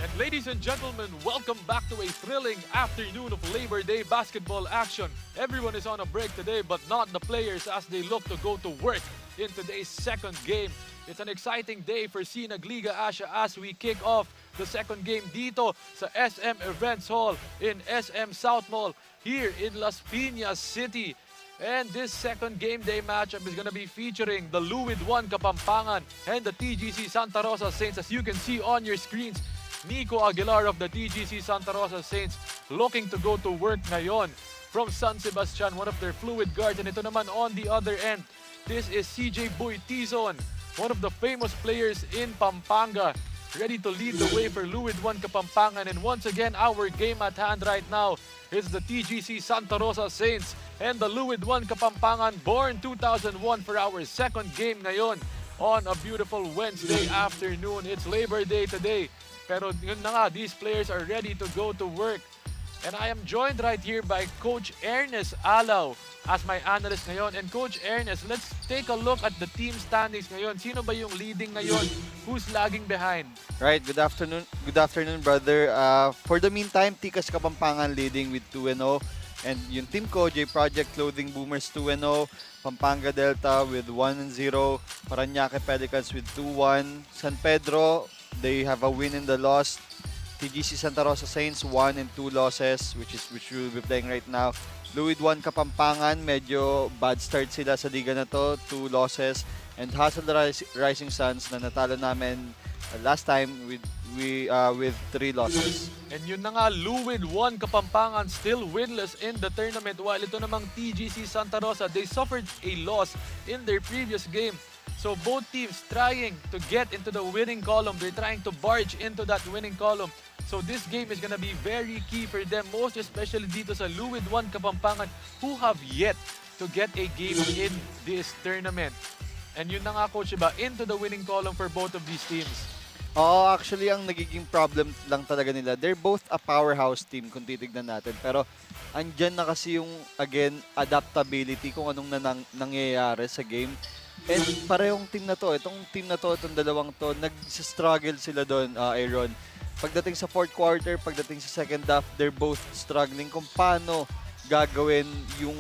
And ladies and gentlemen, welcome back to a thrilling afternoon of Labor Day basketball action. Everyone is on a break today, but not the players as they look to go to work in today's second game. It's an exciting day for Sinag Liga Asia as we kick off the second game dito sa SM Events Hall in SM South Mall here in Las Piñas City. And this second game day matchup is going to be featuring the Luwid 1 Kapampangan and the TGC Santa Rosa Saints. As you can see on your screens, Nico Aguilar of the TGC Santa Rosa Saints looking to go to work ngayon from San Sebastian, one of their fluid guards. And ito naman on the other end, this is CJ Boy Tizon, one of the famous players in Pampanga, ready to lead the way for Luwid 1 Kapampangan. And once again, our game at hand right now is the TGC Santa Rosa Saints and the Luwid 1 Kapampangan, born 2001, for our second game ngayon on a beautiful Wednesday afternoon. It's Labor Day today. Pero yun na nga, these players are ready to go to work. And I am joined right here by Coach Ernest Alaw as my analyst ngayon. And Coach Ernest, let's take a look at the team standings ngayon. Sino ba yung leading ngayon? Who's lagging behind? Right, good afternoon. Good afternoon, brother. For the meantime, Tikas Kapampangan leading with 2-0. And yung team ko, J Project Clothing Boomers 2-0. Pampanga Delta with 1-0. Parañaque Pelicans with 2-1. San Pedro, they have a win in the loss. TGC Santa Rosa Saints 1 and 2 losses, which we will be playing right now. Luwid 1 Kapampangan, medyo bad start sila sa liga na to, 2 losses. And Hassel Rising Suns na natalo namin last time with 3 losses. And yun na nga, Luwid 1 Kapampangan still winless in the tournament, while ito namang TGC Santa Rosa, they suffered a loss in their previous game. So both teams trying to get into the winning column. They're trying to barge into that winning column. So this game is gonna be very key for them, most especially dito sa Luwid 1 Kapampangan, who have yet to get a game in this tournament. And yun na nga, Coach, ba, into the winning column for both of these teams. Actually, ang nagiging problem lang talaga nila, they're both a powerhouse team kung titignan natin. Pero andyan na kasi yung, again, adaptability kung anong nangyayari sa game. And parehong team na to, itong dalawang to, nag-struggle sila doon, Aaron. Pagdating sa fourth quarter, pagdating sa second half, they're both struggling kung paano gagawin yung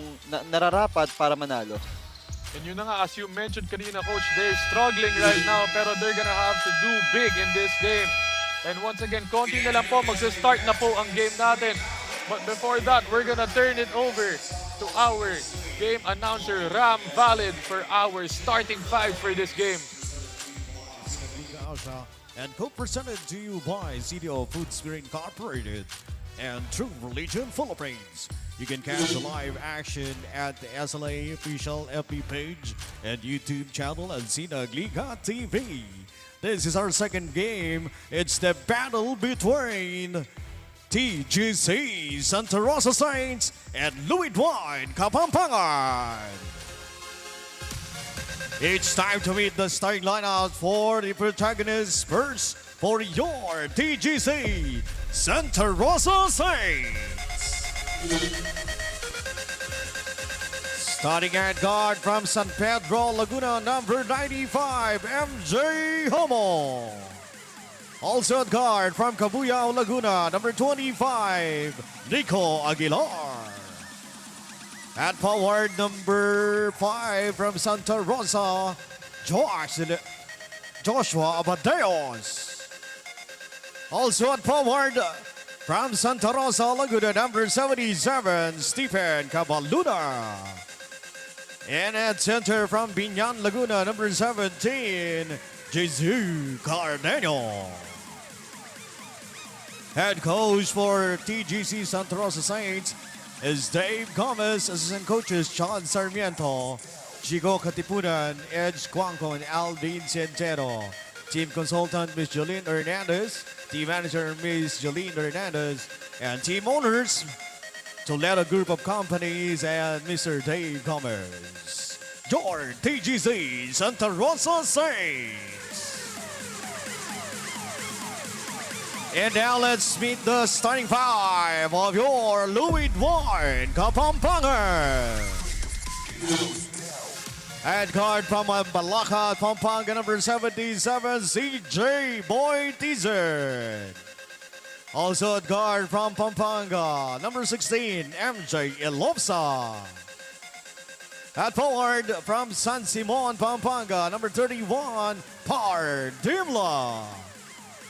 nararapat para manalo. And yun na nga, as you mentioned kanina, Coach, they're struggling right now, pero they're gonna have to do big in this game. And once again, konti na lang po, magsa-start na po ang game natin. But before that, we're gonna turn it over to our game announcer, Ram Valid, for our starting five for this game. And co-presented to you by CDO Food Spirit Incorporated and True Religion Philippines. You can catch the live action at the SLA official FB page and YouTube channel at Sinag Liga TV. This is our second game. It's the battle between TGC Santa Rosa Saints and Luwid 1 Kapampangan. It's time to meet the starting lineup for the protagonists. First, for your TGC Santa Rosa Saints. Starting at guard from San Pedro, Laguna, number 95, MJ Homo. Also at guard from Cabuyao, Laguna, number 25, Nico Aguilar. At forward, number 5 from Santa Rosa, Joshua Abadeos. Also at forward, from Santa Rosa, Laguna, number 77, Stephen Cabaluna. And at center from Binyan, Laguna, number 17, Jesus Cardeño. Head coach for TGC Santa Rosa Saints is Dave Gomez. Assistant coaches John Sarmiento, Chico Katipunan, Edge Cuanco, and Aldin Centeno. Team consultant Ms. Jolene Hernandez. Team manager Ms. Jolene Hernandez. And team owners Toledo Group of Companies and Mr. Dave Gomez. Your TGC Santa Rosa Saints. And now let's meet the starting five of your Louis Duan Kapampangan. Head guard from Balaca, Pampanga, number 77, CJ Boy Teaser. Also at guard from Pampanga, number 16, MJ Elopsa. At forward from San Simon, Pampanga, number 31, Par Dimla.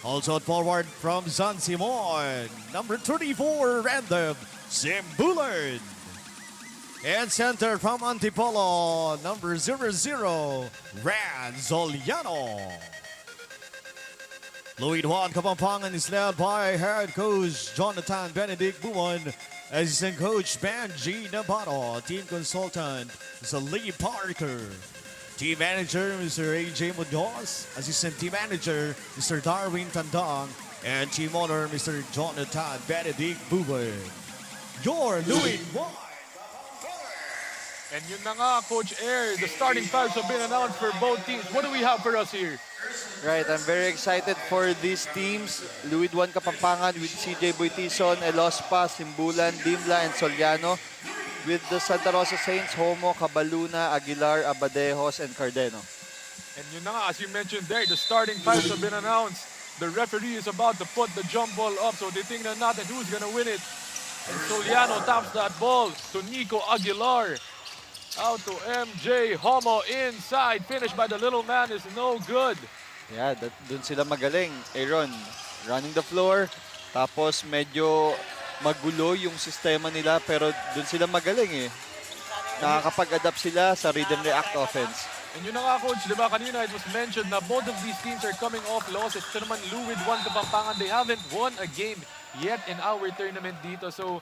Also at forward from San Simon, number 34, Random Simbulan. And center from Antipolo, number 00, Ran Zoliano. Louis Duan Kapampangan is led by head coach Jonathan Benedict Buwan, assistant coach Benji Nabato, team consultant Lee Parker, team manager Mr. AJ Munoz, assistant team manager Mr. Darwin Tandang, and team owner Mr. Jonathan Benedict Buwan. Your Louis Duan. And yun na nga, Coach Air, the starting fives have been announced for both teams. What do we have for us here? Right, I'm very excited for these teams. Louis Duan Kapampangan with CJ Boytison, Elospa, Simbulan, Dimla, and Soliano. With the Santa Rosa Saints, Homo, Cabaluna, Aguilar, Abadejos, and Cardeno. And yun na nga, as you mentioned there, the starting fives have been announced. The referee is about to put the jump ball up, so they think not that who's gonna win it. And Soliano taps that ball to Nico Aguilar. Out to MJ Homo inside. Finished by the little man is no good. Yeah, dun sila magaling. Aaron, running the floor. Tapos medyo magulo yung sistema nila pero dun sila magaling eh. Nakakapag-adapt sila sa rhythm react offense. And yun na nga, Coach, di ba kanina it was mentioned na both of these teams are coming off losses. Ito naman Louis Duan Kapampangan, they haven't won a game yet in our tournament dito. So,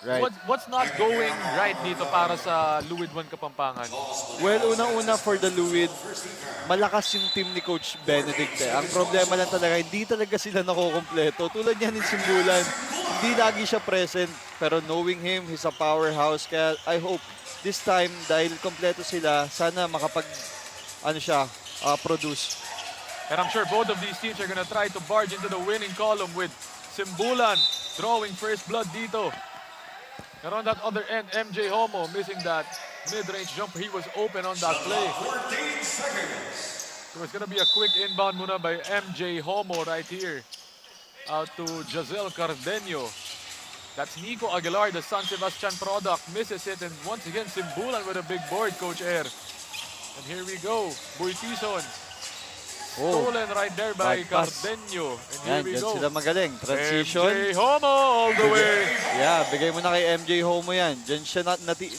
right. What's not going right dito para sa Louis Duan Kapampangan? Well, unang-una for the Louis, malakas yung team ni Coach Benedict eh. Ang problema lang talaga, hindi talaga sila nakukompleto. Tulad niya ni Simbulan, hindi lagi siya present. Pero knowing him, he's a powerhouse. Kaya I hope this time, dahil kompleto sila, sana produce. And I'm sure both of these teams are gonna try to barge into the winning column with Simbulan drawing first blood dito. And on that other end, MJ Homo missing that mid-range jumper. He was open on that play. So it's gonna be a quick inbound muna by MJ Homo right here. Out to Giselle Cardeño. That's Nico Aguilar, the San Sebastian product. Misses it, and once again, Simbulan with a big board, Coach Air. And here we go, Boytison. Stolen right there by Cardeño. And here we go. Sila magaling. Transition. MJ Homo all the way. Yeah, bigay mo na kay MJ Homo yan. Diyan siya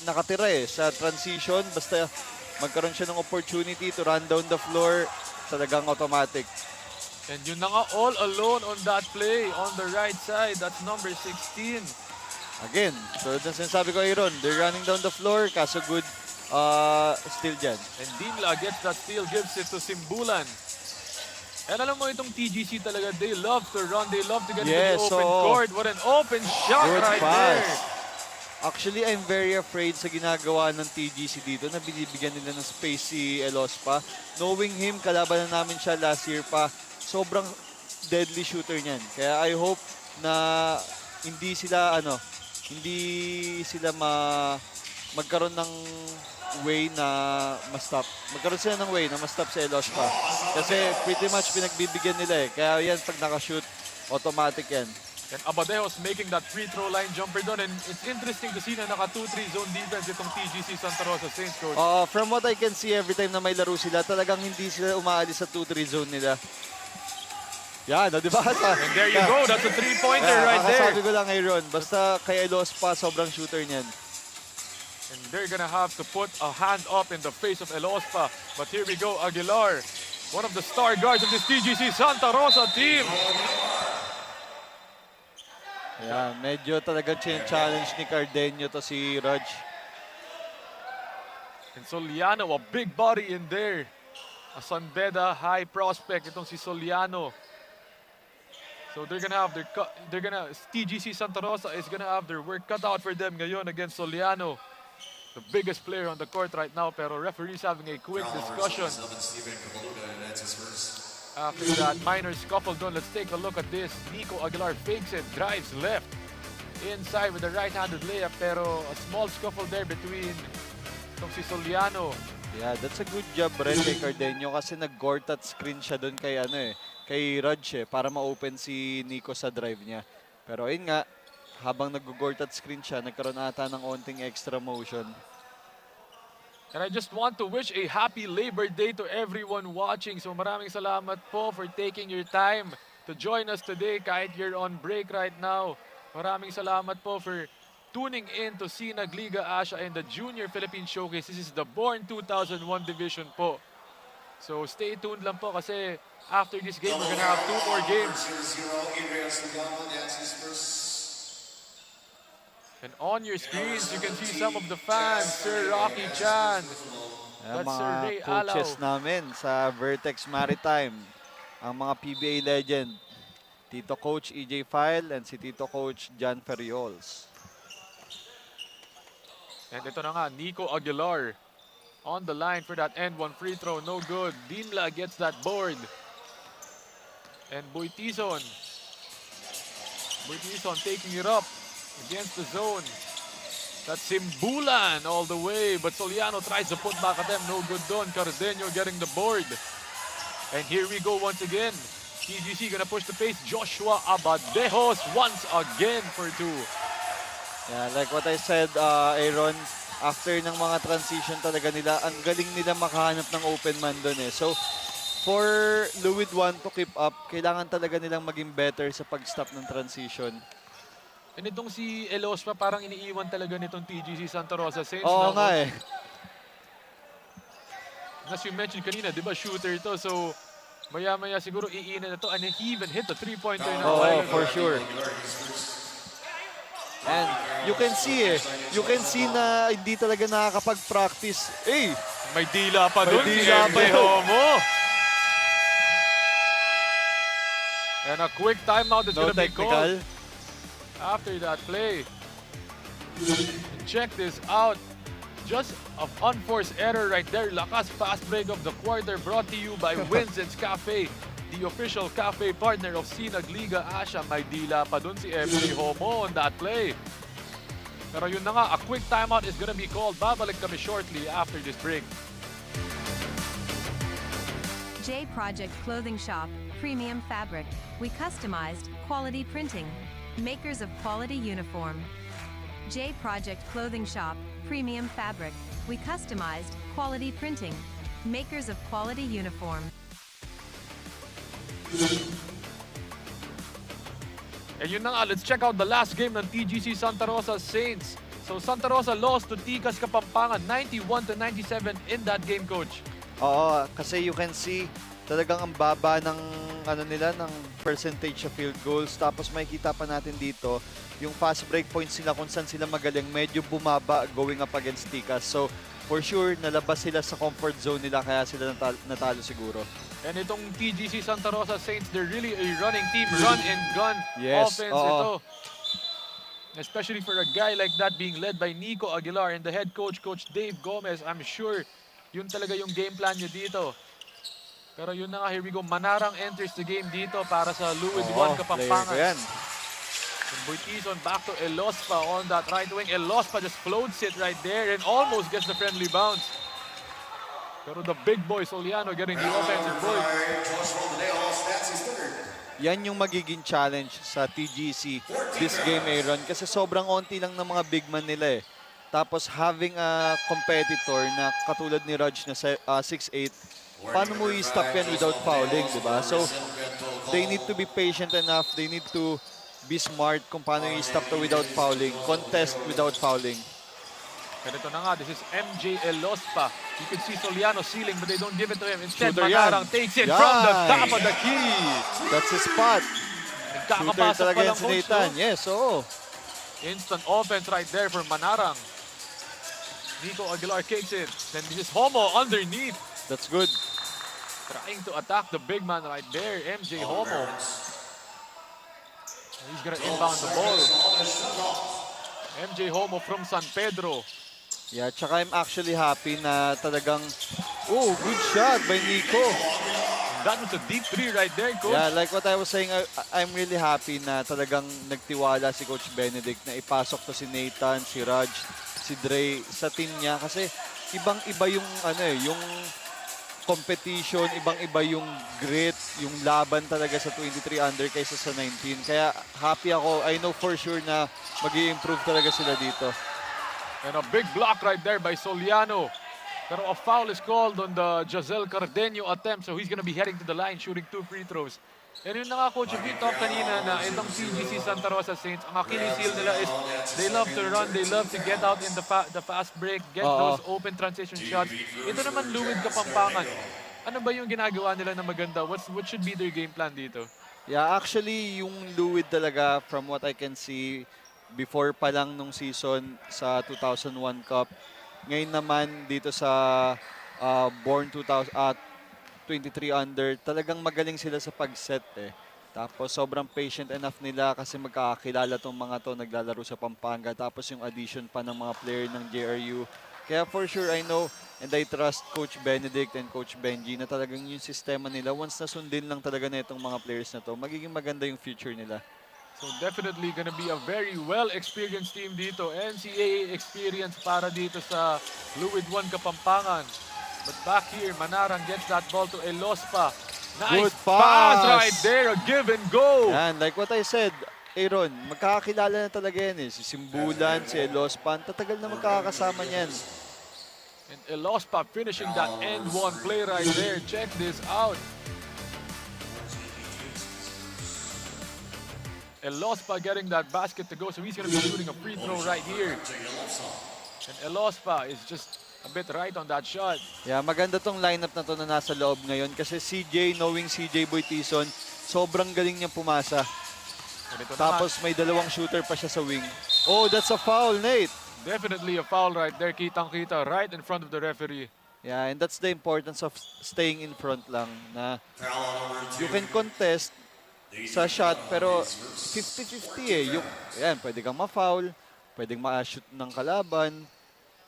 nakatira eh sa transition. Basta magkaroon siya ng opportunity to run down the floor, talagang automatic. And yun na nga, all alone on that play on the right side. That's number 16. Again, so that's sinasabi ko, Aaron, they're running down the floor, kaso good steal dyan. And Dimla gets that steal, gives it to Simbulan. And alam mo itong TGC talaga, they love to run, they love to get into the open court. What an open shot right there. Actually, I'm very afraid sa ginagawa ng TGC dito na binibigyan nila ng space si Elospa. Knowing him, kalaban na namin siya last year pa, sobrang deadly shooter niyan. Kaya I hope na hindi sila magkaroon ng way na ma-stop. Magkaroon sila ng way na ma-stop si Elospa. Kasi pretty much pinagbibigyan nila eh. Kaya yan, pag nakashoot, automatic yan. And Abadejos making that free throw line jumper doon. And it's interesting to see na naka 2-3 zone defense itong TGC Santa Rosa Saints, Coach. From what I can see, every time na may laro sila, talagang hindi sila umaalis sa 2-3 zone nila. Yan, di ba? And there you go. That's a three-pointer right there. Sabi ko lang, Aaron, basta kay Elospa, sobrang shooter niyan. And they're gonna have to put a hand up in the face of Elospa. But here we go, Aguilar, one of the star guards of this TGC Santa Rosa team. Yeah, medyo talaga challenge ni Cardenio to si Raj. And Soliano, a big body in there. A San Beda high prospect itong si Soliano. So they're gonna have TGC Santa Rosa is gonna have their work cut out for them ngayon against Soliano, the biggest player on the court right now. Pero referee's having a quick discussion after that minor scuffle done. Let's take a look at this. Nico Aguilar fakes it, drives left, inside with a right-handed layup. Pero a small scuffle there between si Soliano. Yeah, that's a good job rin kay Cardenio kasi nag-court at screen siya doon kay kay Raj para ma-open si Nico sa drive niya. Pero ayun nga, habang nag-court at screen siya, nagkaroon ata ng onting extra motion. And I just want to wish a happy Labor Day to everyone watching. So maraming salamat po for taking your time to join us today kahit you're on break right now. Maraming salamat po for tuning in to Sinag Liga Asia and the Junior Philippine Showcase. This is the Born 2001 division po. So stay tuned lang po kasi after this game, we're gonna have 2 more games. And on your screens, you can see some of the fans. Sir Rocky Chan. That's Sir Ray Mga coaches Alao. namin sa Vertex Maritime. Ang mga PBA legend. Tito Coach EJ File and si Tito Coach John Ferriols. And ito na nga, Nico Aguilar on the line for that end one free throw. No good. Dinla gets that board. And Boitizon taking it up against the zone. That's Simbulan all the way. But Soliano tries to put back at them. No good done. Cardenio getting the board. And here we go once again. TGC gonna push the pace. Joshua Abadejos once again for 2. Yeah, like what I said, Aaron, after ng mga transition talaga nila, ang galing nila makahanap ng open man doon eh. So, for Louis 1 to keep up, kailangan talaga nilang maging better sa pag-stop ng transition. And itong si Elospa parang iniiwan talaga nitong TGC Santa Rosa Saints. Oo nga eh. As you mentioned kanina, di ba shooter ito? So, maya-maya siguro iinan na ito. And he even hit the three-pointer na. Oo, for sure. And you can see na hindi talaga nakakapag-practice. Eh, may dila pa doon si dila pa MJ yun. Homo. And a quick timeout is no going to be technical. called after that play. Check this out. Just an unforced error right there. Lakas fast break of the quarter brought to you by Winston's Cafe, the official cafe partner of Sinag Liga Asia. May dila pa dun si MJ Homo on that play. Pero yun na nga, a quick timeout is gonna be called. Babalik kami shortly after this break. J Project Clothing Shop, Premium Fabric. We customized, quality printing. Makers of quality uniform. J Project Clothing Shop, Premium Fabric. We customized, quality printing. Makers of quality uniform. And yun na nga, let's check out the last game ng TGC Santa Rosa Saints. So Santa Rosa lost to Tikas Kapampangan 91-97 in that game, Coach. Oo, kasi you can see talagang ang baba ng nila ng percentage of field goals. Tapos makikita pa natin dito yung fast break points nila kung saan sila magaling, medyo bumaba going up against Tikas. So for sure, nalabas sila sa comfort zone nila kaya sila natalo siguro. And itong TGC Santa Rosa Saints, they're really a running team, run and gun Yes, offense ito. Especially for a guy like that being led by Nico Aguilar and the head coach, Coach Dave Gomez. I'm sure yun talaga yung game plan niya dito. Pero yun na nga, here we go. Manarang enters the game dito para sa Louis Juan Kapampangan. And Boitizon back to Elospa on that right wing. Elospa just floats it right there and almost gets the friendly bounce. Pero the big boy, Soliano, getting the offensive board. Yan yung magiging challenge sa TGC this game, Aaron. Kasi sobrang onti lang ng mga big man nila eh. Tapos having a competitor na katulad ni Raj na 6'8", paano mo i-stop yan without fouling, di ba? So, they need to be patient enough. They need to be smart kung paano i-stop to without fouling. Contest without fouling. Ganito na nga, this is MJ Elospa. You can see Soliano sealing, but they don't give it to him. Instead, Shooter yan. Manarang takes it from the Yan. top of the key. That's his spot. Shooter Nagkakapasok talaga pa yan lang, si coach, Nathan. no? Yes, oo. Instant offense right there for Manarang. Nico Aguilar kicks it. Then this is Homo underneath. That's good. Trying to attack the big man right there, MJ Homo. He's gonna inbound the ball. MJ Homo from San Pedro. Yeah, tsaka I'm actually happy na talagang, oh, good shot by Nico. That was a deep three right there, coach. Yeah, like what I was saying, I'm really happy na talagang nagtiwala si Coach Benedict na ipasok to si Nathan, si Raj, si Dre sa team niya kasi ibang-iba yung yung competition, ibang-iba yung grit, yung laban talaga sa 23 under kaysa sa 19. Kaya happy ako. I know for sure na mag-i-improve talaga sila dito. And a big block right there by Soliano. Pero a foul is called on the Josel Cardeño attempt. So he's gonna be heading to the line, shooting 2 free throws. And yun na nga, Coach, we talked kanina na itong CGC Santa Rosa Saints, ang Achilles heel nila is they love to run, they love to get out in the fast break, get those open transition shots. Ito naman, Luwid Kapampangan. Ano ba yung ginagawa nila na maganda? What should be their game plan dito? Yeah, actually, yung Luwid talaga, from what I can see, before pa lang nung season sa 2001 Cup, ngayon naman dito sa Born 23 under, talagang magaling sila sa pag-set eh. Tapos sobrang patient enough nila kasi magkakakilala tong mga to, naglalaro sa Pampanga. Tapos yung addition pa ng mga player ng JRU. Kaya for sure I know and I trust Coach Benedict and Coach Benji na talagang yung sistema nila, once na sundin lang talaga na itong mga players na to, magiging maganda yung future nila. So definitely gonna be a very well-experienced team dito. NCAA experience para dito sa Luwid 1 Kapampangan. But back here, Manarang gets that ball to Elospa. Nice Good pass. right there, a give and go. Yan, like what I said, Aaron, magkakakilala na talaga yan eh. Si Simbulan, si Elospan, tatagal na magkakasama niyan. And Elospa finishing that end one play right there. Check this out. Elospa getting that basket to go, so he's gonna be shooting a free throw right here. And Elospa is just a bit right on that shot. Yeah, maganda tong lineup na to na nasa loob ngayon kasi CJ, knowing CJ Boy Tison, sobrang galing niya pumasa. And ito Tapos may dalawang shooter pa siya sa wing. Oh, that's a foul, Nate. definitely a foul right there, kitang-kita, right in front of the referee. Yeah, and that's the importance of staying in front lang na you can contest sa shot pero 50-50 eh. Yan, pwede kang ma-foul, pwedeng ma-shoot ng kalaban.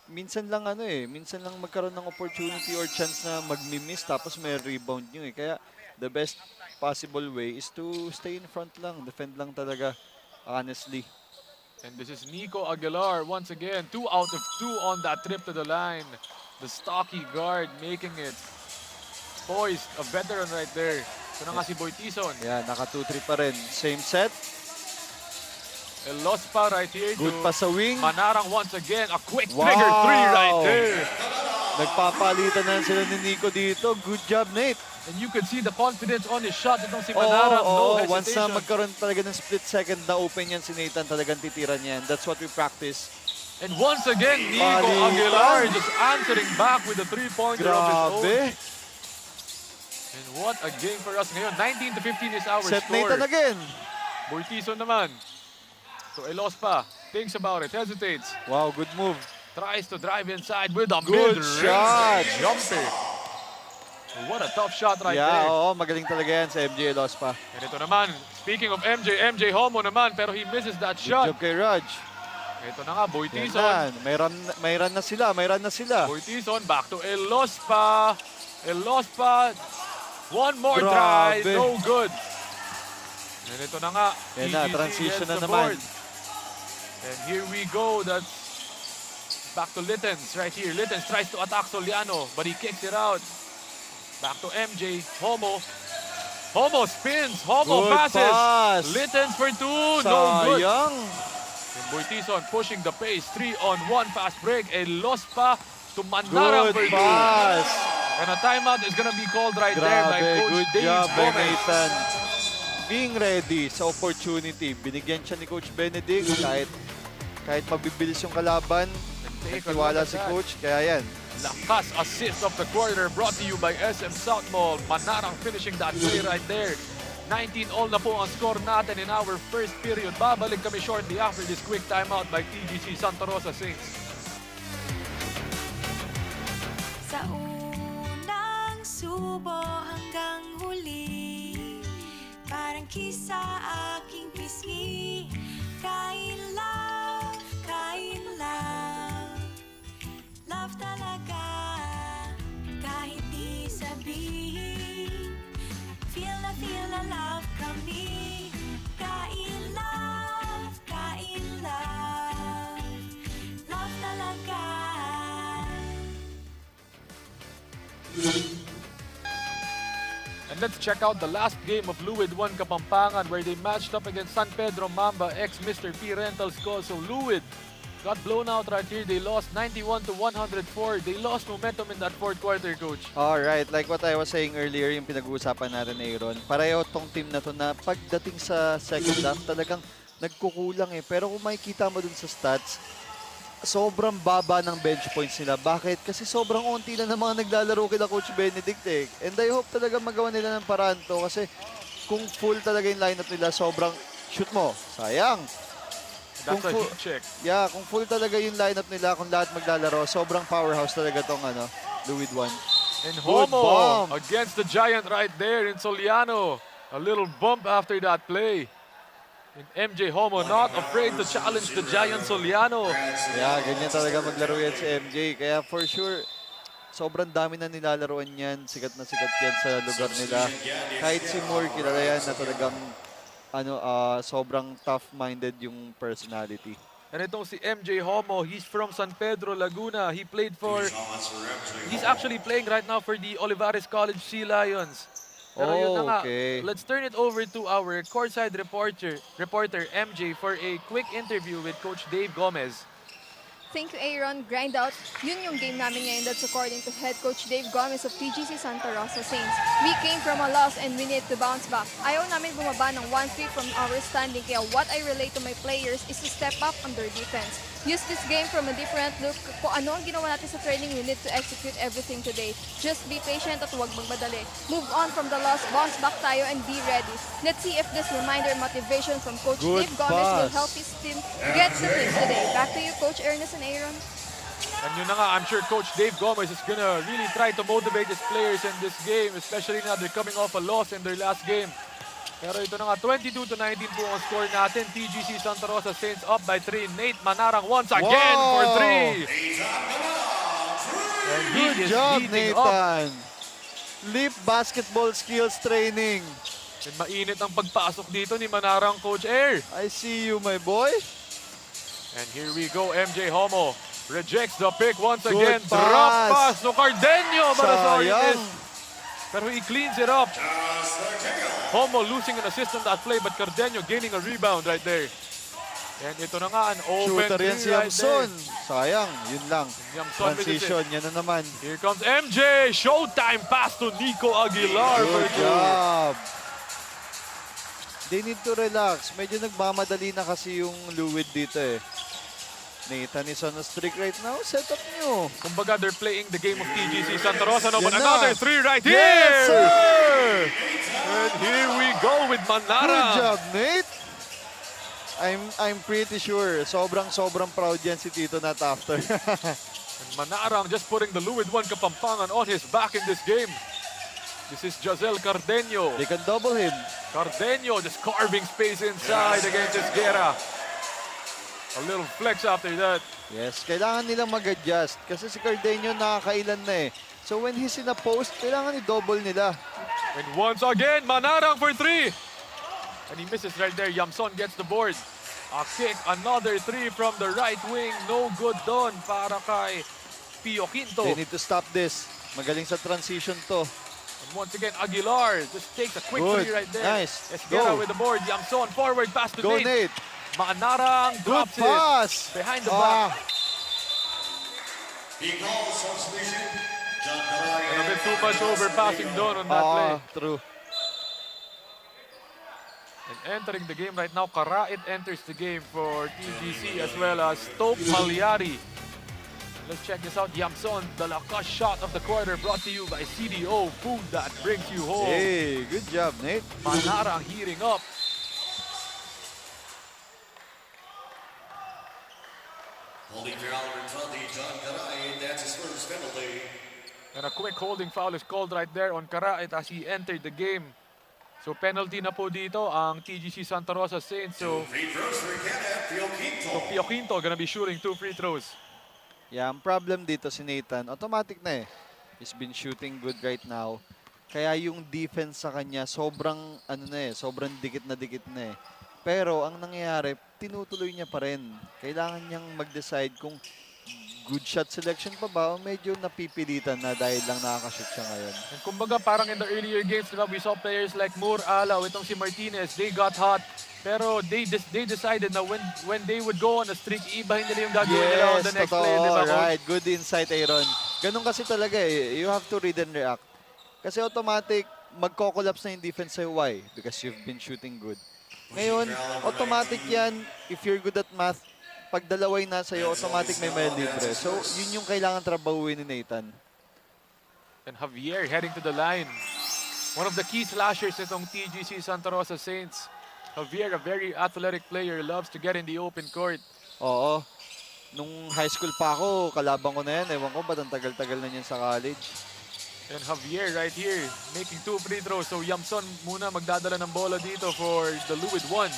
Minsan lang minsan lang magkaroon ng opportunity or chance na magmi-miss tapos may rebound nyo eh. Kaya the best possible way is to stay in front lang, defend lang talaga, honestly. And this is Nico Aguilar once again, 2 out of 2 on that trip to the line. The stocky guard making it poised, a veteran right there. So na nga si Boy Tison. Yeah, naka 2-3 pa rin. Same set, Elospa right here good to pa sa wing. Manarang once again, a quick Wow! trigger 3 right there. Nagpapalitan na sila ni Nico dito. Good job, Nate. And you can see the confidence on his shot. Itong si Manarang, no hesitation. Once na magkaroon talaga ng split second na open yan si Nathan, talagang titira niya yan. That's what we practice. And once again, Nico Palitan. Aguilar just answering back with a 3-pointer of his own. Grabe. And what a game for us ngayon. 19-15 is our Set score. Nathan again. Boy Tison naman. So Elospa thinks about it, hesitates. Wow, good move. Tries to drive inside with a Good mid-range shot. jumper. What a tough shot right Yeah, there. oo, magaling talaga yan sa MJ Elospa. And ito naman, speaking of MJ Homo naman, pero he misses that Good shot. job kay Raj. Ito na nga, Boy Yan Tison. na, may run na sila, Boy Tison, back to Elospa. Elospa, one more Grabe. try, no good. And ito na nga, Yan na, TGC transition gets na the naman. board. And here we go, that's back to Littens right here. Littens tries to attack Soliano, but he kicks it out. Back to MJ, Homo. Homo spins, Homo Good passes. pass. Littens for 2, no good. Sayang. And Boy Tison pushing the pace, 3-on-1 fast break. Elospa to Manarang for Good 2. pass. And a timeout is gonna be called right there by Grabe, Coach good Dave job by Gomez. Nathan. Being ready sa opportunity. Binigyan siya ni Coach Benedict kahit mabibilis yung kalaban. Take a look Nagtiwala at si that. coach, kaya yan. Lakas assist of the quarter brought to you by SM South Mall. Manarang finishing that play right there. 19 all na po ang score natin in our first period. Babalik kami shortly after this quick timeout by TGC Santa Rosa Saints. Sa unang subo hanggang huli, parang kisa aking pisngi. Kain love, love talaga. Kahit di sabihin, feel na love kami. Kain love, love talaga. And let's check out the last game of Luwid 1 Kapampangan where they matched up against San Pedro Mamba ex Mr. P Rentals Co. So Luwid got blown out right here. They lost 91-104. They lost momentum in that fourth quarter, coach. Alright, like what I was saying earlier, yung pinag-uusapan natin, Aaron, pareho tong team na to na pagdating sa second half, talagang nagkukulang eh. Pero kung makikita mo dun sa stats, sobrang baba ng bench points nila. Bakit? Kasi sobrang unti na ng mga naglalaro kila Coach Benedict eh. And I hope talaga magawa nila ng paraan to kasi kung full talaga yung lineup nila, sobrang shoot mo. Sayang. That's a Kung heat check. Yeah, kung full talaga yung lineup nila, kung lahat maglalaro, sobrang powerhouse talaga tong Luwid 1. And Good Homo bomb. against the Giant right there in Soliano. A little bump after that play. And MJ Homo not afraid to challenge the Giant Soliano. Yeah, ganyan talaga maglaro yan si MJ. Kaya for sure, sobrang dami na nilalaroan yan. Sikat na sikat yan sa lugar nila. Kahit si Moore, kilala yan na talagang sobrang tough-minded yung personality. And itong si MJ Homo, he's from San Pedro, Laguna. He played for... He's actually playing right now for the Olivares College Sea Lions. Pero yun na nga, Okay. let's turn it over to our courtside reporter MJ for a quick interview with Coach Dave Gomez. Thank you, Aaron. Grind out. Yun yung game namin ngayon. That's according to head coach Dave Gomez of TGC Santa Rosa Saints. We came from a loss and we need to bounce back. Ayaw namin bumaba ng 1 feet from our standing. Kaya what I relate to my players is to step up on their defense. Use this game from a different look. Kung ano ang ginawa natin sa training, we need to execute everything today. Just be patient at huwag magmadali. Move on from the loss, bounce back tayo, and be ready. Let's see if this reminder and motivation from Coach Good Dave Gomez will pass. help his team get the win today. Back to you, Coach Ernest and Aaron. And yun na nga, I'm sure Coach Dave Gomez is gonna really try to motivate his players in this game, especially now they're coming off a loss in their last game. Pero ito na nga, 22-19 po ang score natin. TGC Santa Rosa Saints up by 3. Nate Manarang once again for 3. And he Good is job, heating up. Nathan. Leap basketball skills training. And mainit ang pagpasok dito ni Manarang, Coach Air. I see you, my boy. And here we go, MJ Homo. Rejects the pick once Good again. pass. Drop pass to Cardenio. Sayang. Pero he cleans it up. Homo losing an assist on that play, but Cardenio gaining a rebound right there. And ito na nga, an open Shooter yan si three right Yamson. there. Sayang, yun lang. Yamson with the Transition, yan na naman. Here comes MJ. Showtime pass to Nico Aguilar. for Good two. job. They need to relax. Medyo nagmamadali na kasi yung Luwid dito eh. Nathan is on a streak right now. Set up nyo. Kumbaga, they're playing the game of TGC Santa Rosa. No, Yan but na. another three right here. Yes, sir! And here we go with Good Manara. job, Nate. I'm pretty sure. Sobrang proud yan si Tito Nat after. And Manarang just putting the Luwid 1 Kapampangan on his back in this game. This is Josel Cardenio. They can double him. Cardenio just carving space inside against Esguera. A little flex after that. Yes, kailangan nilang mag-adjust kasi si Cardenio nakakailan na eh. So when he's in a post, kailangan i-double nila. And once again, Manarang for three. And he misses right there. Yamson gets the board. A kick, another three from the right wing. No good doon para kay Pio Quinto. They need to stop this. Magaling sa transition to. And once again, Aguilar just takes a quick Good. three right there. Nice. Esguera Go. with the board. Yamson forward pass to Go, Nate. Nate. Manarang Good drops it pass. behind the back. And a bit too much overpassing doon on that play. True. And entering the game right now, Karait enters the game for TGC as well as Stoke Malyari. Let's check this out. Yamson, the lakas shot of the quarter brought to you by CDO, food that brings you home. Hey, good job, Nate. Manarang heating up. Holding foul number 20, John Garay. That's his first penalty. And a quick holding foul is called right there on Karait as he entered the game. So penalty na po dito ang TGC Santa Rosa Saints. So Free throws for Kenneth Pio Pio Quinto gonna be shooting 2 free throws. Yeah, ang problem dito si Nathan, automatic na eh. He's been shooting good right now. Kaya yung defense sa kanya, sobrang, sobrang dikit na eh. Pero ang nangyayari, tinutuloy niya pa rin. Kailangan niyang mag-decide kung good shot selection pa ba o medyo napipilitan na dahil lang nakakashoot siya ngayon. And kumbaga parang in the earlier games, diba, we saw players like Moore, Alaw, itong si Martinez, they got hot. Pero they decided na when they would go on a streak, ibahin nila yung gagawin nila on the next play. Diba, right. Good insight, Aaron. Ganun kasi talaga eh. You have to read and react. Kasi automatic, magko-collapse na yung defense sa'yo. Why? Because you've been shooting good. Ngayon, automatic yan. If you're good at math, pag dalaway na sa'yo, automatic may libre. So, yun yung kailangan trabahuin ni Nathan. And Javier heading to the line. One of the key slashers itong TGC Santa Rosa Saints. Javier, a very athletic player, loves to get in the open court. Oo. Nung high school pa ako, kalabang ko na yan. Ewan ko ba't ang tagal-tagal na niyan sa college. And Javier right here, making 2 free throws. So Yamson muna magdadala ng bola dito for the Luid 1.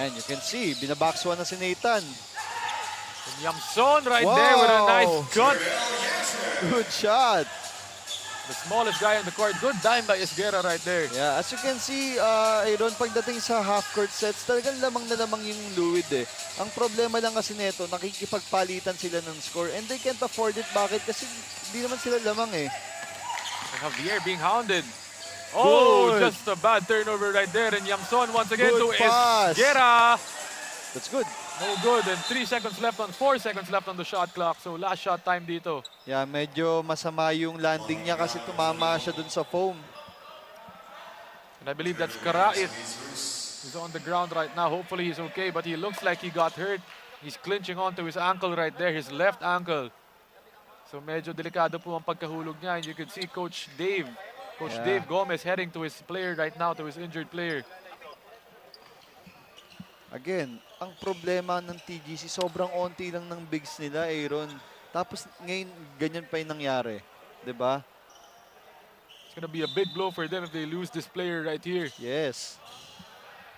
And you can see, binabox one na si Nathan. And Yamson right there with a nice cut. Good shot. The smallest guy on the court. Good dime by Esguerra right there. Yeah, as you can see, Aaron, pagdating sa half-court sets, talagang lamang na lamang yung Luid eh. Ang problema lang kasi neto, nakikipagpalitan sila ng score and they can't afford it. Bakit? Kasi hindi naman sila lamang eh. And Javier being hounded. Oh, Good. just a bad turnover right there. And Yamson once again Good to pass. Esguerra. That's good. No good. And 4 seconds left on the shot clock. So last shot time dito. Yeah, medyo masama yung landing niya kasi tumama siya dun sa foam. And I believe that's Karait. He's on the ground right now. Hopefully he's okay, but he looks like he got hurt. He's clinching onto his ankle right there, his left ankle. So medyo delikado po ang pagkahulog niya. And you can see Coach Dave Gomez heading to his player right now, to his injured player. Again, ang problema ng TGC, sobrang onti lang ng bigs nila, Aaron. Tapos ngayon, ganyan pa yung nangyari. 'Di ba? It's gonna be a big blow for them if they lose this player right here. Yes.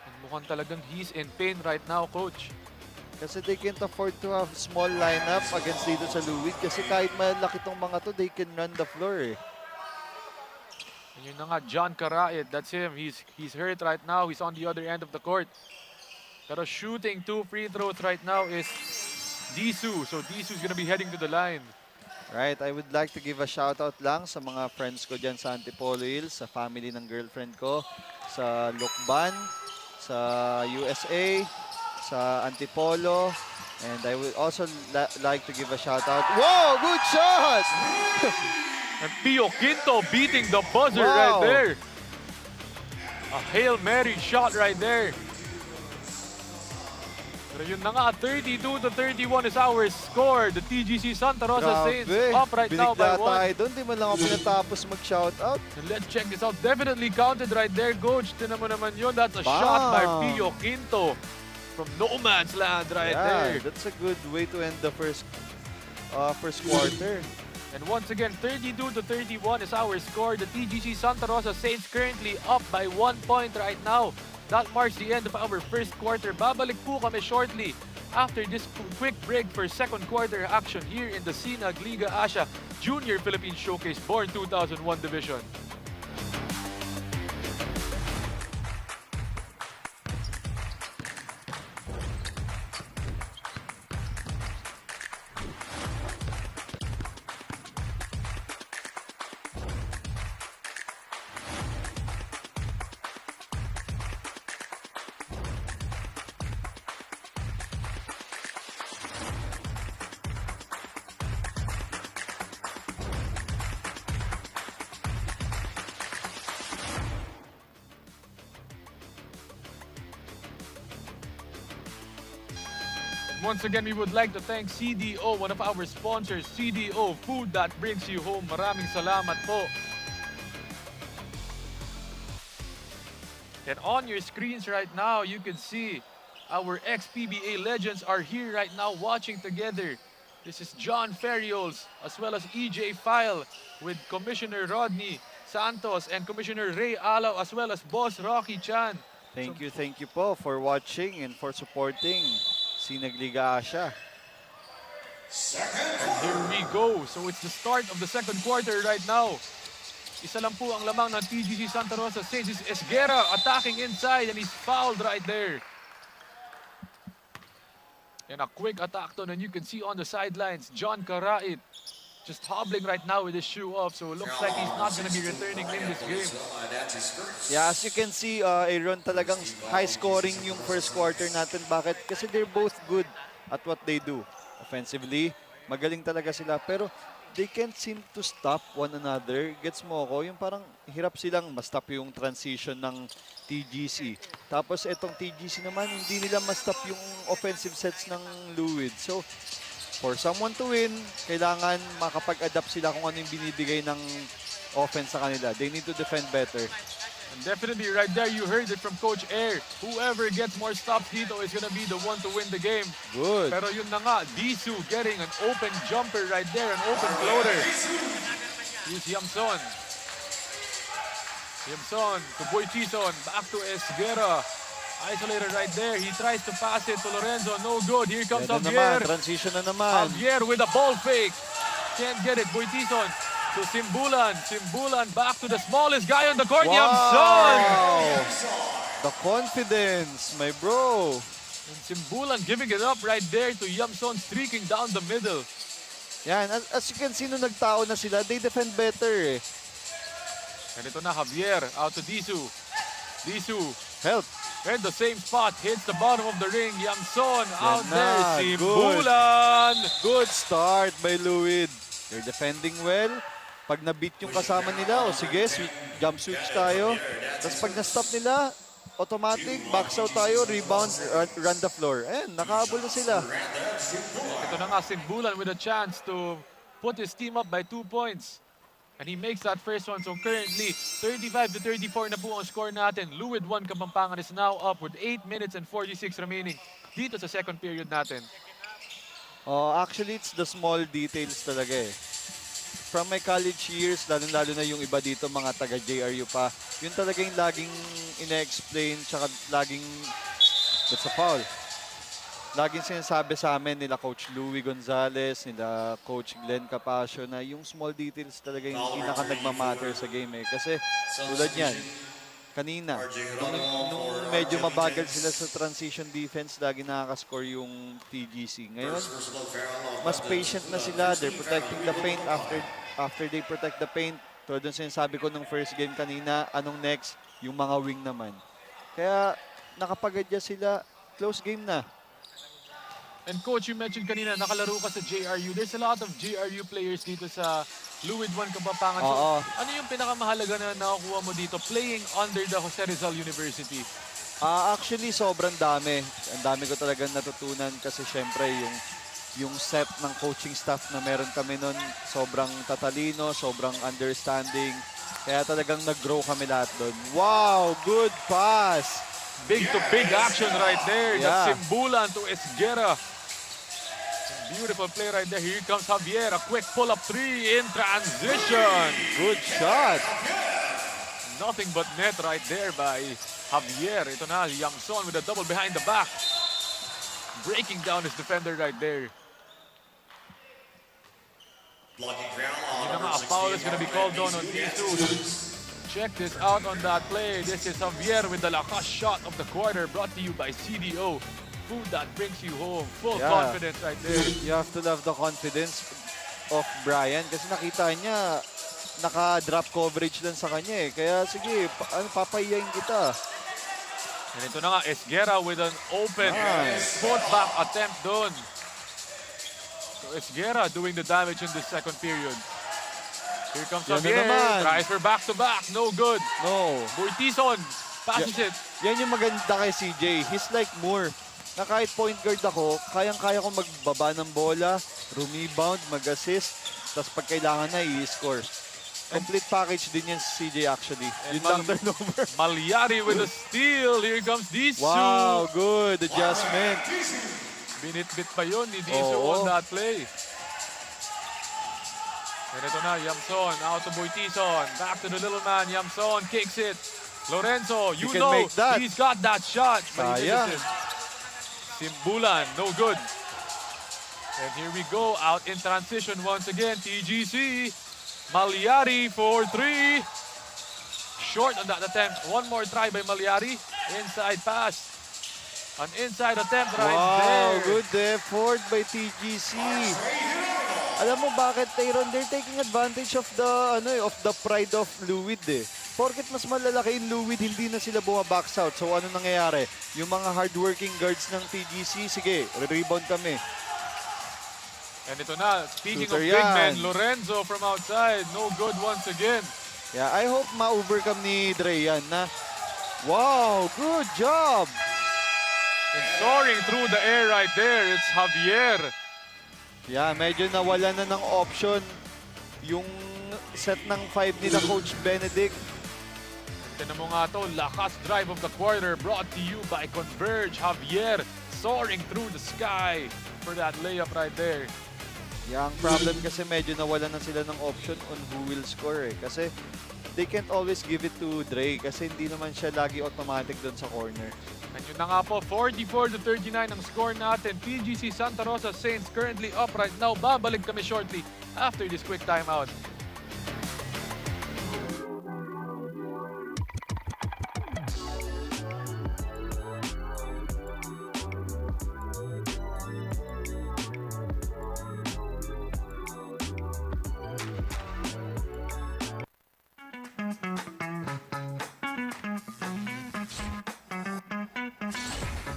And mukhang talagang he's in pain right now, Coach. Kasi they can't afford to have small lineup against dito sa Luid. Kasi kahit malaki tong mga to, they can run the floor eh. And yun na nga, John Karait, that's him. He's hurt right now. He's on the other end of the court. Pero shooting 2 free throws right now is Disu. So Disu's gonna be heading to the line. Right, I would like to give a shout out lang sa mga friends ko dyan sa Antipolo Hills, sa family ng girlfriend ko, sa Lucban, sa USA, sa Antipolo, and I would also like to give a shout out. Whoa, good shot! And Pio Quinto beating the buzzer Wow. right there. A Hail Mary shot right there. Pero yun na nga, 32-31 is our score. The TGC Santa Rosa Saints up right now by 1. Tayo doon, di man lang ako pinatapos mag-shout out. And let's check this out. Definitely counted right there, Coach. Tinan mo naman yun. That's a Bam! shot by Pio Quinto from no man's land right there. That's a good way to end the first quarter. And once again, 32-31 is our score. The TGC Santa Rosa Saints currently up by 1 point right now. That marks the end of our first quarter. Babalik po kami shortly after this quick break for second quarter action here in the Sinag Liga Asia Junior Philippines Showcase Born 2001 Division. once again, we would like to thank CDO, one of our sponsors, CDO, food that brings you home. Maraming salamat po. And on your screens right now, you can see our ex-PBA legends are here right now watching together. This is John Ferriols as well as EJ File with Commissioner Rodney Santos and Commissioner Ray Alaw as well as Boss Rocky Chan. Thank you po for watching and for supporting Sinagliga Asia. And here we go. So it's the start of the second quarter right now. Isa lang po ang lamang ng TGC Santa Rosa Saints. Is Esguerra attacking inside and he's fouled right there. And a quick attack doon, and you can see on the sidelines, John Karait just hobbling right now with his shoe off. So it looks like he's not going to be returning in this game. Yeah, as you can see, Aaron, talagang high scoring yung first quarter natin. Bakit? Kasi they're both good at what they do. Offensively, magaling talaga sila. Pero they can't seem to stop one another. Gets mo ako? Yung parang hirap silang ma-stop yung transition ng TGC. Tapos itong TGC naman, hindi nila ma-stop yung offensive sets ng Luwid. So, for someone to win, kailangan makapag-adapt sila kung ano yung binibigay ng offense sa kanila. They need to defend better. And definitely right there, you heard it from Coach Air. Whoever gets more stops dito is going to be the one to win the game. Good. Pero yun na nga, Disu getting an open jumper right there, an open floater. Here's Yamson. Yamson to Boy Tison, back to Esguerra. Isolated right there. He tries to pass it to Lorenzo. No good. Here comes Ito Javier. naman, transition na naman. Javier with a ball fake. Can't get it. Boy Tison to Simbulan. Simbulan back to the smallest guy on the court. Yamson. The confidence, my bro. And Simbulan giving it up right there to Yamson, streaking down the middle. Yan, as you can see, nung nagtao na sila, they defend better eh. And ito na, Javier out to Disu. Disu Help. in the same spot, hits the bottom of the ring. Yamson out na, there. good. Simbulan. Good start by Luwid. They're defending well. Pag na-beat yung kasama nila, o sige, jump switch tayo. Tapos pag na-stop nila, automatic, backs out tayo, rebound, run the floor. Ayan, nakahabol na sila. Ito na nga, Simbulan with a chance to put his team up by 2 points. And he makes that first one. So currently, 35-34 na po ang score natin. Luwid 1 Kapampangan is now up with 8 minutes and 46 remaining dito sa second period natin. Actually, it's the small details talaga eh. From my college years, lalo-lalo na yung iba dito, mga taga-JRU pa, yun talaga yung laging ina-explain, tsaka laging, that's a foul. Laging sinasabi sa amin nila Coach Louie Gonzalez, nila Coach Glenn Capasio na yung small details talaga yung pinaka nagmamatter sa game eh. Kasi tulad yan, kanina, nung medyo mabagal sila sa transition defense, lagi nakaka-score yung TGC. Ngayon, mas patient na sila. They're protecting the paint after they protect the paint. Tulad yung sinasabi ko nung first game kanina, anong next? Yung mga wing naman. Kaya nakapag-adjust sila, close game na. And Coach, you mentioned kanina, nakalaro ka sa JRU. There's a lot of JRU players dito sa Luwid 1 Kapampangan. So, ano yung pinakamahalaga na nakukuha mo dito playing under the Jose Rizal University? Actually, sobrang dami. Ang dami ko talagang natutunan kasi syempre yung set ng coaching staff na meron kami nun, sobrang tatalino, sobrang understanding. Kaya talagang nag-grow kami lahat doon. Wow, good pass! Big to big action right there. Yeah. That's Simbulan to Esguerra. Beautiful play right there. Here comes Javier. A quick pull-up three in transition. Good shot! Nothing but net right there by Javier. Ito na, Yamson with a double behind the back. Breaking down his defender right there. Yun na nga, a foul is going to be called on Disu. Check this out on that play. This is Javier with the lakas shot of the quarter, brought to you by CDO. Food that brings you home. Full confidence right there. You have to love the confidence of Brian kasi nakita niya naka-drop coverage lang sa kanya eh. Kaya sige, papahiyain kita. And ito na nga, Esguerra with an open put-back attempt doon. So Esguerra doing the damage in the second period. Here comes Javier, tries for back-to-back, no good. No. Boy Tison passes it. Yan yung maganda kay CJ. He's like Moore. na kahit point guard ako, kayang-kaya ko magbaba ng bola, rebound, mag-assist, tapos pag kailangan na, i-score. Complete package din yan si CJ actually. And Yun lang turnover. Malyari with a steal. Here comes Disu. Wow, good adjustment. Binit-bit pa yun ni Disu Oo. on that play. And ito na, Yamson out to Boytison. Back to the little man, Yamson kicks it. Lorenzo, you can know, make that. he's got that shot. But he Sayang. misses it. Simbulan, no good. And here we go, out in transition once again, TGC. Malyari for 3. Short on that attempt. One more try by Malyari. Inside pass. An inside attempt right Wow, there. good effort by TGC. Alam mo bakit, Tyron? They're taking advantage of the pride of Luwid eh. Porket mas malalaki yung Luwid, hindi na sila bumabox out. So ano nangyayari? Yung mga hardworking guards ng TGC, sige, re-rebound kami. And ito na, speaking Shooter of big yan. men, Lorenzo from outside. No good once again. Yeah, I hope ma-overcome ni Dre yan na, wow, good job! And soaring through the air right there, it's Javier. Yeah, medyo nawala na ng option yung set ng 5 nila Coach Benedict. Tinan mo nga to, lakas drive of the quarter brought to you by Converge. Javier soaring through the sky for that layup right there. Yeah, ang problem kasi medyo nawala na sila ng option on who will score eh. Kasi they can't always give it to Dre kasi hindi naman siya lagi automatic doon sa corner. And yun na nga po, 44-39 ang score natin. PGC Santa Rosa Saints currently up right now. Babalik kami shortly after this quick timeout.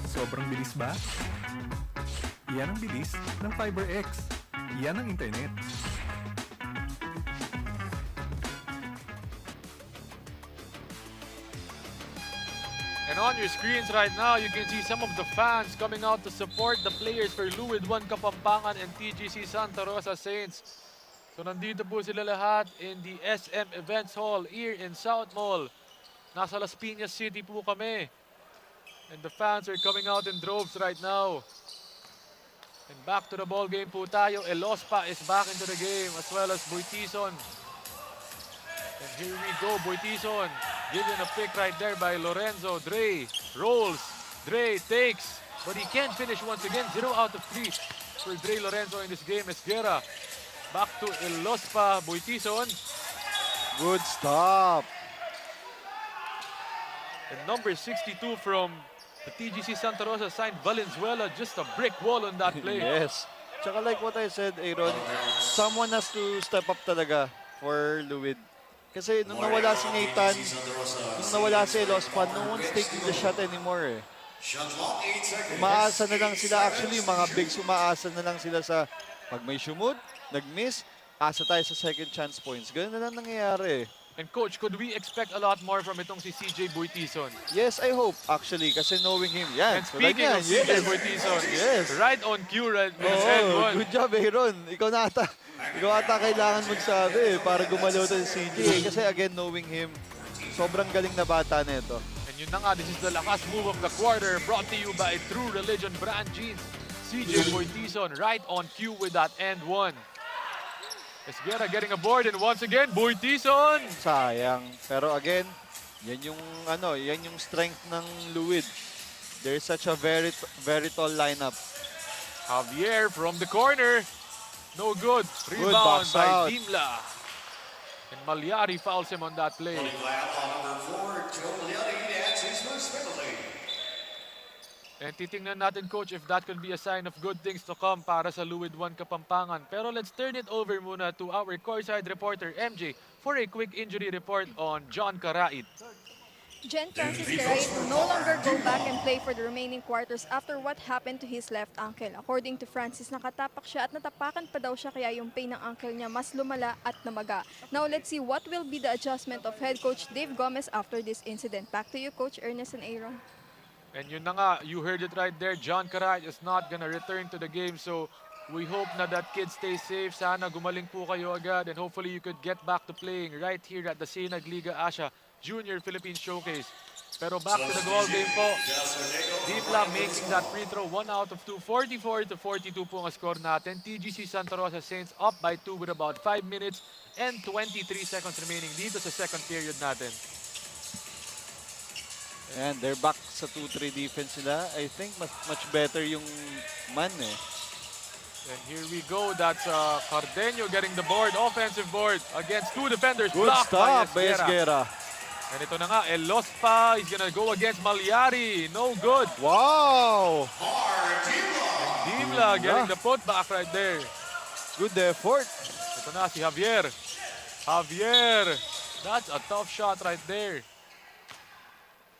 Sobrang bilis ba? Yan ang bilis ng FiberX. Yan ang internet. And on your screens right now, you can see some of the fans coming out to support the players for Luwid 1 Kapampangan and TGC Santa Rosa Saints. So nandito po sila lahat in the SM Events Hall here in South Mall. Nasa Las Piñas City po kami. And the fans are coming out in droves right now. And back to the ball game po tayo. Elospa is back into the game as well as Boytison. And here we go, Boytison. Given a pick right there by Lorenzo. Dre rolls. Dre takes. But he can't finish once again. 0 out of 3 for Dre Lorenzo in this game. Esguerra. Back to Elospa. Boytison. Good stop. And number 62 from the TGC Santa Rosa signed Valenzuela. Just a brick wall on that play. Yes. Tsaka like what I said, Aaron, someone has to step up talaga for Luwid. Kasi nung nawala si Nathan, nung nawala si Elospa, no one's taking the shot anymore eh. Umaasa na lang sila, actually, mga bigs umaasa na lang sila sa pag may shumut, nag-miss, asa tayo sa second chance points. Ganun na lang nangyayari eh. And coach, could we expect a lot more from itong si CJ Boytison? Yes, I hope, actually, kasi knowing him, yan. And speaking of yes. CJ Boytison, Yes. right on cue, right with his head Oo, one. good job, Aaron. Ikaw ata kailangan magsabi eh, para gumalaw to si CJ. Kasi again, knowing him, sobrang galing na bata nito. And yun na nga, this is the lakas move of the quarter brought to you by True Religion Brand Jeans. CJ Boytison right on cue with that end one. Esguerra getting a board and once again, Boytison! Sayang. Pero again, yan yung strength ng Luwid. They're such a very tall lineup. Javier from the corner. No good. Rebound box by out. Dimla. And Malyari fouls him on that play. And titingnan natin, Coach, if that could be a sign of good things to come para sa Luwid 1 Kapampangan. Pero let's turn it over muna to our courtside reporter, MJ, for a quick injury report on John Karait. Jen Francis Carait will no longer go back and play for the remaining quarters after what happened to his left ankle. According to Francis, nakatapak siya at natapakan pa daw siya kaya yung pain ng ankle niya mas lumala at namaga. Now let's see what will be the adjustment of head coach Dave Gomez after this incident. Back to you, Coach Ernest and Aaron. And yun na nga, you heard it right there. John Caray is not gonna return to the game. So we hope na that kid stays safe. Sana gumaling po kayo agad. And hopefully you could get back to playing right here at the Sinag Liga Asia Junior Philippines Showcase. Pero back to the goal game po. Dimla making that free throw. 1 out of 2. 44-42 po ang score natin. TGC Santa Rosa Saints up by 2 with about 5 minutes and 23 seconds remaining dito sa second period natin. And they're back sa 2-3 defense nila. I think much better yung man eh. And here we go. That's Cardenio getting the board, offensive board against 2 defenders. Good Blocked stop by Esguerra. Esguerra. And ito na nga, Elospa is gonna go against Malyari. No good. Wow! And Dimla getting the putback right there. Good effort. Ito na si Javier. Javier. That's a tough shot right there.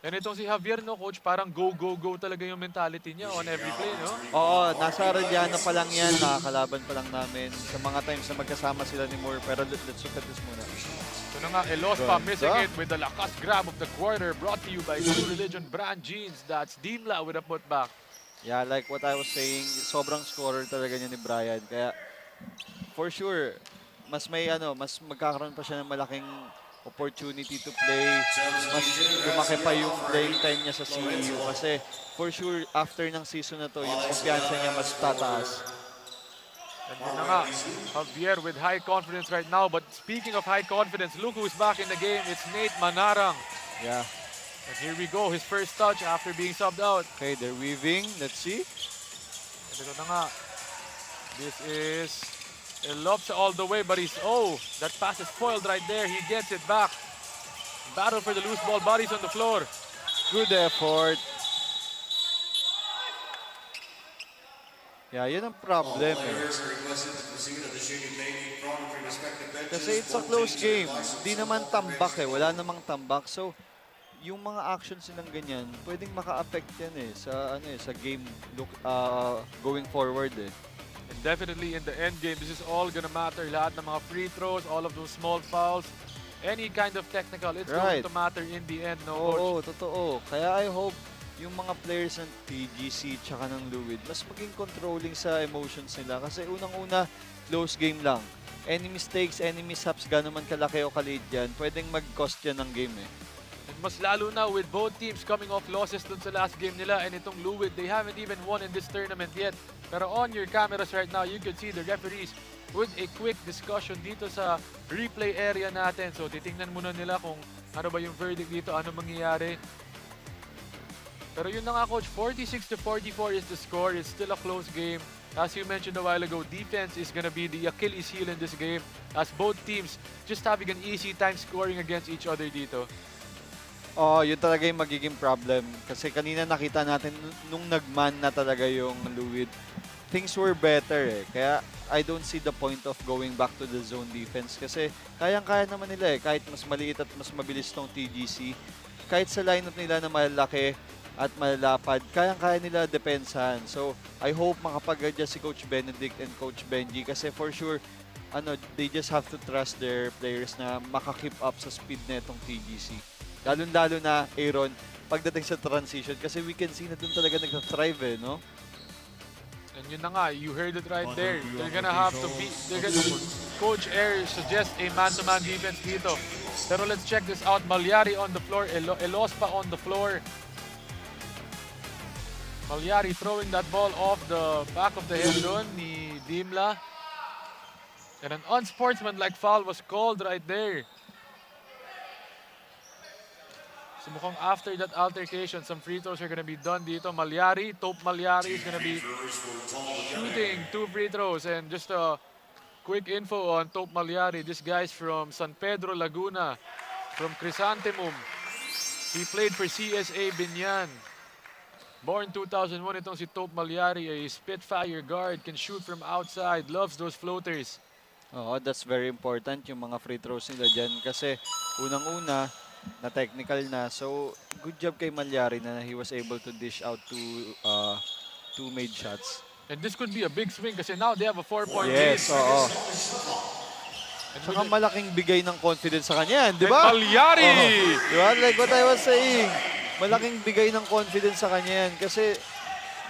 And itong si Javier, no, coach, parang go, go, go talaga yung mentality niya on every play, no? Oo, nasa Arellano pa lang yan. Nakakalaban pa lang namin. Sa mga times na magkasama sila ni Moore. Pero let's look at this muna. Ito na nga, Elospa missing it with the lakas grab of the quarter brought to you by True Religion brand jeans. That's Dimla with a putback. Yeah, like what I was saying, sobrang scorer talaga niya ni Brian. Kaya, for sure, mas magkakaroon pa siya ng malaking opportunity to play. Mas lumaki pa yung playing time niya sa CEU. Kasi, for sure, after ng season na to, yung kumpiyansa niya mas tataas. And yun na nga, Javier with high confidence right now. But speaking of high confidence, look who's back in the game. It's Nate Manarang. Yeah. And here we go, his first touch after being subbed out. Okay, they're weaving. Let's see. And ito na nga. This is Elopsa all the way, but that pass is foiled right there. He gets it back. Battle for the loose ball, bodies on the floor. Good effort. Yeah, yun ang problem eh. Kasi it's a close game. Di naman tambak eh. Wala namang tambak. So, yung mga actions nilang ganyan, pwedeng maka-affect yan eh sa game going forward eh. And definitely in the end game, this is all gonna matter. Lahat ng mga free throws, all of those small fouls, any kind of technical, it's going to matter in the end, no, coach? Oo, totoo. Kaya I hope yung mga players ng TGC tsaka ng Luwid, mas maging controlling sa emotions nila. Kasi unang-una, close game lang. Any mistakes, any mishaps, gano'n man kalaki o kaliit yan, pwedeng mag-cost yan ng game eh. And mas lalo na with both teams coming off losses dun sa last game nila, and itong Luwid, they haven't even won in this tournament yet. Pero on your cameras right now, you can see the referees with a quick discussion dito sa replay area natin. So titingnan muna nila kung ano ba yung verdict dito, ano mangyayari. Pero yun na nga, coach, 46-44 is the score. It's still a close game. As you mentioned a while ago, defense is gonna be the Achilles heel in this game, as both teams just having an easy time scoring against each other dito. Oh, yun talaga yung magiging problem. Kasi kanina nakita natin nung nagman na talaga yung Luwid, things were better eh. Kaya I don't see the point of going back to the zone defense. Kasi kayang-kaya naman nila eh. Kahit mas maliit at mas mabilis tong TGC, kahit sa lineup nila na malaki at malalapad, kayang-kaya nila depensahan. So, I hope makapag-adjust si Coach Benedict and Coach Benji kasi for sure, they just have to trust their players na makakip up sa speed na itong TGC. Lalo-lalo na, Aaron, pagdating sa transition kasi we can see na doon talaga nag-thrive eh, no? And yun na nga, you heard it right there. They're gonna have to Coach Air suggest a man-to-man defense dito. Pero let's check this out. Malyari on the floor, Elospa on the floor. Malyari throwing that ball off the back of the head doon ni Dimla. And an unsportsmanlike foul was called right there. So mukhang after that altercation, some free throws are gonna be done dito. Tope Malyari is gonna be shooting 2 free throws. And just a quick info on Tope Malyari. This guy's from San Pedro, Laguna, from Chrysanthemum. He played for CSA Binyan. Born 2001 itong si Tope Malyari, a Spitfire guard, can shoot from outside, loves those floaters. Oo, that's very important yung mga free throws nila dyan kasi unang-una, na technical na. So, good job kay Malyari na he was able to dish out two made shots. And this could be a big swing kasi now they have a 4-point lead. Yes, oo. And saka malaking bigay ng confidence sa kanya, di ba? Malyari! Di ba? Like what I was saying. malaking bigay ng confidence sa kanya yan. Kasi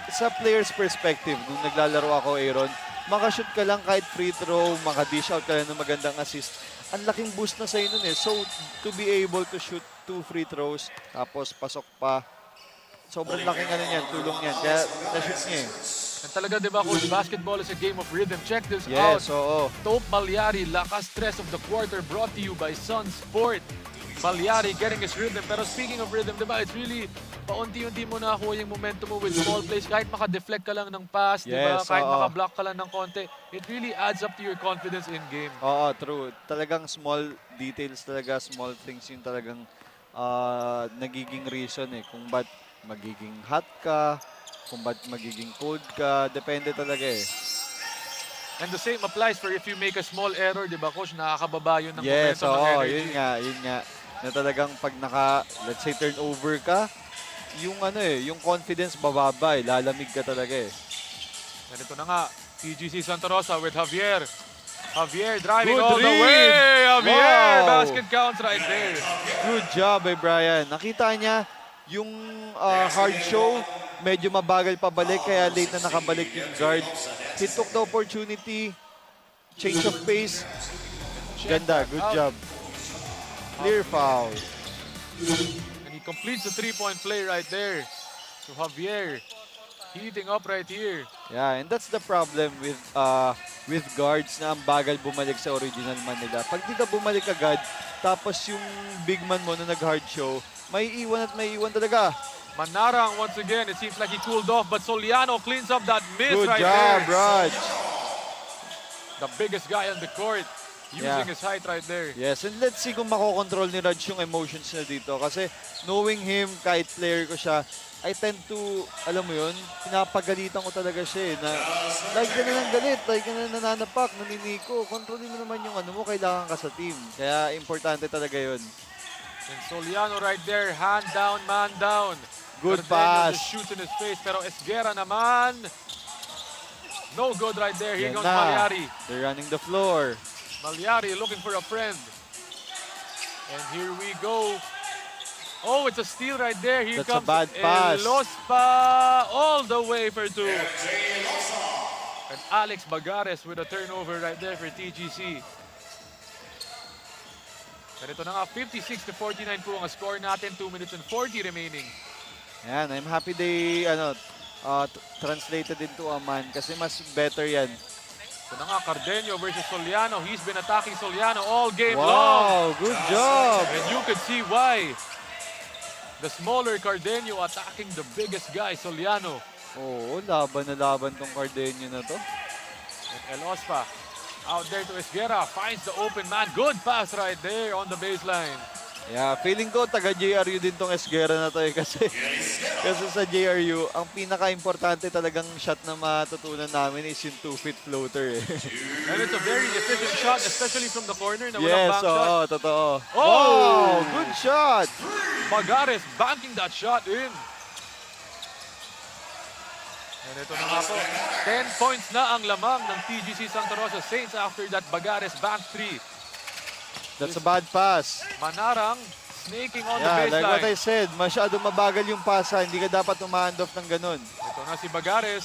sa player's perspective, nung naglalaro ako, Aaron, makashoot ka lang kahit free throw, maka-dish out ka lang ng magandang assist. Ang laking boost na sa'yo nun eh. So, to be able to shoot 2 free throws, tapos pasok pa, sobrang laking ano niyan, tulong niyan. Kaya na-shoot niya eh. And talaga, di ba, Coach, basketball is a game of rhythm. Check this out. Yes, oo. Tope Malyari, lakas stress of the quarter, brought to you by Sun Sport. Malyari getting his rhythm. Pero speaking of rhythm, di ba, it's really paunti-unti mo nakakuha yung momentum mo with small plays. Kahit maka-deflect ka lang ng pass, di ba? Yes, Kahit oo. maka-block ka lang ng konti. It really adds up to your confidence in game. Oo, true. Talagang small details talaga, small things yung talagang nagiging reason eh. Kung ba't magiging hot ka, kung ba't magiging cold ka, depende talaga eh. And the same applies for if you make a small error, di ba, Coach? Nakakababa yun ng Yes, momentum ng oo, energy. yun nga. Na talagang pag let's say, turnover ka, yung yung confidence bababa eh, lalamig ka talaga eh. Ganito na nga, TGC Santa Rosa with Javier. Javier driving Good all the read. way. Javier, Wow. basket counts right there. Good job by Brian. Nakita niya yung hard show, medyo mabagal pabalik, kaya late na nakabalik yung guard. He took the opportunity, change of pace. Ganda, good job. Clear foul. And he completes the three-point play right there. So Javier heating up right here. Yeah, and that's the problem with guards na ang bagal bumalik sa original man nila. Pag di ka bumalik agad, tapos yung big man mo na nag-hard show, may iwan talaga. Manarang once again, it seems like he cooled off, but Soliano cleans up that miss Good right job, there. Raj. The biggest guy on the court, using Yeah. his height right there. Yes, and let's see kung makokontrol ni Raj yung emotions niya dito. Kasi knowing him, kahit player ko siya, I tend to, alam mo yun, pinapagalitan ko talaga siya eh, na lagi ka na ng galit, lagi ka na nananapak, naniniko, kontrolin mo naman yung ano mo, kailangan ka sa team. Kaya importante talaga yun. And Soliano right there, hand down, man down. Good Cardenio pass. just shoots in his face, pero Esguera naman. No good right there. Here Yan goes na. Malyari. They're running the floor. Malyari looking for a friend. And here we go. Oh, it's a steal right there. Here That's a comes bad pass. Elospa all the way for two. And Alex Bagares with a turnover right there for TGC. Ganito na nga, 56-49 po ang score natin. 2 minutes and 40 remaining. Yan, I'm happy they translated into a man kasi mas better yan. Ito na nga, Cardenio versus Soliano. He's been attacking Soliano all game long. Wow, good job. And you could see why. The smaller Cardenio attacking the biggest guy, Soliano. Oo, laban na laban tong Cardenio na to. And Elospa out there to Esguera. Finds the open man. Good pass right there on the baseline. Yeah, feeling ko taga JRU din tong Esguera na to eh kasi sa JRU, ang pinaka-importante talagang shot na matutunan namin is yung 2-feet floater eh. And it's a very efficient shot, especially from the corner na walang Yes, bank shot. oo, totoo. Oh! Wow, good shot! Bagares banking that shot in. And ito na nga po, 10 points na ang lamang ng TGC Santa Rosa Saints after that Bagares bank 3. That's a bad pass. Manarang snaking on the Yeah, like what baseline. I said, masyado mabagal yung pasa. Hindi ka dapat umahand off ng ganun. Ito na si Bagares.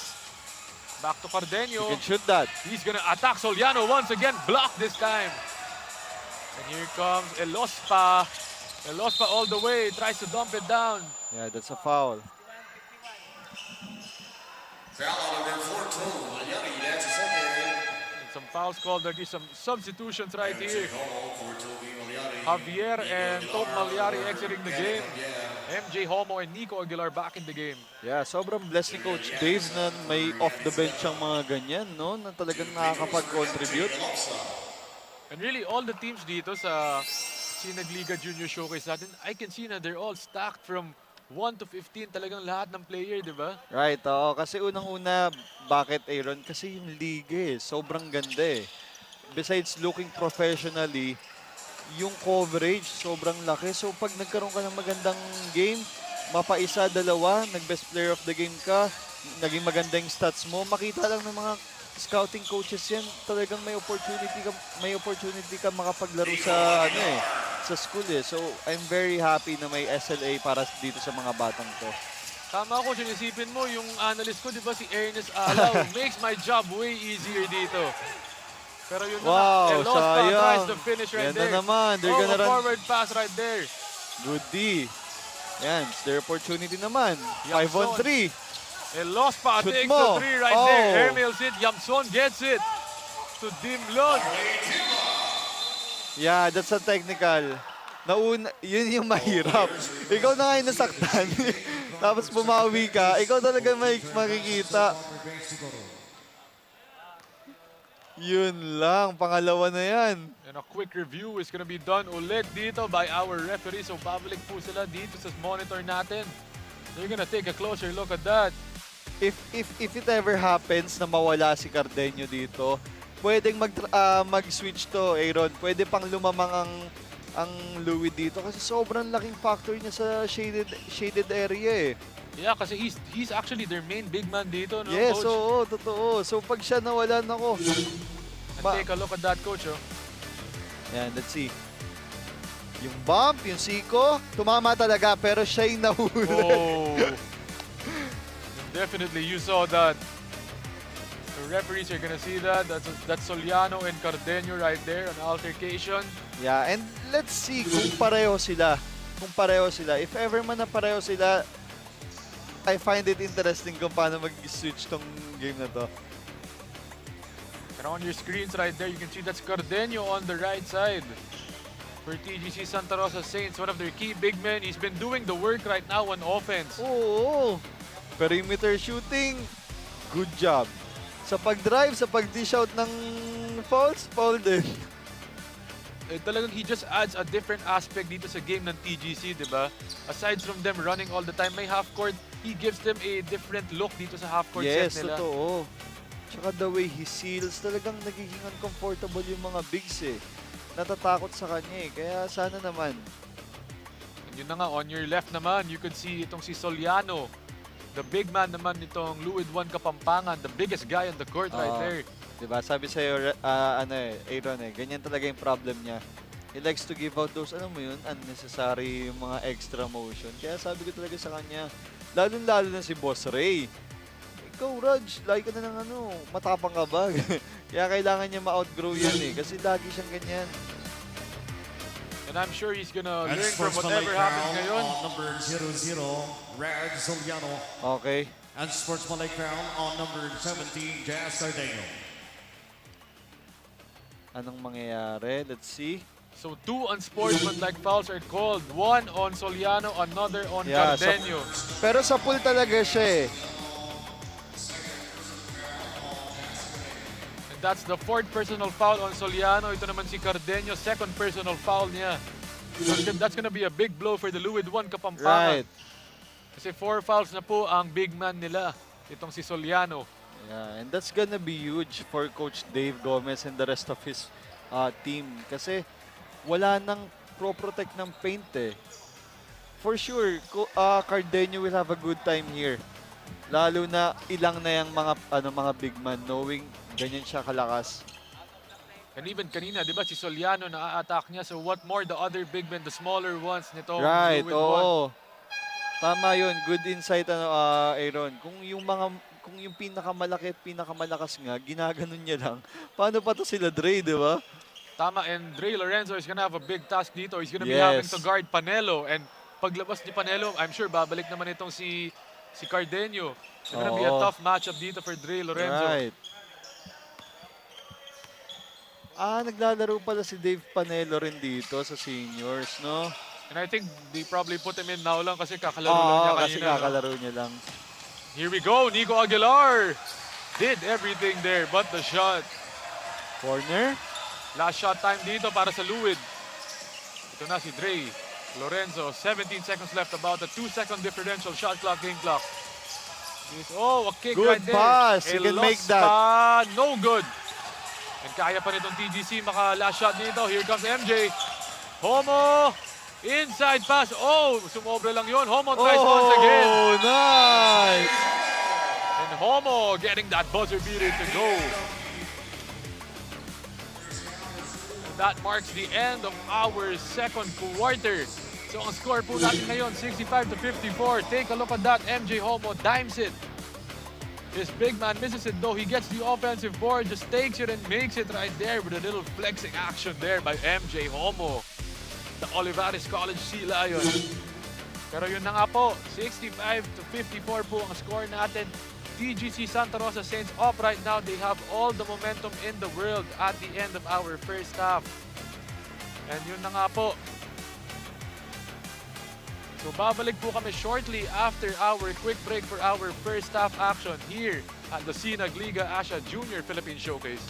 Back to Cardenio. You can shoot that. He's gonna attack Soliano once again. Blocked this time. And here comes Elospa. Elospa all the way. Tries to dump it down. Yeah, that's a foul. And some fouls called. There is some substitutions right here. Javier and Tope Malyari exiting the game. MJ Homo and Nico Aguilar back in the game. Yeah, sobrang blessed ni Coach Dave na may off the bench ang mga ganyan, no? Na talagang nakakapag-contribute. And really, all the teams dito sa Sinagliga Junior Showcase natin, I can see na they're all stacked from 1 to 15. Talagang lahat ng player, di ba? Right, oo. Kasi unang-una, bakit Aaron? Kasi yung liga sobrang ganda eh. Besides looking professionally, yung coverage sobrang laki. So pag nagkaroon ka ng magandang game, mapa-isa, dalawa, nag-best player of the game ka, naging maganda yung stats mo, makita lang ng mga scouting coaches yan, talagang may opportunity ka makapaglaro sa sa school eh. So I'm very happy na may SLA para dito sa mga batang to. Tama ko, sinisipin mo, yung analyst ko, di ba, si Ernest Alaw, makes my job way easier dito. Pero yun Wow, na, lost pa, sayang. tries to finish right Yan na there. naman, they're gonna run. Forward pass right there. Good D. Yan, it's their opportunity naman. Yamson. 5-on-3. A lost pa, Shoot takes mo. the 3 right Oh. there. Hermels it, Yamson gets it. To Dimlon. Yeah, that's a technical. Yun yung mahirap. Ikaw na nga yung nasaktan. Tapos bumawi ka, ikaw talaga makikita. Yun lang, pangalawa na yan. And a quick review is gonna be done ulit dito by our referee. So babalik po sila dito sa monitor natin. They're gonna take a closer look at that. If it ever happens na mawala si Cardenio dito, pwedeng mag-switch to, Aaron. Pwede pang lumamang ang Louis dito kasi sobrang laking factor niya sa shaded area eh. Yeah, kasi he's actually their main big man dito, no, Yes, coach? oo, totoo. So pag siya nawalan ako. And take a look at that, coach, oh. Yan, let's see. Yung bump, yung siko, tumama talaga pero siya yung nahuli. Oh. Definitely, you saw that. The referees are gonna see that. That's Soliano and Cardenio right there, an altercation. Yeah, and let's see kung pareho sila. If ever man na pareho sila, I find it interesting kung paano mag-switch tong game na to. And on your screens right there, you can see that's Cardenio on the right side. For TGC Santa Rosa Saints, one of their key big men. He's been doing the work right now on offense. Oo. Perimeter shooting, good job. Sa pag-drive, sa pag-dish out ng fouls, foul din. Talagang he just adds a different aspect dito sa game ng TGC, di ba? Aside from them running all the time, may half court, he gives them a different look dito sa half court Yes, set nila. totoo. Tsaka the way he seals, talagang nagiging uncomfortable yung mga bigs eh. Natatakot sa kanya eh, kaya sana naman. And yun na nga, on your left naman, you could see itong si Soliano. The big man naman nitong Louis Juan Kapampangan, the biggest guy on the court right there. Diba? Sabi sa'yo, Aaron ganyan talaga yung problem niya. He likes to give out those, unnecessary yung mga extra motion. Kaya sabi ko talaga sa kanya, lalo-lalo na si Boss Ray. Ikaw, Raj, lagi ka na ng matapang ka ba? Kaya kailangan niya ma-outgrow yan eh, kasi lagi siyang ganyan. And I'm sure he's gonna And learn from sportsmanlike whatever happens foul ngayon. on number 00, Rad Soliano. Okay. And sportsmanlike foul on number 17, Jazz Cardenio. Anong mangyayari? Let's see. So 2 unsportsmanlike fouls are called. 1 on Soliano, another on Yeah, Cardenio. Pero sa pool talaga siya eh. And that's the 4th personal foul on Soliano. Ito naman si Cardenio, 2nd personal foul niya. So that's gonna be a big blow for the Louis Juan Kapampangan. Right. Kasi 4 fouls na po ang big man nila. Itong si Soliano. Yeah, and that's gonna be huge for Coach Dave Gomez and the rest of his team. Kasi wala nang pro-protect ng paint eh. For sure, Cardenio will have a good time here. Lalo na ilang na yung mga big man knowing ganyan siya kalakas. And even kanina, di ba, si Soliano na-attack niya. So what more the other big men, the smaller ones nito. Right, Louis Juan. oo. Tama yun. Good insight, Aaron. Kung yung pinakamalaki at pinakamalakas nga, ginaganon niya lang. Paano pa to sila Dre, di ba? Tama, and Dre Lorenzo is gonna have a big task dito. He's gonna be Yes. having to guard Panelo. And paglabas ni Panelo, I'm sure babalik naman itong si Cardenio. It's gonna be a Oo. tough matchup dito for Dre Lorenzo. Right. Naglalaro pala si Dave Panelo rin dito sa seniors, no? And I think they probably put him in now lang kasi kakalaro lang niya kasi kanina. no? kakalaro niya lang. Here we go, Nico Aguilar. Did everything there but the shot. Corner. Last shot time dito para sa Louis. Ito na si Dre Lorenzo. 17 seconds left, about a 2-second differential shot clock, game clock. Oh, a kick Good right there. pass. A You can lost make that. pa. No good. And kaya pa nitong TGC maka-last shot dito. Here comes MJ. Homo. Inside pass. Oh, sumobra lang yun. Homo tries once again. Oh, nice! And Homo getting that buzzer beater to go. That marks the end of our second quarter. So ang score po natin ngayon, 65-54. Take a look at that. MJ Homo dimes it. His big man misses it though. He gets the offensive board, just takes it and makes it right there with a little flexing action there by MJ Homo. The Olivares College Sea Lions. Pero yun na nga po, 65-54 po ang score natin. TGC Santa Rosa Saints up right now. They have all the momentum in the world at the end of our first half. And yun na nga po. So babalik po kami shortly after our quick break for our first half action here at the Sinag Liga Asia Junior Philippine Showcase.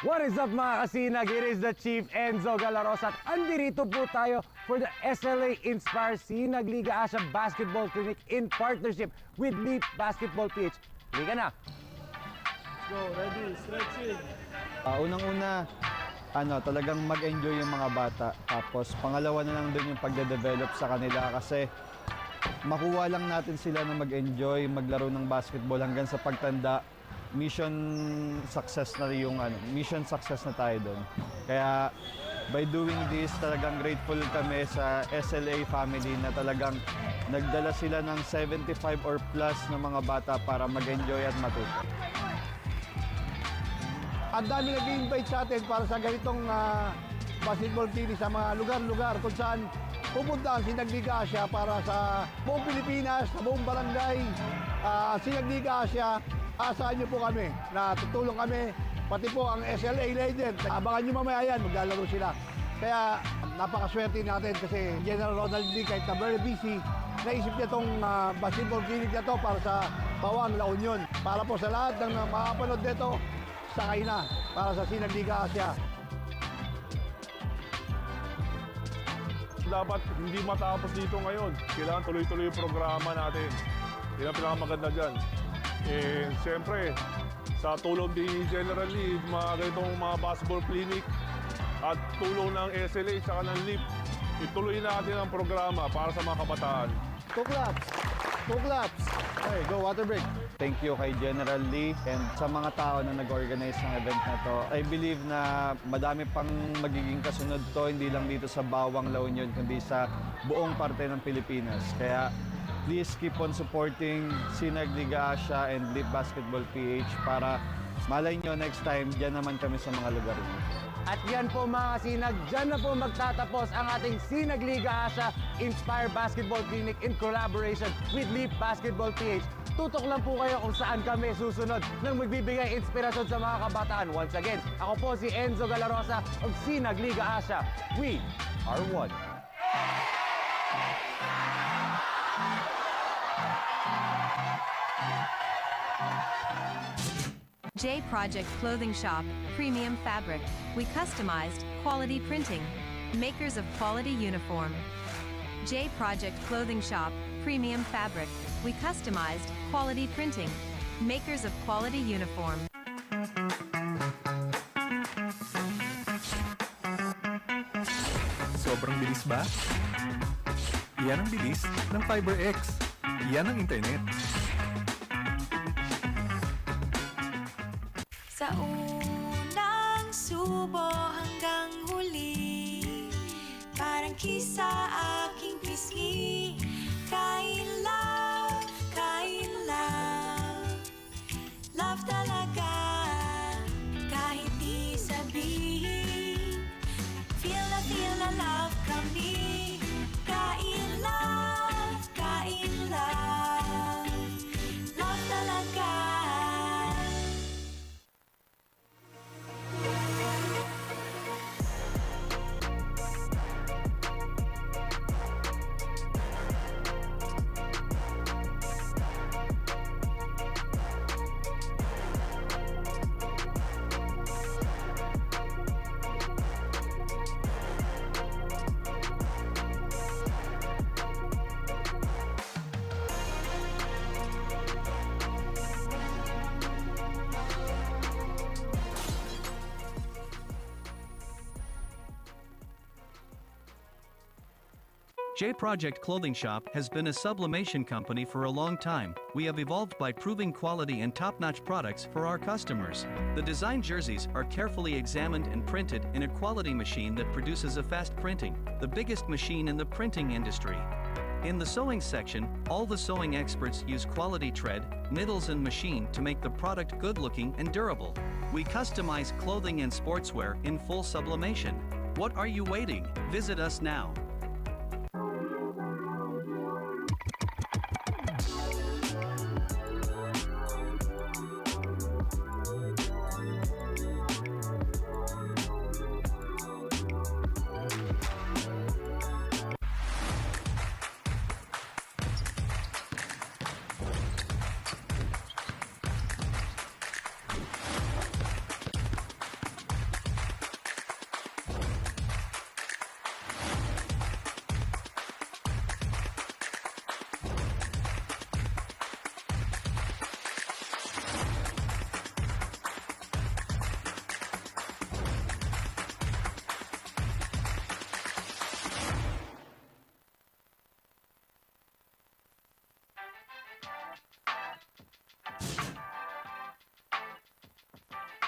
What is up mga kasinag? It is the Chief Enzo Galaros at andirito po tayo for the SLA Inspire Sinag Liga Asia Basketball Clinic in partnership with Leap Basketball PH. Liga na! Go, ready, stretching. Unang-una, talagang mag-enjoy yung mga bata. Tapos pangalawa na lang din yung pagde-develop sa kanila kasi makuha lang natin sila na mag-enjoy, maglaro ng basketball hanggang sa pagtanda. Mission success na tayo doon. Kaya by doing this, talagang grateful kami sa SLA family na talagang nagdala sila ng 75 or plus na mga bata para mag-enjoy at matuto. Ang dami nag-invite sa atin para sa ganitong basketball clinic sa mga lugar-lugar kung saan pupunta ang Sinag Liga Asia para sa buong Pilipinas, sa buong barangay. Sinag Liga Asia, asahan niyo po kami na tutulong kami, pati po ang SLA Legend. Abangan niyo mamaya yan, maglalaro sila. Kaya napakaswerte natin kasi General Ronald Lee, kahit na very busy, naisip niya itong basketball clinic na to para sa Bawang, La Union. Para po sa lahat ng makapanood dito, sakay na para sa Sinag Liga Asia. Dapat hindi matapos dito ngayon. Kailangan tuloy-tuloy yung programa natin. Yan ang pinakamaganda dyan. Siyempre, sa tulong ni General Lee, mga ganitong mga basketball clinic at tulong ng SLA sa ng LEAP, ituloy natin ang programa para sa mga kabataan. Two claps! Two claps! Okay, go water break. Thank you kay General Lee and sa mga tao na nag-organize ng event na to. I believe na madami pang magiging kasunod to, hindi lang dito sa Bawang, La Union, kundi sa buong parte ng Pilipinas. Kaya please keep on supporting Sinag Liga Asia and Leap Basketball PH para malay nyo next time, dyan naman kami sa mga lugar nyo. At yan po mga kasinag, dyan na po magtatapos ang ating Sinag Liga Asia Inspire Basketball Clinic in collaboration with Leap Basketball PH. Tutok lang po kayo kung saan kami susunod nang magbibigay inspirasyon sa mga kabataan. Once again, ako po si Enzo Galarosa of Sinag Liga Asia. We are one. J Project Clothing Shop, Premium Fabric. We customized, quality printing. Makers of quality uniform. J Project Clothing Shop, Premium Fabric. We customized, quality printing. Makers of quality uniform. Sobrang bilis ba? Yan ang bilis ng FiberX. Yan ang internet. Sa unang subo hanggang huli, parang kisa aking pisngi. Kain love, love talaga, kahit di sabihin. Feel na love kami. Kain love, love talaga. J Project Clothing Shop has been a sublimation company for a long time. We have evolved by proving quality and top-notch products for our customers. The design jerseys are carefully examined and printed in a quality machine that produces a fast printing, the biggest machine in the printing industry. In the sewing section, all the sewing experts use quality thread, needles and machine to make the product good-looking and durable. We customize clothing and sportswear in full sublimation. What are you waiting? Visit us now.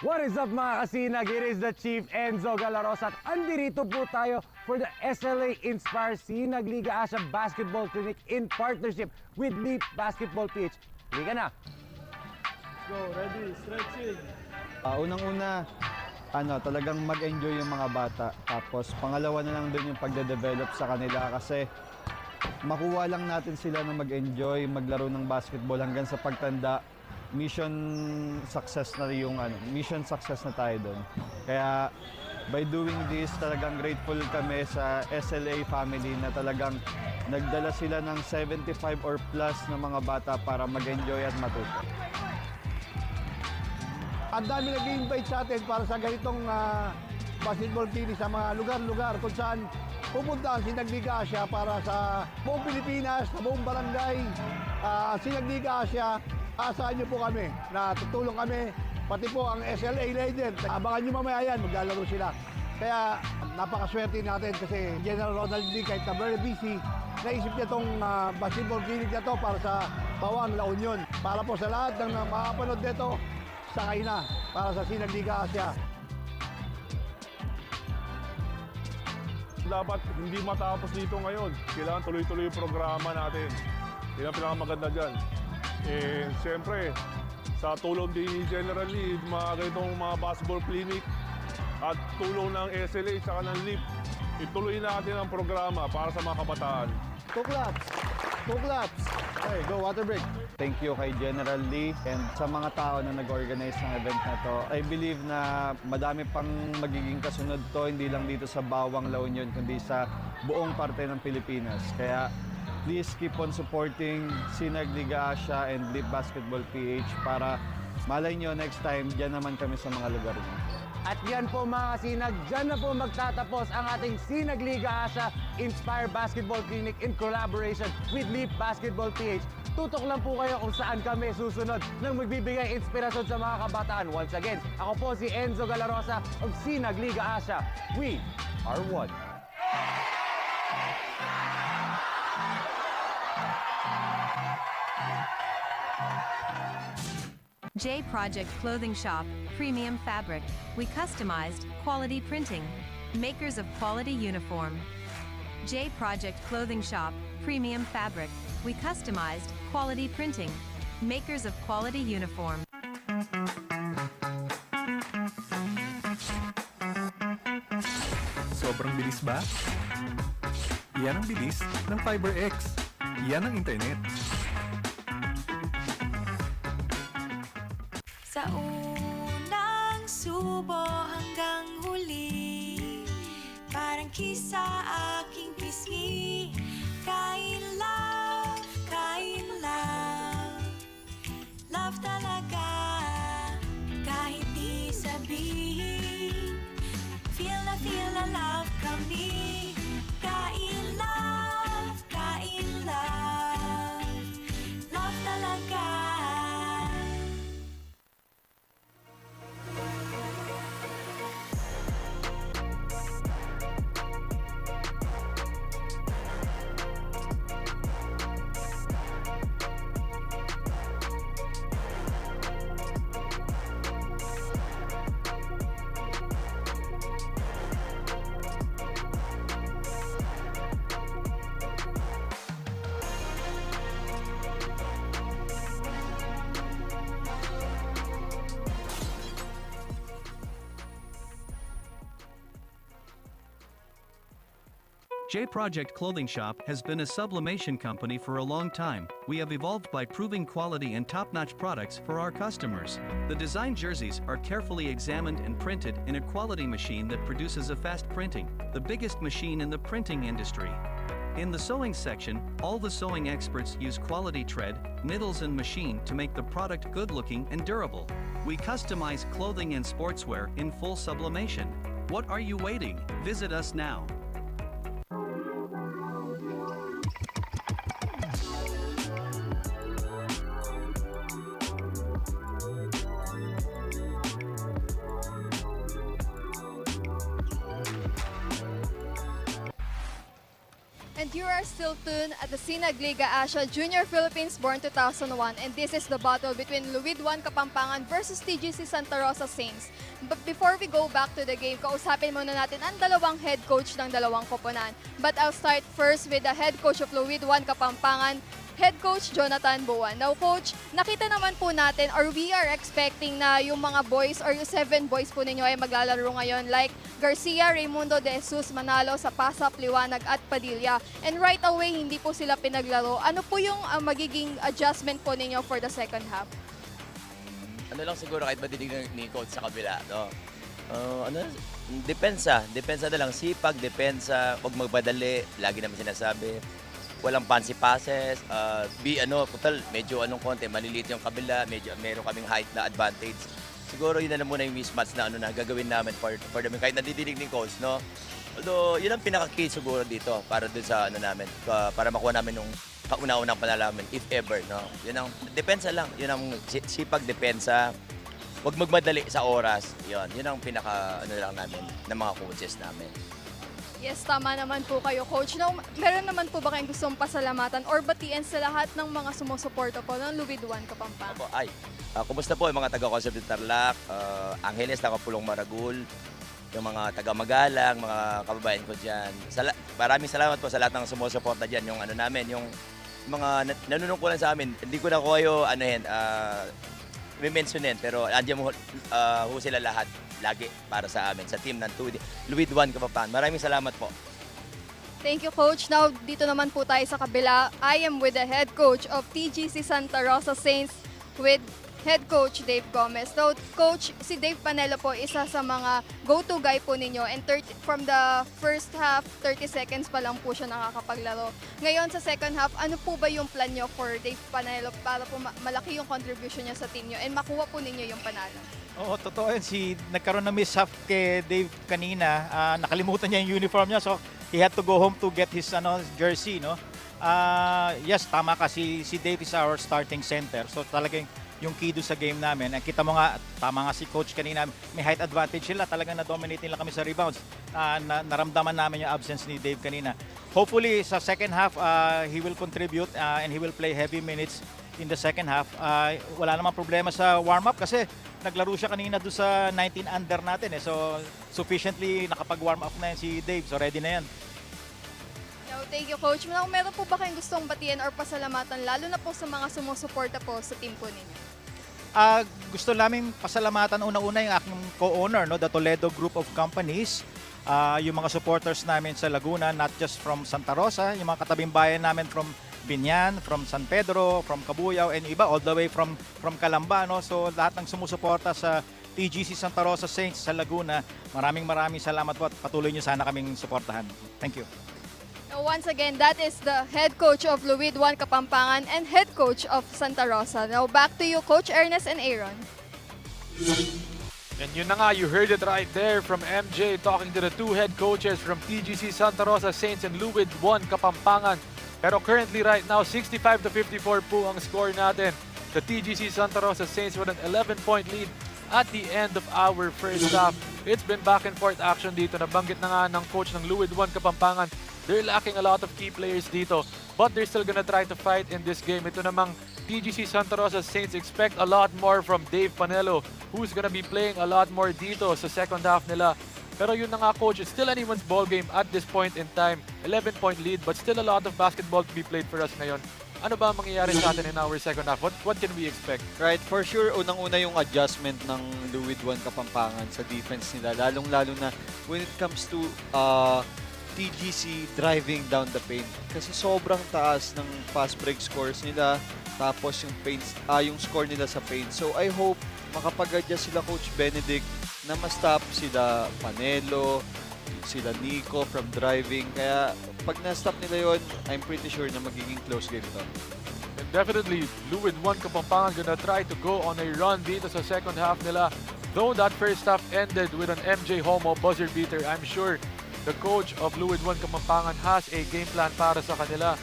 What is up mga kasinag? It is the Chief Enzo Galarosa at andirito po tayo for the SLA Inspire Sinag Liga Asia Basketball Clinic in partnership with Leap Basketball PH. Liga na! Let's go, ready, stretching. Unang-una, talagang mag-enjoy yung mga bata. Tapos pangalawa na lang din yung pagde-develop sa kanila kasi makuha lang natin sila na mag-enjoy, maglaro ng basketball hanggang sa pagtanda. Mission success na tayo doon. Kaya by doing this, talagang grateful kami sa SLA family na talagang nagdala sila ng 75 or plus na mga bata para mag-enjoy at matuto. Ang dami nag-invite sa atin para sa ganitong basketball clinic sa mga lugar-lugar kung saan pupunta ang Sinag Liga Asia para sa buong Pilipinas, sa buong barangay. Sinag Liga Asia, asahan niyo po kami na tutulong kami, pati po ang SLA Legend. Abangan niyo mamaya yan, maglalaro sila. Kaya napakaswerte natin kasi General Ronald Lee, kahit na very busy, naisip niya itong basketball clinic na to para sa Bawang, La Union. Para po sa lahat ng makapanood nito, sakay na para sa Sinag Liga Asia. Dapat hindi matapos dito ngayon. Kailangan tuloy-tuloy yung programa natin. Yan ang pinakamaganda dyan. Siyempre, sa tulong ni General Lee, mga ganitong mga basketball clinic at tulong ng SLA at ng LEAP, ituloy natin ang programa para sa mga kabataan. Two claps! Two claps! Okay, go water break! Thank you kay General Lee and sa mga tao na nag-organize ng event na to. I believe na madami pang magiging kasunod to, hindi lang dito sa Bawang, La Union, kundi sa buong parte ng Pilipinas. Kaya please keep on supporting Sinag Liga Asia and Leap Basketball PH para malay nyo next time, dyan naman kami sa mga lugar nyo. At yan po mga kasinag, dyan na po magtatapos ang ating Sinag Liga Asia Inspire Basketball Clinic in collaboration with Leap Basketball PH. Tutok lang po kayo kung saan kami susunod nang magbibigay inspirasyon sa mga kabataan. Once again, ako po si Enzo Galarosa of Sinag Liga Asia. We are one. J Project Clothing Shop, Premium Fabric. We customized quality printing. Makers of quality uniform. J Project Clothing Shop, Premium Fabric. We customized quality printing. Makers of quality uniform. Sobrang bilis ba? Yan ang bilis ng FiberX. Yan ang internet. Sa unang subo hanggang huli, parang kisa aking pisngi. Kain love, love talaga. Kahit di sabihin, feel na love kami. Kain love, love talaga. J Project Clothing Shop has been a sublimation company for a long time. We have evolved by proving quality and top-notch products for our customers. The design jerseys are carefully examined and printed in a quality machine that produces a fast printing, the biggest machine in the printing industry. In the sewing section, all the sewing experts use quality thread, needles and machine to make the product good-looking and durable. We customize clothing and sportswear in full sublimation. What are you waiting? Visit us now. And you are still tuned at the Sinag Liga Asia Junior Philippines born 2001, and this is the battle between Luwid 1 Kapampangan versus TGC Santa Rosa Saints. But before we go back to the game, kausapin muna natin ang dalawang head coach ng dalawang koponan. But I'll start first with the head coach of Luwid 1 Kapampangan, Head Coach Jonathan Buwan. Now Coach, nakita naman po natin or we are expecting na yung mga boys or yung 7 boys po ninyo ay maglalaro ngayon like Garcia, Raimundo de Jesus, Manalo, Sapasap, Liwanag at Padilla. And right away, hindi po sila pinaglaro. Ano po yung magiging adjustment po ninyo for the second half? Ano lang siguro kahit matitig ni Coach sa kabila, no? Depensa na lang, sipag, depensa, huwag magpadali, lagi naman sinasabi. Walang fancy passes, total, medyo konti, maliliit yung kabila, medyo meron kaming height na advantage. Siguro yun na muna yung mismatch na gagawin namin for them. Kahit nadidinig ni Coach, no? Although, yun ang pinaka-key siguro dito para dun sa namin, para makuha namin yung kauna-unang panalaman, if ever, no? Yun ang, depensa lang, yun ang sipag, depensa, huwag magmadali sa oras, yun ang pinaka, lang namin, ng mga coaches namin. Yes, tama naman po kayo, Coach. Now, meron naman po ba kayong gustong pasalamatan or batiin sa lahat ng mga sumusuporta po ng Luwid 1 Kapampangan? Opo, kumusta po yung mga taga-Concept de Tarlac, Angeles, Pulong Maragul, yung mga taga-Magalang, mga kababayan ko dyan. Maraming salamat po sa lahat ng sumusuporta dyan. Yung namin, yung mga nanunungkulan sa amin, hindi ko na ko kayo, i-mentionin, pero andyan mo sila lahat. Lagi para sa amin, sa team ng Luwid 1 Kapampangan. Maraming salamat po. Thank you, Coach. Now, dito naman po tayo sa kabila. I am with the head coach of TGC Santa Rosa Saints with head coach Dave Gomez. So, Coach, si Dave Panelo po, isa sa mga go-to guy po ninyo. And from the first half, 30 seconds pa lang po siya nakakapaglaro. Ngayon, sa second half, ano po ba yung plan nyo for Dave Panelo para po malaki yung contribution niya sa team nyo and makuha po ninyo yung panalo? Oo, totoo yun. Nagkaroon ng mishap kay Dave kanina. Nakalimutan niya yung uniform niya, so he had to go home to get his jersey, no? Yes, tama ka. Si Dave is our starting center. So talagang yung key doon sa game namin. Kita mo nga, tama nga si Coach kanina, may height advantage sila. Talagang na-dominate nila kami sa rebounds. Naramdaman namin yung absence ni Dave kanina. Hopefully, sa second half, he will contribute and he will play heavy minutes in the second half. Wala namang problema sa warm-up kasi naglaro siya kanina doon sa 19 under natin. So, sufficiently nakapag-warm up na yan si Dave. So, ready na yan. Thank you, Coach. Meron po ba kayong gustong batiyan or pasalamatan lalo na po sa mga sumusuporta po sa team po ninyo? Gusto namin pasalamatan una-una yung aking co-owner, no, the Toledo Group of Companies. Yung mga supporters namin sa Laguna, not just from Santa Rosa, yung mga katabing bayan namin from Binyan, from San Pedro, from Cabuyao, and iba all the way from Calamba. No? So lahat ng sumusuporta sa TGC Santa Rosa Saints sa Laguna, maraming salamat po at patuloy nyo sana kaming suportahan. Thank you. Once again, that is the head coach of Luwid 1 Kapampangan and head coach of Santa Rosa. Now back to you, Coach Ernest and Aaron. And yun na nga, you heard it right there from MJ talking to the two head coaches from TGC Santa Rosa Saints and Luwid 1 Kapampangan. Pero currently right now, 65-54 po ang score natin. The TGC Santa Rosa Saints with an 11-point lead at the end of our first half. It's been back and forth action dito. Nabanggit na nga ng coach ng Luwid 1 Kapampangan. They're lacking a lot of key players dito, but they're still gonna try to fight in this game. Ito namang TGC Santa Rosa Saints expect a lot more from Dave Panelo, who's gonna be playing a lot more dito sa second half nila. Pero yun na nga, coach, it's still anyone's ball game at this point in time. 11-point lead, but still a lot of basketball to be played for us ngayon. Ano ba ang mangyayari sa atin in our second half? What can we expect? Right, for sure, unang-una yung adjustment ng Luwid 1 Kapampangan sa defense nila. Lalong-lalo na when it comes to TGC driving down the paint. Kasi sobrang taas ng fast break scores nila. Tapos yung score nila sa paint. So I hope makapag-adjust sila Coach Benedict na ma-stop sila Panelo, sila Nico from driving. Kaya pag na-stop nila yon, I'm pretty sure na magiging close game to. And definitely, Fluid One Kapampangan gonna try to go on a run dito sa second half nila. Though that first half ended with an MJ Homo buzzer beater, I'm sure the coach of Fluid One Kapampangan has a game plan para sa kanila.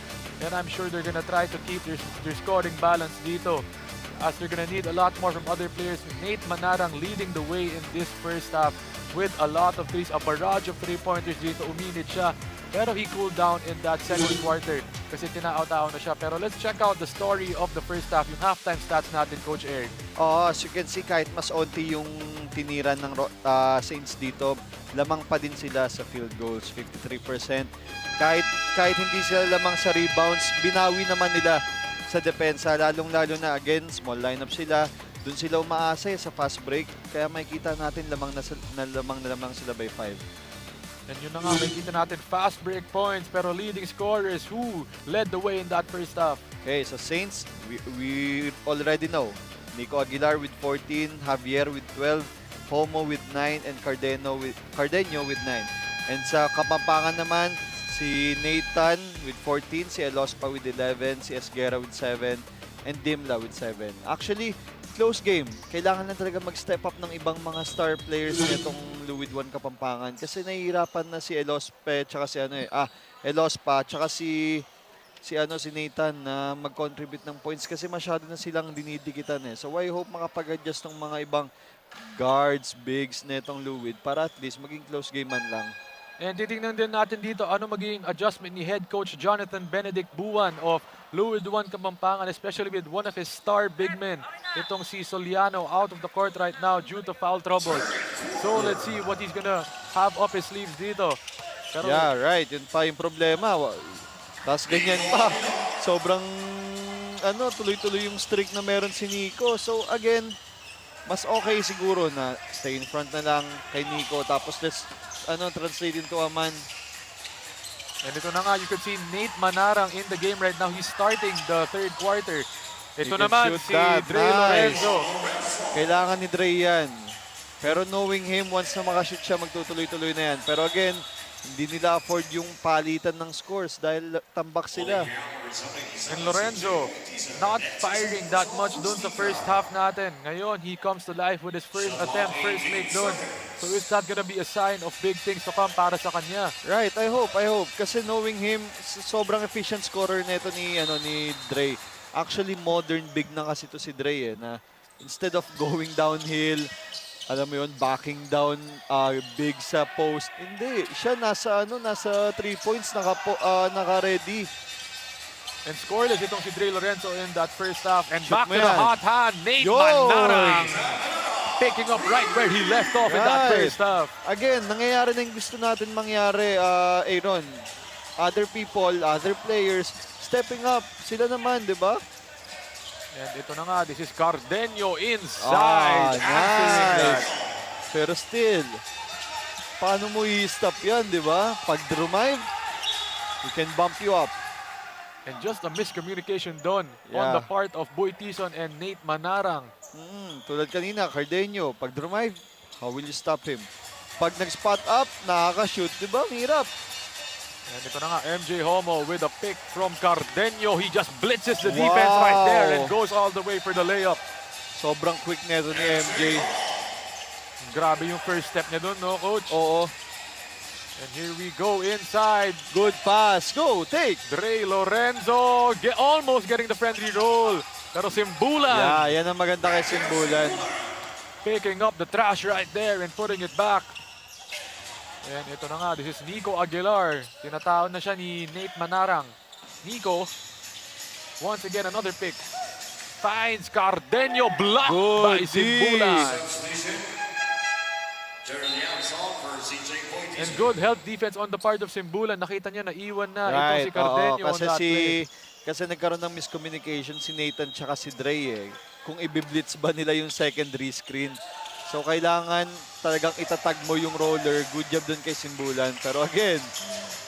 And I'm sure they're gonna try to keep their scoring balance dito, as they're gonna need a lot more from other players. Nate Manarang leading the way in this first half with a lot of threes, a barrage of three-pointers dito. Uminit siya, pero he cooled down in that second quarter kasi tinaaw-tao na siya. Pero let's check out the story of the first half, yung halftime stats natin, Coach Eric. As you can see, kahit mas onti yung tiniran ng Saints dito, lamang pa din sila sa field goals, 53%. Kahit hindi sila lamang sa rebounds, binawi naman nila sa depensa, lalong-lalo na again, small lineup sila. Doon sila umaasa sa fast break, kaya makikita natin lamang sila by 5. And yun na nga, makikita natin fast break points, pero leading scorers who led the way in that first half. Okay, so Saints, we already know. Nico Aguilar with 14, Javier with 12, Homo with 9, and Cardenio with 9. And sa Kapampangan naman, si Nathan with 14, si Elospa with 11, si Esguera with 7, and Dimla with 7. Actually, close game. Kailangan na talaga mag-step up ng ibang mga star players nitong Fluid One Kapampangan kasi nahihirapan na si Elospe tsaka si Elospa tsaka si Nathan na mag-contribute ng points kasi masyado na silang dinidikitan So I hope makapag-adjust ng mga ibang guards, bigs nitong Fluid para at least maging close game man lang. And titingnan din natin dito ano magiging adjustment ni head coach Jonathan Benedict Buwan of Fluid One Kapampangan, especially with one of his star big men, itong si Soliano, out of the court right now due to foul trouble. So let's see what he's gonna have up his sleeves dito. Pero, yeah, right. Yun pa yung problema. Tapos ganyan pa. Sobrang tuloy-tuloy yung streak na meron si Nico. So again, mas okay siguro na stay in front na lang kay Nico. Tapos let's translate into a man. And ito na nga, you can see Nate Manarang in the game right now. He's starting the third quarter. Ito naman si Dre Lorenzo. Kailangan ni Dre yan. Pero knowing him, once na makashoot siya, magtutuloy-tuloy na yan. Pero again, hindi nila afford yung palitan ng scores dahil tambak sila. And Lorenzo, not firing that much dun sa first half natin. Ngayon, he comes to life with his first attempt, first make dun. So is that gonna be a sign of big things to come para sa kanya? Right, I hope. Kasi knowing him, sobrang efficient scorer nito ni Dre. Actually, modern big na kasi to si Dre na instead of going downhill, alam mo yun, backing down big sa post. Hindi, siya nasa 3 points naka-ready. And scoreless itong si Dre Lorenzo in that first half. And back to the hot hand, Nate Manarang. Picking up right where he left off in that first half. Again, nangyayari na yung gusto natin mangyari, Aaron. Other people, other players, stepping up. Sila naman, di ba? And ito na nga, this is Cardenio inside. Nice. Pero still, paano mo i-stop yan, di ba? Pag drive, he can bump you up. And just a miscommunication done on the part of Boy Tison and Nate Manarang. Tulad kanina, Cardenio, pag drive, how will you stop him? Pag nag-spot up, nakaka-shoot, di ba? Hirap. And ito na nga, MJ Homo with a pick from Cardenio. He just blitzes the defense right there and goes all the way for the layup. Sobrang quick neto ni MJ. Grabe yung first step niya dun, no, Coach? Oo. And here we go inside. Good pass. Go, take. Dre Lorenzo almost getting the friendly roll. Pero Simbulan. Yeah, yan ang maganda kay Simbulan. Picking up the trash right there and putting it back. And ito na nga, this is Nico Aguilar. Tinatawag na siya ni Nate Manarang. Nico, once again, another pick. Finds Cardenio, blocked by Simbulan. And good help defense on the part of Simbulan. Nakita niya, naiwan na ito si Cardenio on that play. Kasi nagkaroon ng miscommunication si Nathan tsaka si Dre Kung i-blitz ba nila yung secondary screen. So kailangan talagang itatag mo yung roller. Good job dun kay Simbulan. Pero again,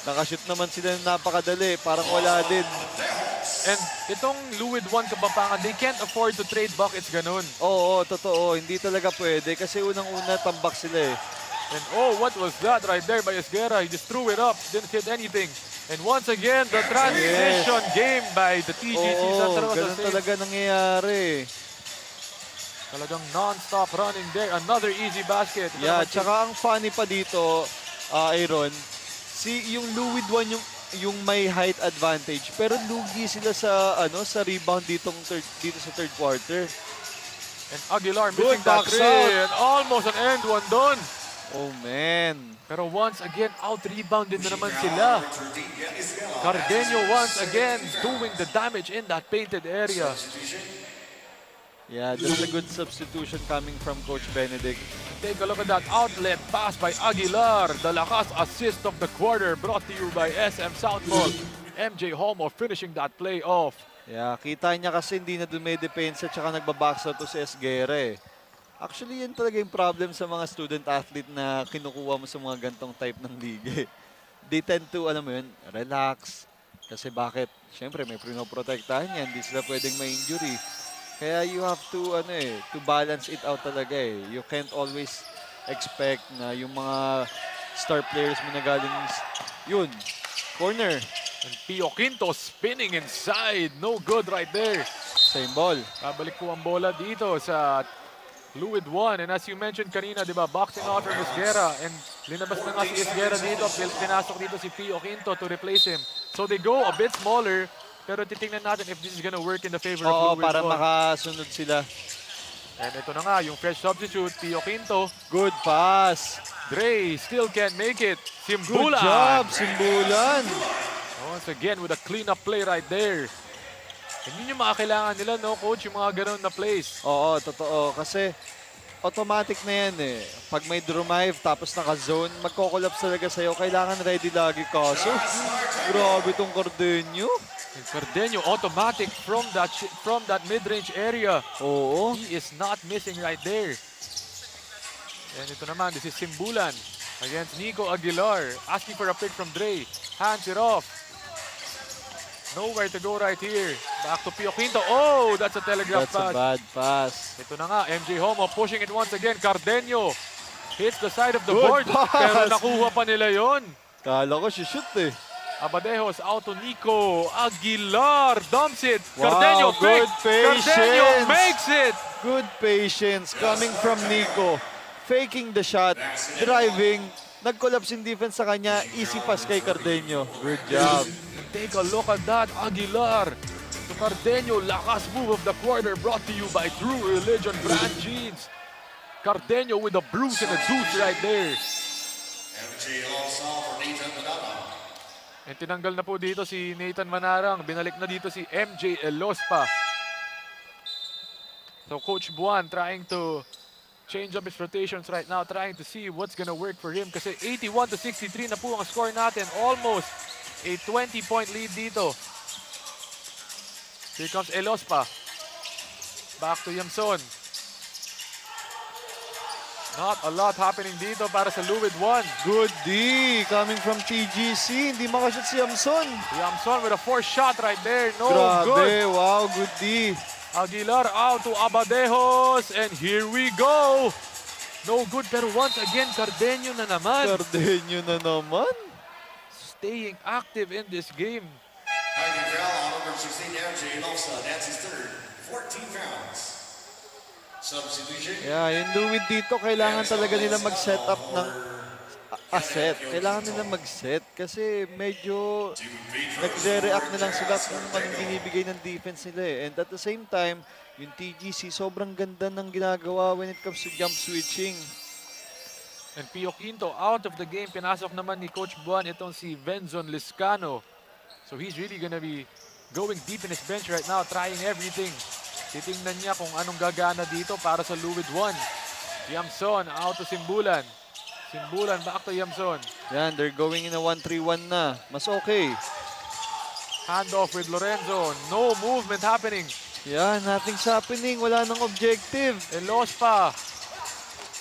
nakashoot naman sila ng napakadali. Parang wala din. And itong Luwid 1 Kapampangan, they can't afford to trade buckets ganun. Oo, totoo. Hindi talaga pwede kasi unang-una tambak sila eh. And oh, what was that right there by Esguerra? He just threw it up, didn't hit anything. And once again, the transition game by the TGC Santa Rosa ganun Saints. talaga nangyayari. Talagang non-stop running there. Another easy basket. Yeah, tsaka ang funny pa dito, Aaron, yung Luwid 1 yung may height advantage, pero lugi sila sa sa rebound dito sa third quarter. And Aguilar Good missing that box three. out. And almost an end one done. Oh man. Pero once again, out-rebounded na naman sila. Cardenio once again doing the damage in that painted area. Yeah, that's a good substitution coming from Coach Benedict. Take a look at that outlet pass by Aguilar. The lakas assist of the quarter brought to you by SM Southmall. MJ Homo finishing that play off. Yeah, kita niya kasi hindi na dumedepensa tsaka nagbabox out to si Esguerra eh. Actually, yan talaga yung problem sa mga student athlete na kinukuha mo sa mga gantong type ng league. They tend to, alam mo yun, relax. Kasi bakit? Siyempre, may pinoprotektahan yan. Hindi sila pwedeng ma-injury. Kaya you have to, to balance it out talaga eh. You can't always expect na yung mga star players mo na galing, yun, corner. And Pio Quinto spinning inside. No good right there. Same ball. Babalik po ang bola dito sa Luwid 1. And as you mentioned kanina, di ba, boxing out from Esguerra. And linabas na nga si Esguerra dito. Pinasok dito si Pio Quinto to replace him. So they go a bit smaller. Pero titingnan natin if this is gonna work in the favor of Luwid 1. Para makasunod sila. And ito na nga, yung fresh substitute, Pio Quinto. Good pass. Dre still can't make it. Simbulan. Good job, Simbulan. Once again with a clean-up play right there. And yun yung mga kailangan nila, no, coach? Yung mga ganun na plays. Oo, totoo. Kasi automatic na yan eh. Pag may drive tapos naka-zone, magko-collapse talaga sa'yo. Kailangan ready lagi kaso. Grabe tong Cardenio. And Cardenio automatic from that mid-range area. Oo. He is not missing right there. And ito naman, this is Simbulan against Nico Aguilar. Asking for a pick from Dre. Hands it off. Nowhere to go right here. Back to Pio Quinto. Oh, that's a telegraph pass. That's a bad pass. Ito na nga, MJ Homo pushing it once again. Cardenio hits the side of the Good board. pass. Pero nakuha pa nila yon. Kala ko shoot eh. Abadejos out to Nico Aguilar. Dumps it. Wow, Cardenio good fakes. Cardenio patience. makes it. Good patience coming from Nico. Faking the shot, driving, nag-collapse in defense sa kanya, easy pass kay Cardenio. Good job. Take a look at that, Aguilar. To Cardenio, lakas move of the quarter brought to you by True Religion brand jeans. Cardenio with a bruise and a deuce right there. And tinanggal na po dito si Nathan Manarang. Binalik na dito si MJ Elospa. So Coach Buwan trying to change up his rotations right now, trying to see what's gonna work for him. Kasi 81-63 na po ang score natin. Almost a 20-point lead dito. Here comes Elospa. Back to Yamson. Not a lot happening dito para sa Luwid 1. Good D coming from TGC. Hindi makashoot si Yamson. Yamson with a fourth shot right there. No Grabe, good. wow, good D. Aguilar out to Abadejos. And here we go. No good, pero once again, Cardenio na naman. Cardenio na naman. Staying active in this game. Yeah, yung Luwid dito, kailangan talaga nila mag-set up ng set. Kailangan nila mag-set kasi medyo nagre-react na lang sila kung anong binibigay ng defense nila eh. And at the same time, yung TGC sobrang ganda ng ginagawa when it comes to jump switching. And Pio Quinto out of the game. Pinasok naman ni Coach Buwan itong si Benzon Liscano. So he's really gonna be going deep in his bench right now, trying everything. Titingnan niya kung anong gagana dito para sa Luwid 1. Yamson out to Simbulan. Simbulan back to Yamson. Yan, they're going in a 1-3-1 na. Mas okay. Handoff with Lorenzo. No movement happening. Yan, nothing's happening. Wala nang objective. Elospa.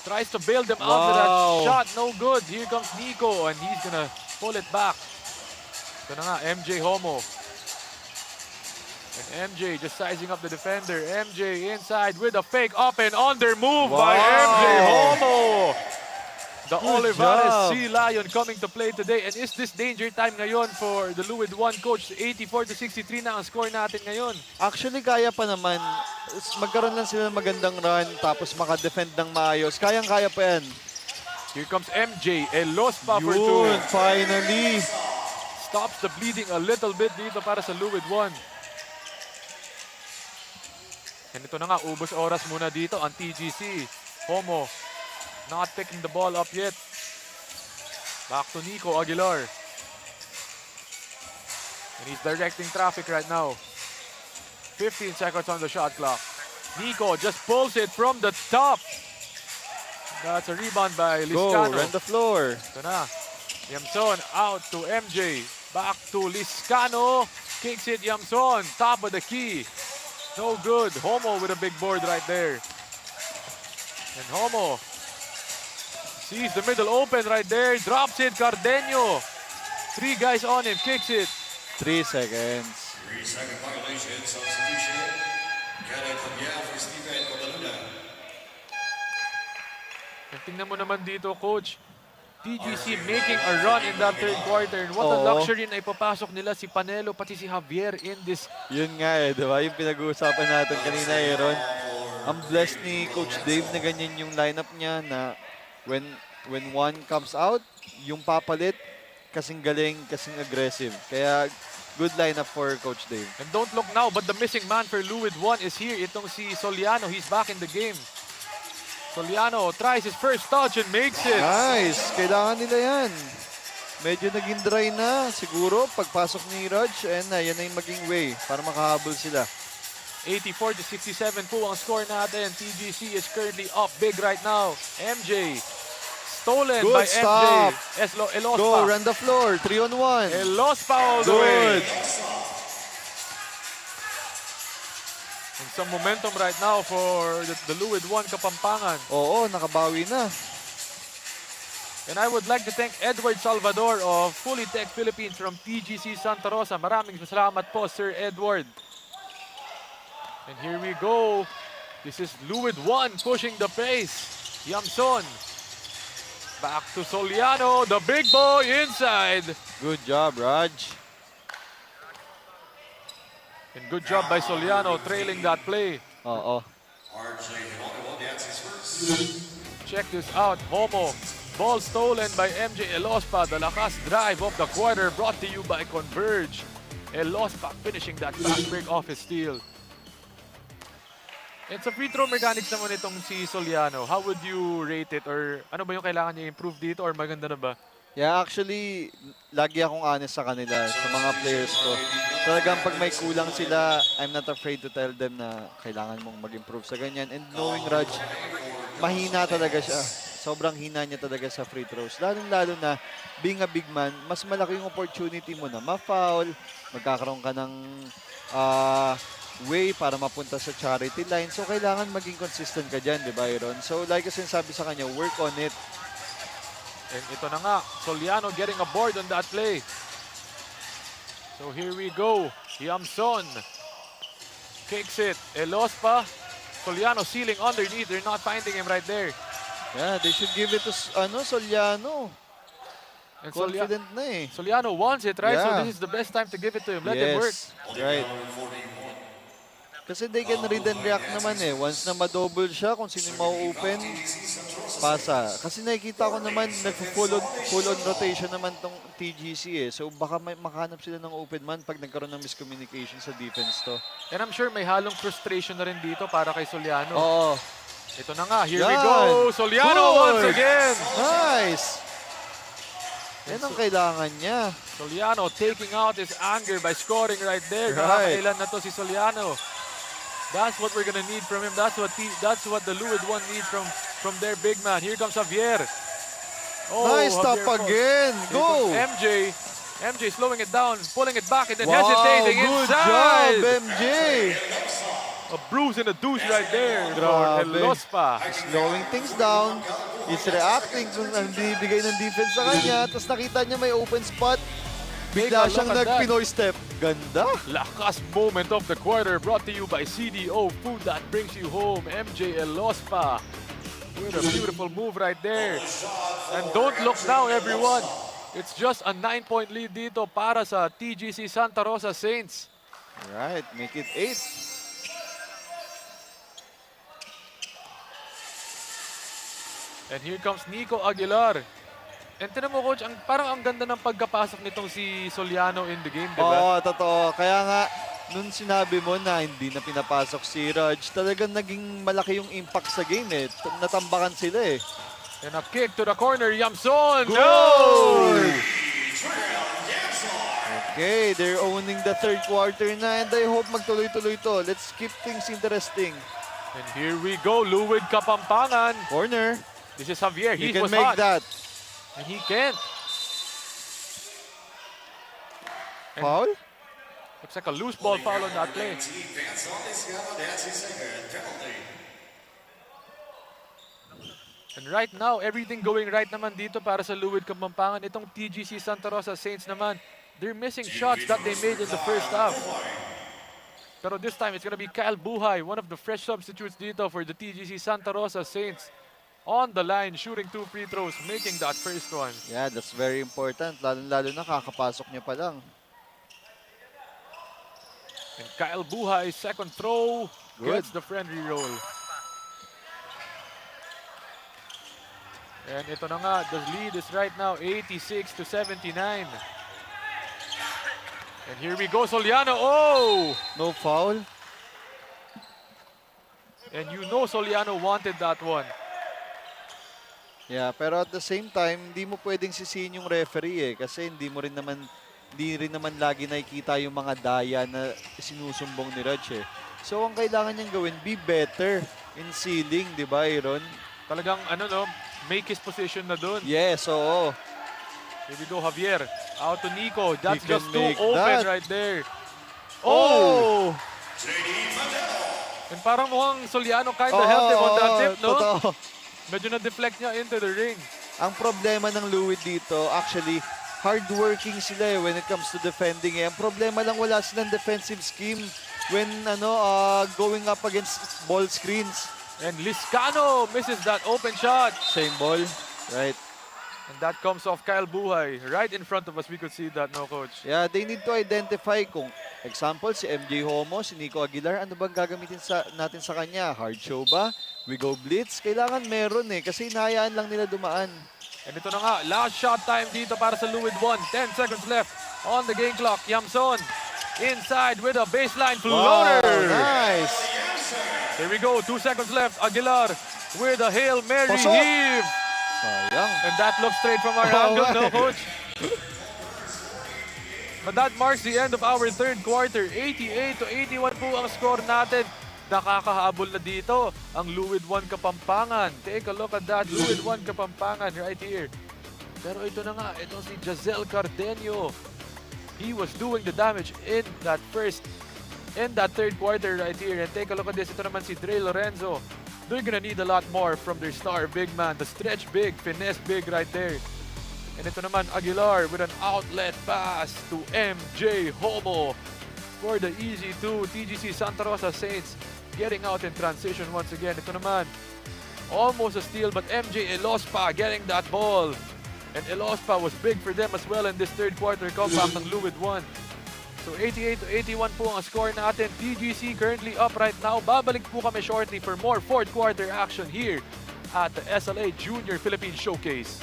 Tries to bail them out with that shot. No good. Here comes Nico, and he's gonna pull it back. Ito na nga, MJ Homo. And MJ just sizing up the defender. MJ inside with a fake up and under move by MJ Homo. The Olivares Sea Lion coming to play today. And is this danger time ngayon for the Luwid 1 coach? 84-63 na ang score natin ngayon. Actually, kaya pa naman. Magkaroon lang sila ng magandang run tapos makadefend ng maayos. Kayang-kaya pa yan. Here comes MJ. Elospa for two. Yun, finally. Stops the bleeding a little bit dito para sa Luwid 1. And ito na nga, ubos oras muna dito ang TGC. Homo not picking the ball up yet. Back to Nico Aguilar. And he's directing traffic right now. 15 seconds on the shot clock. Nico just pulls it from the top. That's a rebound by Liscano. Go, run the floor. Ito na. Yamson out to MJ. Back to Liscano. Kicks it, Yamson. Top of the key. No good. Homo with a big board right there. And Homo sees the middle open right there. Drops it. Cardenio. 3 guys on him. Kicks it. 3 seconds. 3-second violation, substitution. Kenneth Fabian for Steven Cobaluna. And tingnan mo naman dito, Coach. TGC making a run in that third quarter. And what a luxury na ipapasok nila si Panelo pati si Javier in this. Yun nga eh, di ba? Yung pinag-uusapan natin kanina, Aaron. Ang blessed ni Coach Dave na ganyan yung lineup niya na when one comes out, yung papalit, kasing galing, kasing aggressive. Kaya good lineup for Coach Dave. And don't look now, but the missing man for Luwid 1 is here. Itong si Soliano. He's back in the game. Soliano tries his first touch and makes it. Nice. Kailangan nila yan. Medyo naging dry na. Siguro, pagpasok ni Raj, yan na yung maging way para makahabol sila. 84-67 po ang score natin. TGC is currently up big right now. MJ. Stolen good by stop. MJ. Elospa. Go, run the floor. 3-on-1. Elospa all the way. And some momentum right now for the Luwid 1 Kapampangan. Oo, nakabawi na. And I would like to thank Edward Salvador of Fully Tech Philippines from TGC Santa Rosa. Maraming salamat po, Sir Edward. And here we go. This is Luwid 1 pushing the pace. Yamson. Back to Soliano, the big boy inside. Good job, Raj. And good job by Soliano trailing that play. Oo. Check this out. Homo. Ball stolen by MJ Elospa. The lakas drive of the quarter brought to you by Converge. Elospa finishing that fast break off his steal. It's a free throw mechanics naman itong si Soliano. How would you rate it? Or ano ba yung kailangan niya improve dito? Or maganda na ba? Yeah, actually, lagi akong honest sa kanila, sa mga players ko. Talagang pag may kulang sila, I'm not afraid to tell them na kailangan mong mag-improve sa ganyan. And knowing Raj, mahina talaga siya. Sobrang hina niya talaga sa free throws. Lalong-lalo na, being a big man, mas malaki yung opportunity mo na ma-foul, magkakaroon ka ng way para mapunta sa charity line. So, kailangan maging consistent ka dyan, di ba, Aaron? So, like I sabi sa kanya, work on it. And ito na nga, Soliano getting a board on that play. So here we go. Yamson kicks it. Elospa. Soliano sealing underneath. They're not finding him right there. Yeah, they should give it to Soliano. And confident na eh. Soliano wants it, right? Yeah. So this is the best time to give it to him. Let him work. Right. Kasi they can read and react naman eh. Once na ma-double siya, kung sino ma-open, pasa. Kasi nakikita ko naman, nag-full on rotation naman tong TGC eh. So baka makahanap sila ng open man pag nagkaroon ng miscommunication sa defense to. And I'm sure may halong frustration na rin dito para kay Soliano. Oo. Ito na nga, here we go. Soliano once again. Nice. Yan ang kailangan niya. Soliano taking out his anger by scoring right there. Right. Nakakailan na to si Soliano. That's what we're gonna need from him. That's what the Luwid 1 needs from their big man. Here comes Javier. Oh, nice stop again. Go. MJ. MJ slowing it down, pulling it back, and then wow, hesitating good inside. Good job, MJ. A bruise and a douche right there for Grabe. Elospa. Slowing things down. He's reacting kung ang binibigay ng defense sa kanya. Tapos nakita niya may open spot. Bigla Take a siyang look at that. nag-Pinoy step. Ganda. Lakas moment of the quarter brought to you by CDO, food that brings you home. MJ Elospa with a beautiful move right there. And don't look now, everyone. It's just a 9-point lead dito para sa TGC Santa Rosa Saints. Right, make it 8. And here comes Nico Aguilar. And tinan mo, Coach, parang ang ganda ng pagkapasok nitong si Soliano in the game, di ba? Oo, totoo. Kaya nga, nung sinabi mo na hindi na pinapasok si Raj, talagang naging malaki yung impact sa game eh. Natambakan sila eh. And a kick to the corner, Yamson! Goal! Okay, they're owning the third quarter na and I hope magtuloy-tuloy to. Let's keep things interesting. And here we go, Luwid Kapampangan. Corner. This is Javier. He He can was make hot. that. And he can't. And Foul? looks like a loose ball foul on that play. And right now, everything going right naman dito para sa Luwid Kapampangan. Itong TGC Santa Rosa Saints naman, they're missing shots that they made in the first half. Pero this time, it's gonna be Kyle Buhay, one of the fresh substitutes dito for the TGC Santa Rosa Saints. On the line, shooting 2 free throws, making that first one. Yeah, that's very important. Lalo na kakapasok niya pa lang. And Kyle Buhay, second throw, Good. gets the friendly roll. And ito na nga, the lead is right now 86-79. And here we go, Soliano. Oh! No foul. And you know Soliano wanted that one. Yeah, pero at the same time, hindi mo pwedeng sisihin yung referee eh. Kasi hindi rin naman lagi nakikita yung mga daya na sinusumbong ni Raj eh. So ang kailangan niyang gawin, be better in sealing, di ba, Aaron? Talagang make his position na dun. Yes, oo. Here we go, Javier. Out to Nico. That's can just too make open that. right there. Oh! And parang mukhang Soliano kind of helped him on that tip, no? Totoo. Medyo na-deflect niya into the ring. Ang problema ng Luwid dito, actually, hardworking sila eh when it comes to defending eh. Ang problema lang, wala silang defensive scheme when going up against ball screens. And Liscano misses that open shot. Same ball, right? And that comes off Kyle Buhay. Right in front of us, we could see that, no, Coach? Yeah, they need to identify kung, example, si MJ Homo, si Nico Aguilar, ano bang gagamitin natin sa kanya? Hard show ba? We go blitz? Kailangan meron eh, kasi hinahayaan lang nila dumaan. And ito na nga, last shot time dito para sa Luwid 1. 10 seconds left on the game clock. Yamson inside with a baseline floater. Wow, nice. Here we go, 2 seconds left. Aguilar with a Hail Mary Pasok. heave. Sayang. And that looks straight from our angle, no, Coach? But that marks the end of our third quarter. 88-81 po ang score natin. Nakakahabol na dito ang Luwid 1 Kapampangan. Take a look at that, Luwid 1 Kapampangan right here. Pero ito na nga, ito si Jazel Cardenio. He was doing the damage in that third quarter right here. And take a look at this, ito naman si Dre Lorenzo. They're gonna need a lot more from their star big man, the stretch big, finesse big right there. And ito naman, Aguilar with an outlet pass to MJ Homo for the easy 2. TGC Santa Rosa Saints getting out in transition once again. Ito naman, almost a steal, but MJ Elospa getting that ball. And Elospa was big for them as well in this third quarter comeback ng Luwid 1. So 88-81 po ang score natin. TGC currently up right now. Babalik po kami shortly for more fourth quarter action here at the SLA Junior Philippine Showcase.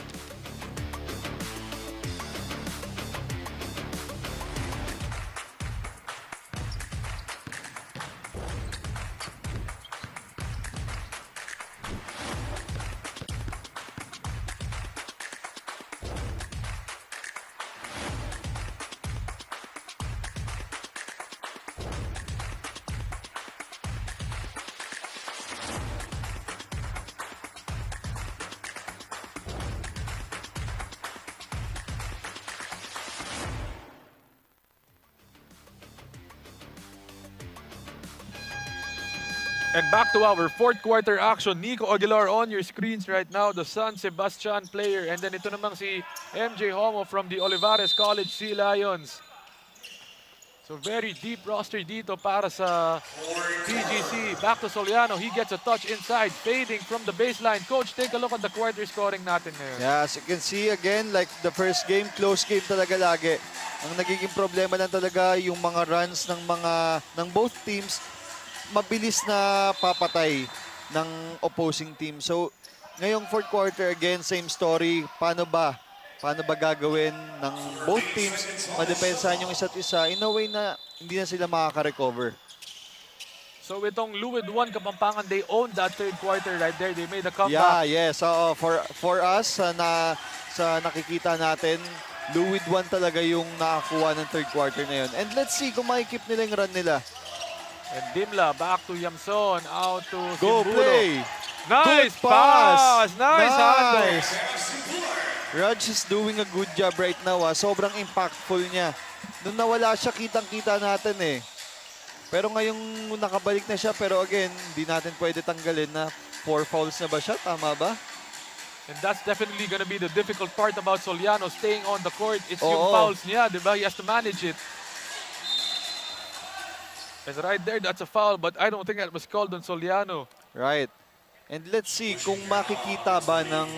And back to our fourth quarter action. Nico Aguilar on your screens right now, the San Sebastian player. And then ito namang si MJ Homo from the Olivares College Sea Lions. So very deep roster dito para sa TGC. Back to Soliano. He gets a touch inside, fading from the baseline. Coach, take a look at the quarter scoring natin ngayon. Yeah, as you can see again, like the first game, close game talaga lagi. Ang nagiging problema lang talaga yung mga runs ng both teams, mabilis na papatay ng opposing team. So, ngayong fourth quarter, again, same story. Paano ba gagawin ng both teams madepensahan yung isa't isa in a way na hindi na sila makaka-recover. So itong Luwid 1 Kapampangan, they owned that third quarter right there. They made a comeback. Yeah, yes. For us, sa nakikita natin, Luwid 1 talaga yung nakakuha ng third quarter na yun. And let's see kung makikip nila yung run nila. And Dimla back to Yamson, out to Go Simbulo. play! Nice Good pass! Nice handoff! Raj is doing a good job right now. Sobrang impactful niya. Nung nawala siya, kitang-kita natin eh. Pero ngayong nakabalik na siya, pero again, hindi natin pwede tanggalin na 4 fouls na ba siya? Tama ba? And that's definitely gonna be the difficult part about Soliano staying on the court. It's yung fouls niya, di ba? He has to manage it. And right there, that's a foul, but I don't think that was called on Soliano. Right. And let's see kung makikita ba ng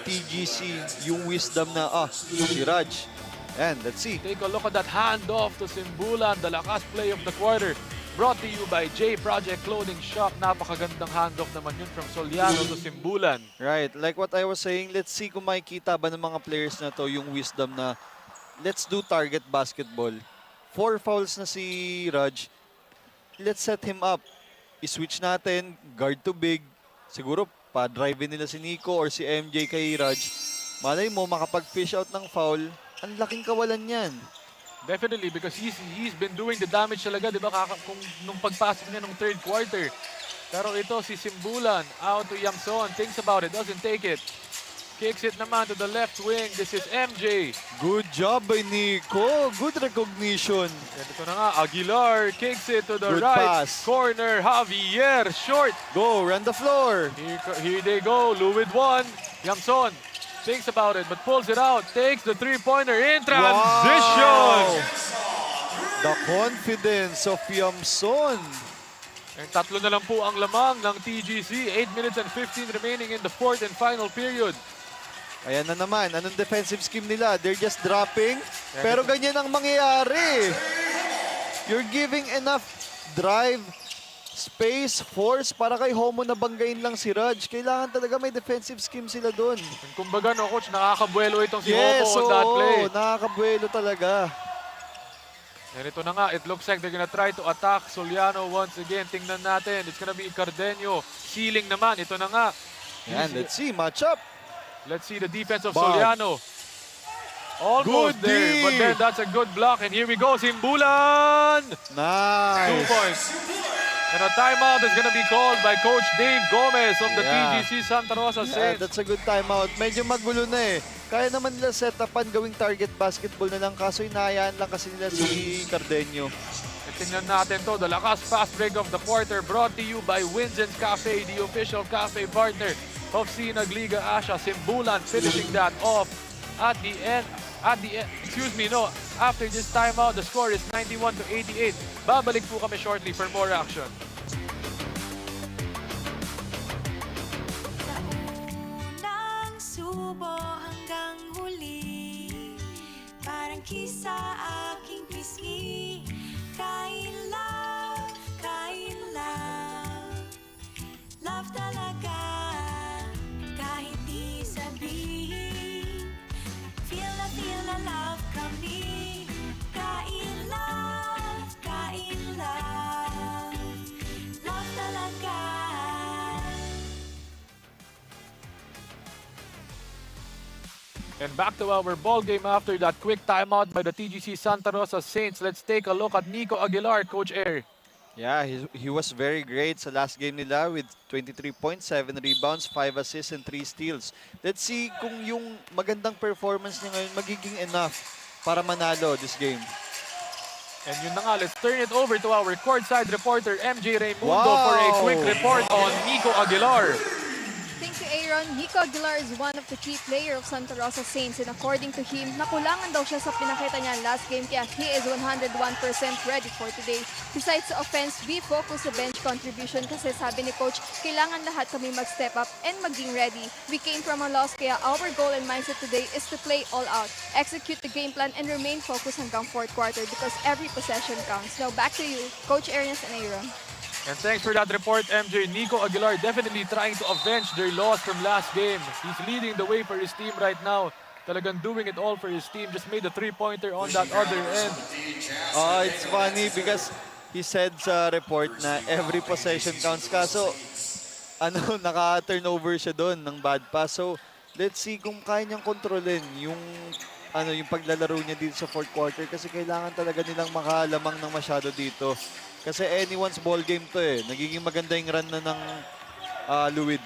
TGC yung wisdom na, si Raj. And let's see. Take a look at that handoff to Simbulan, the lakas play of the quarter. Brought to you by J Project Clothing Shop. Napakagandang handoff naman yun from Soliano to Simbulan. Right. Like what I was saying, let's see kung makikita ba ng mga players na to yung wisdom na let's do target basketball. 4 fouls na si Raj. Let's set him up. I-switch natin, guard to big. Siguro, pa-drive nila si Nico or si MJ kay Raj. Malay mo, makapag-fish out ng foul. Ang laking kawalan yan. Definitely, because he's been doing the damage talaga, di ba? Kung nung pagpasok niya nung third quarter. Pero ito, si Simbulan, out to Yamson. Thinks about it, doesn't take it. Kicks it naman to the left wing. This is MJ. Good job by Nico. Good recognition. And ito na nga, Aguilar kicks it to the Good right pass. corner. Javier, short. Go, run the floor. Here they go, Luwid 1. Yamson thinks about it, but pulls it out. Takes the three-pointer in transition. Wow. The confidence of Yamson. And tatlo na lang po ang lamang ng TGC. 8 minutes and 15 remaining in the fourth and final period. Ayan na naman. Anong defensive scheme nila? They're just dropping. Pero ganyan ang mangyayari. You're giving enough drive, space, force para kay Homo na banggain lang si Raj. Kailangan talaga may defensive scheme sila doon. Kumbaga, no, coach, nakakabuelo itong si Homo on that play. Yes, nakakabuelo talaga. And ito na nga, it looks like they're gonna try to attack Soliano once again. Tingnan natin, it's gonna be Cardenio. Ceiling naman, ito na nga. And let's see, match up. Let's see the defense of Bog. Soliano. Almost Good there, but then that's a good block. And here we go, Simbulan! Nice. 2 points. And a timeout is gonna be called by Coach Dave Gomez of the TGC Santa Rosa Saints. That's a good timeout. Medyo magulo na eh. Kaya naman nila set upan gawing target basketball na lang, kaso inahayaan lang kasi nila si Cardenio. And tingnan natin to, the lakas fast break of the quarter brought to you by Winzen's Cafe, the official cafe partner of Sinag Liga Asia. Simbulan finishing that off at the end. After this timeout, the score is 91-88. Babalik po kami shortly for more action. Unang subo hanggang huli, parang kisa aking pisngi. Kain love, love talaga, kahit di sabihin. Feel na love kami. Kain love, love talaga. And back to our ball game after that quick timeout by the TGC Santa Rosa Saints. Let's take a look at Nico Aguilar, Coach Air. Yeah, he was very great sa last game nila with 23 points, 7 rebounds, 5 assists, and 3 steals. Let's see kung yung magandang performance niya ngayon magiging enough para manalo this game. And yun na nga, let's turn it over to our courtside reporter MJ Raimundo for a quick report on Nico Aguilar. Thank you, Aaron. Nico Aguilar is one of the key players of Santa Rosa Saints, and according to him, nakulangan daw siya sa pinakita niya last game, kaya he is 101% ready for today. Besides the offense, we focus sa bench contribution kasi sabi ni Coach, kailangan lahat kami mag-step up and maging ready. We came from a loss, kaya our goal and mindset today is to play all out, execute the game plan, and remain focused hanggang fourth quarter because every possession counts. Now back to you, Coach Arias and Aaron. And thanks for that report, MJ. Nico Aguilar definitely trying to avenge their loss from last game. He's leading the way for his team right now. Talagang doing it all for his team. Just made a three-pointer on that other end. It's funny because he said sa report na every possession counts. Kaso, naka-turnover siya doon ng bad pass. So, let's see kung kaya niyang kontrolin yung paglalaro niya dito sa fourth quarter kasi kailangan talaga nilang makalamang ng masyado dito. Kasi anyone's ball game to eh. Nagiging maganda yung run na ng Luwid.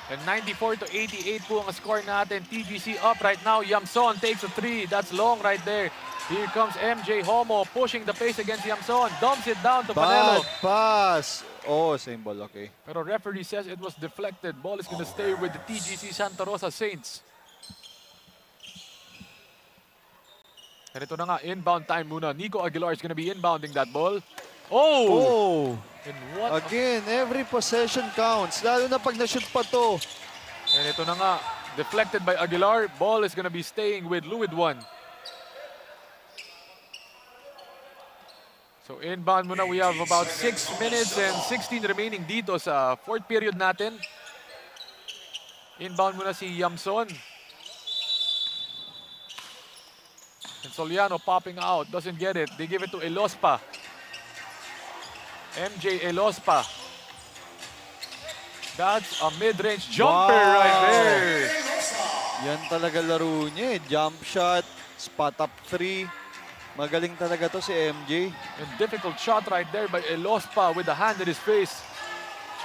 And 94-88 po ang score natin. TGC up right now. Yamson takes a three. That's long right there. Here comes MJ Homo pushing the pace against Yamson. Dumps it down to Panelo. Bad pass. Oh, same ball. Okay. Pero referee says it was deflected. Ball is going to stay with the TGC Santa Rosa Saints. And ito na nga, inbound time muna. Nico Aguilar is going to be inbounding that ball. Oh! And what again, every possession counts. Lalo na pag na-shoot pa to. And ito na nga, deflected by Aguilar. Ball is gonna be staying with Luwid 1. So inbound muna, we have about 6 minutes and 16 remaining dito sa fourth period natin. Inbound muna si Yamson. And Soliano popping out, doesn't get it. They give it to Elospa. MJ Elospa. That's a mid-range jumper right there. Yan talaga laro niya eh. Jump shot, spot up three. Magaling talaga to si MJ. And difficult shot right there by Elospa with a hand in his face.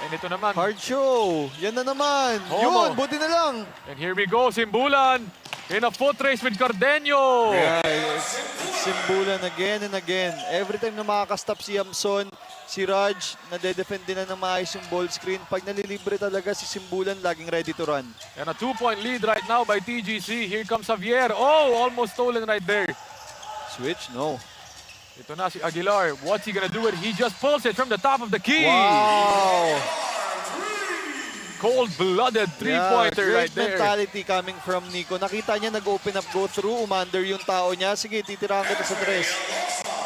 And ito naman. Hard show. Yan na naman. Homo. Yun, buti na lang. And here we go, Simbulan. In a foot race with Cardenio. Yeah, it's Simbulan again and again. Every time na makakastop si Yamson, si Raj, nade-defend din na ng maayos yung ball screen. Pag nalilibre talaga si Simbulan, laging ready to run. And a 2-point lead right now by TGC. Here comes Javier. Oh, almost stolen right there. Switch? No. Ito na si Aguilar. What's he gonna do? He just pulls it from the top of the key. Wow! Cold-blooded three-pointer right there. Mentality coming from Nico. Nakita niya nag-open up, go through, umander yung tao niya. Sige, titirahan kita sa tres.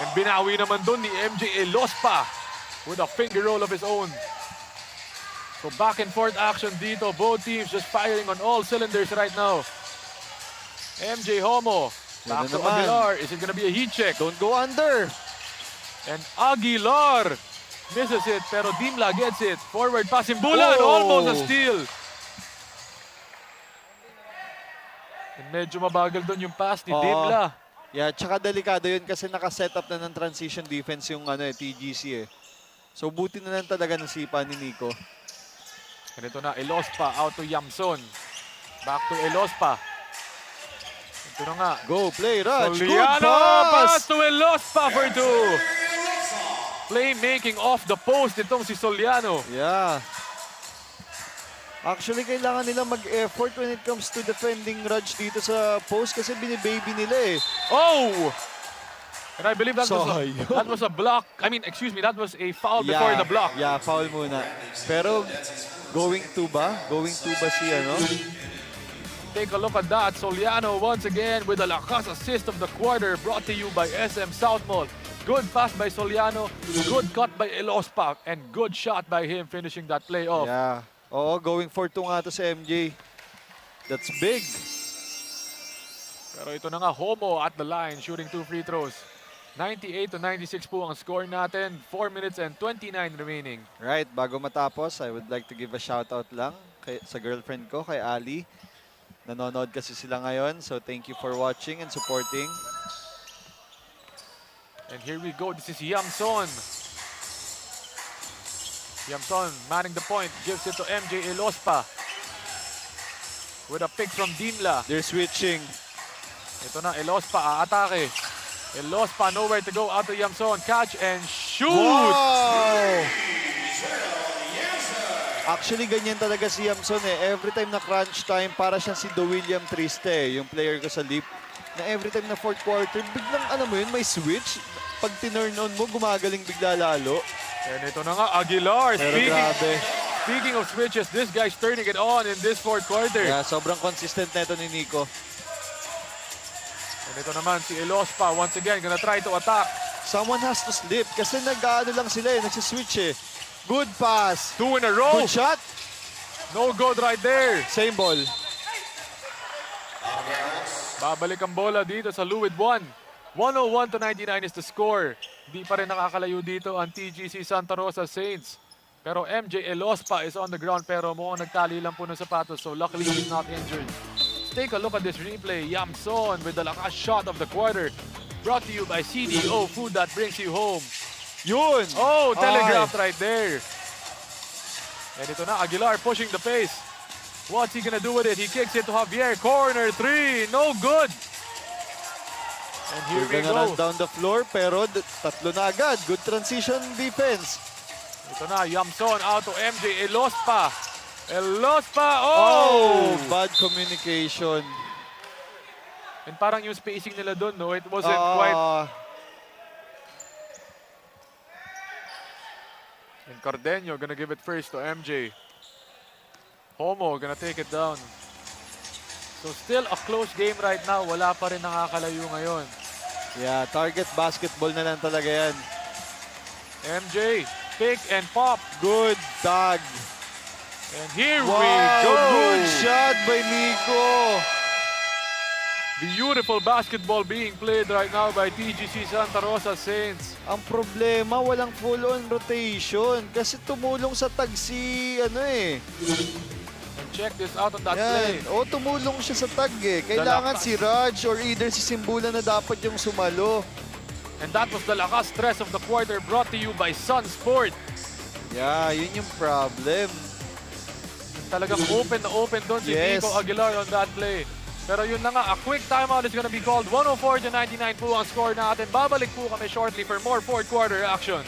And binawi naman doon ni MJ Elospa with a finger roll of his own. So back and forth action dito. Both teams just firing on all cylinders right now. MJ Homo. Back to Aguilar. Is it gonna be a heat check? Don't go under. And Aguilar misses it, pero Dimla gets it. Forward pass, Simbulan, almost a steal. And medyo mabagal doon yung pass ni Dimla. Yeah, tsaka delikado yun kasi naka-set up na ng transition defense yung TGC eh. So buti na lang talaga ng sipa ni Nico. And ito na, Elospa out to Yamson. Back to Elospa. Ito na nga. Go, play, Raj. Soliano, good pass to Elospa for two. Playmaking off the post itong si Soliano. Yeah. Actually, kailangan nila mag-effort when it comes to defending Raj dito sa post kasi binibaby nila eh. Oh! And I believe that was a block. I mean, excuse me, that was a foul before the block. Yeah, foul muna. Pero going to ba? Going to ba si ano? Take a look at that. Soliano once again with the lakas assist of the quarter brought to you by SM South Mall. Good pass by Soliano, good cut by Elospa, and good shot by him finishing that play off. Yeah. Oo, going for two nga to sa MJ. That's big. Pero ito na nga, Homo at the line, shooting 2 free throws. 98-96 po ang score natin. 4 minutes and 29 remaining. Right, bago matapos, I would like to give a shout out lang sa girlfriend ko, kay Ali. Nanonood kasi sila ngayon, so thank you for watching and supporting. And here we go. This is Yamson. Yamson manning the point. Gives it to MJ Elospa. With a pick from Dimla. They're switching. Ito na, Elospa aatake. Elospa nowhere to go. Out to Yamson. Catch and shoot! Wow! Actually, ganyan talaga si Yamson eh. Every time na crunch time, para siyang si Do William Triste, yung player ko sa Leap. Na every time na fourth quarter, biglang may switch. Pag tinurn on mo, gumagaling bigla lalo. And ito na nga, Aguilar. Pero grabe. Speaking of switches, this guy's turning it on in this fourth quarter. Yeah, sobrang consistent na ito ni Nico. And ito naman si Elospa, once again, gonna try to attack. Someone has to slip kasi nag-ano lang sila eh, nagsiswitch eh. Good pass. 2 in a row. Good shot. No good right there. Same ball. Babalik ang bola dito sa Luwid 1. 101-99 is the score. Di pa rin nakakalayo dito ang TGC Santa Rosa Saints. Pero MJ Elospa is on the ground pero mukhang nagtali lang po ng sapatos, so luckily he's not injured. Let's take a look at this replay. Yamson with the lakas shot of the quarter. Brought to you by CDO, food that brings you home. Yun! Oh, telegraphed right there. And ito na, Aguilar pushing the pace. What's he gonna do with it? He kicks it to Javier. Corner 3, no good. And here we gonna run go. down the floor pero tatlo na agad. Good transition defense. Ito na, Yamson out to MJ Elospa. Elospa, oh! Bad communication. And parang yung spacing nila doon, no? It wasn't quite... And Cardenio gonna give it first to MJ. Homo gonna take it down. So still a close game right now. Wala pa rin nakakalayo ngayon. Yeah, target basketball na lang talaga yan. MJ, pick and pop. Good tag. And here we Wow, go. good shot by Nico. Beautiful basketball being played right now by TGC Santa Rosa Saints. Ang problema, walang full-on rotation kasi tumulong sa tag si And check this out on that play. O, tumulong siya sa tag eh. Kailangan si Raj or either si Simbula na dapat yung sumalo. And that was the lakas stress of the quarter brought to you by Sun Sport. Yeah, yun yung problem. Talagang open na open doon si Nico Aguilar on that play. Pero yun na nga, a quick timeout is gonna be called. 104-99 po ang score natin. Babalik po kami shortly for more fourth quarter action.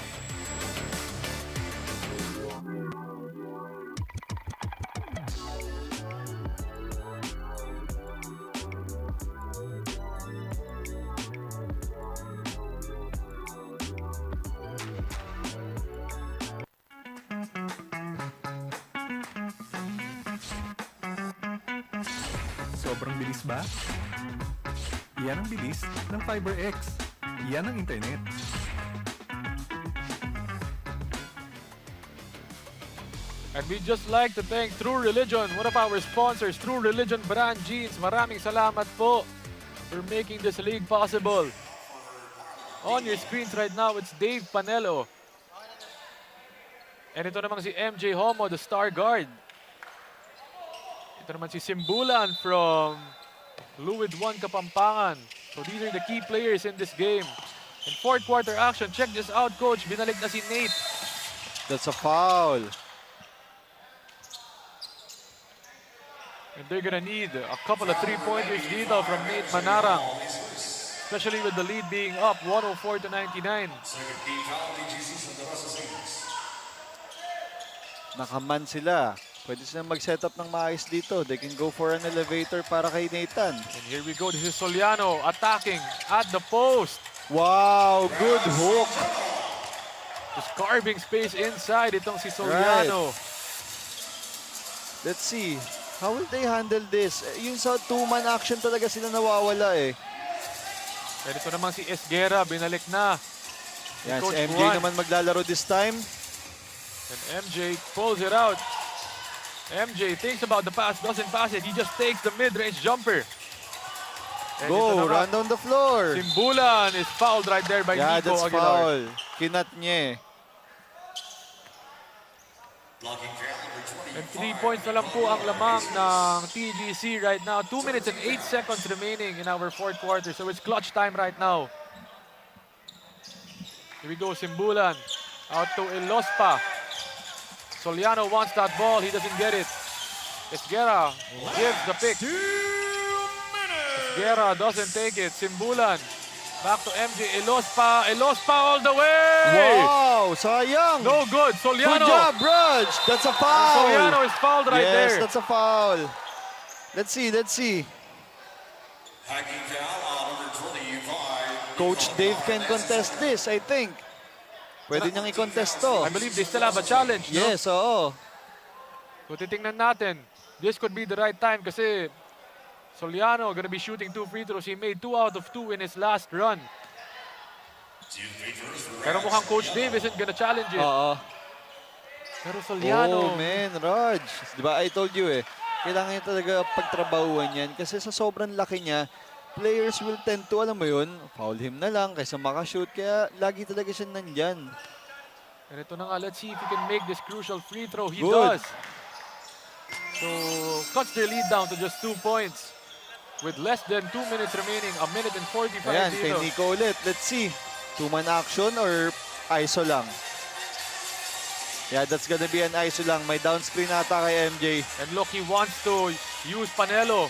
Sobrang bilis ba? Yan ang bilis ng FiberX. Yan ang internet. And we just like to thank True Religion, one of our sponsors, True Religion Brand Jeans. Maraming salamat po for making this league possible. On your screens right now, it's Dave Panelo. And ito naman si MJ Homo, the star guard. Ito naman si Simbulan from Luwid 1 Kapampangan. So these are the key players in this game. In fourth quarter action, check this out, coach. Binalik na si Nate. That's a foul. And they're gonna need a couple of three-pointers dito from Nate Manarang. Especially with the lead being up 104-99. Nakaman sila. Pwede silang mag-set up ng maayos dito. They can go for an elevator para kay Nathan. And here we go. This is Soliano attacking at the post. Wow, good hook. Just carving space inside itong si Soliano. Right. Let's see. How will they handle this? Yung sa two-man action talaga sila nawawala eh. And ito naman si Esguera, binalik na. Yan, Coach si MJ Juan. naman maglalaro this time. And MJ pulls it out. MJ thinks about the pass, doesn't pass it. He just takes the mid-range jumper. And Go, run down the floor. Simbulan is fouled right there by Yeah, Nico that's Aguilar. foul. Kinat niya eh. And 3 points na lang po ang lamang ng TGC right now. 2 minutes and 8 seconds remaining in our fourth quarter. So it's clutch time right now. Here we go, Simbulan. Out to Elospa. Soliano wants that ball. He doesn't get it. Esguera gives the pick. Esguera doesn't take it. Simbulan Back to MJ. Elospa all the way! Wow, sayang. No good. Soliano. Good job, Raj. That's a foul. Soliano is fouled right there. Yes, that's a foul. Let's see. Coach Dave can contest this, I think. Pwede niyang i-contest to. I believe they still have a challenge, no? Yes, oo. So titingnan natin. This could be the right time kasi Soliano gonna be shooting 2 free throws. He made 2 out of 2 in his last run. Pero mukhang Coach Dave isn't gonna challenge it. Oo. Pero Soliano. Oh, man, Raj. Diba, I told you kailangan niya talaga pagtrabahuan yan kasi sa sobrang laki niya, players will tend to, alam mo yun, foul him na lang kaysa makashoot. Kaya lagi talaga siya nandyan. And ito na nga, let's see if he can make this crucial free throw. He Good. does. So, cuts their lead down to just 2 points. With less than 2 minutes remaining, 1 minute and 45 Ayan, dito. kay Nico ulit. Let's see. 2-man action or ISO lang? Yeah, that's gonna be an ISO lang. May down screen ata kay MJ. And look, he wants to use Panelo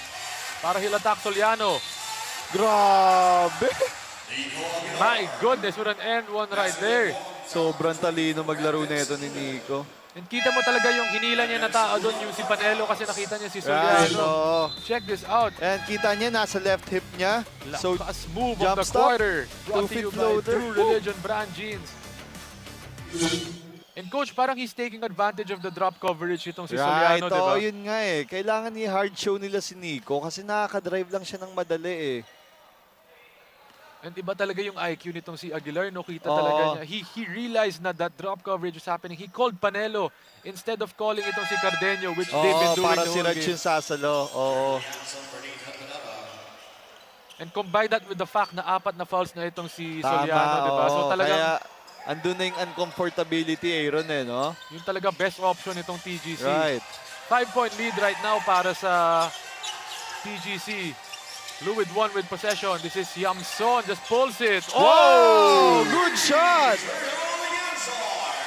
para he'll attack Soliano. Grabe! My goodness, with an end one right there. Sobrang talino maglaro na ito ni Nico. And kita mo talaga yung hinila niya na tao doon, yung si Panelo, kasi nakita niya si Right, Soliano. Check this out. And kita niya, nasa left hip niya. So, Lakas move of jump the stop, quarter. Brought to 2-feet you by floater. True Religion brand jeans. And coach, parang he's taking advantage of the drop coverage itong si Right, Soliano, di ba? yun nga Kailangan i-hard show nila si Nico kasi nakaka-drive lang siya ng madali And iba talaga yung IQ nitong si Aguilar, no? Kita talaga niya. He realized na that drop coverage was happening. He called Panelo instead of calling itong si Cardenio, which they've been doing para the si whole Raj game. yung sasalo. And combine that with the fact na 4 na fouls na itong si Tama, Soliano, di ba? So talagang kaya andun na yung uncomfortability, Aaron, no? yung talaga best option itong TGC. Right. 5-point lead right now para sa TGC. Lou with 1 with possession. This is Yamson, just pulls it. Whoa! Good shot!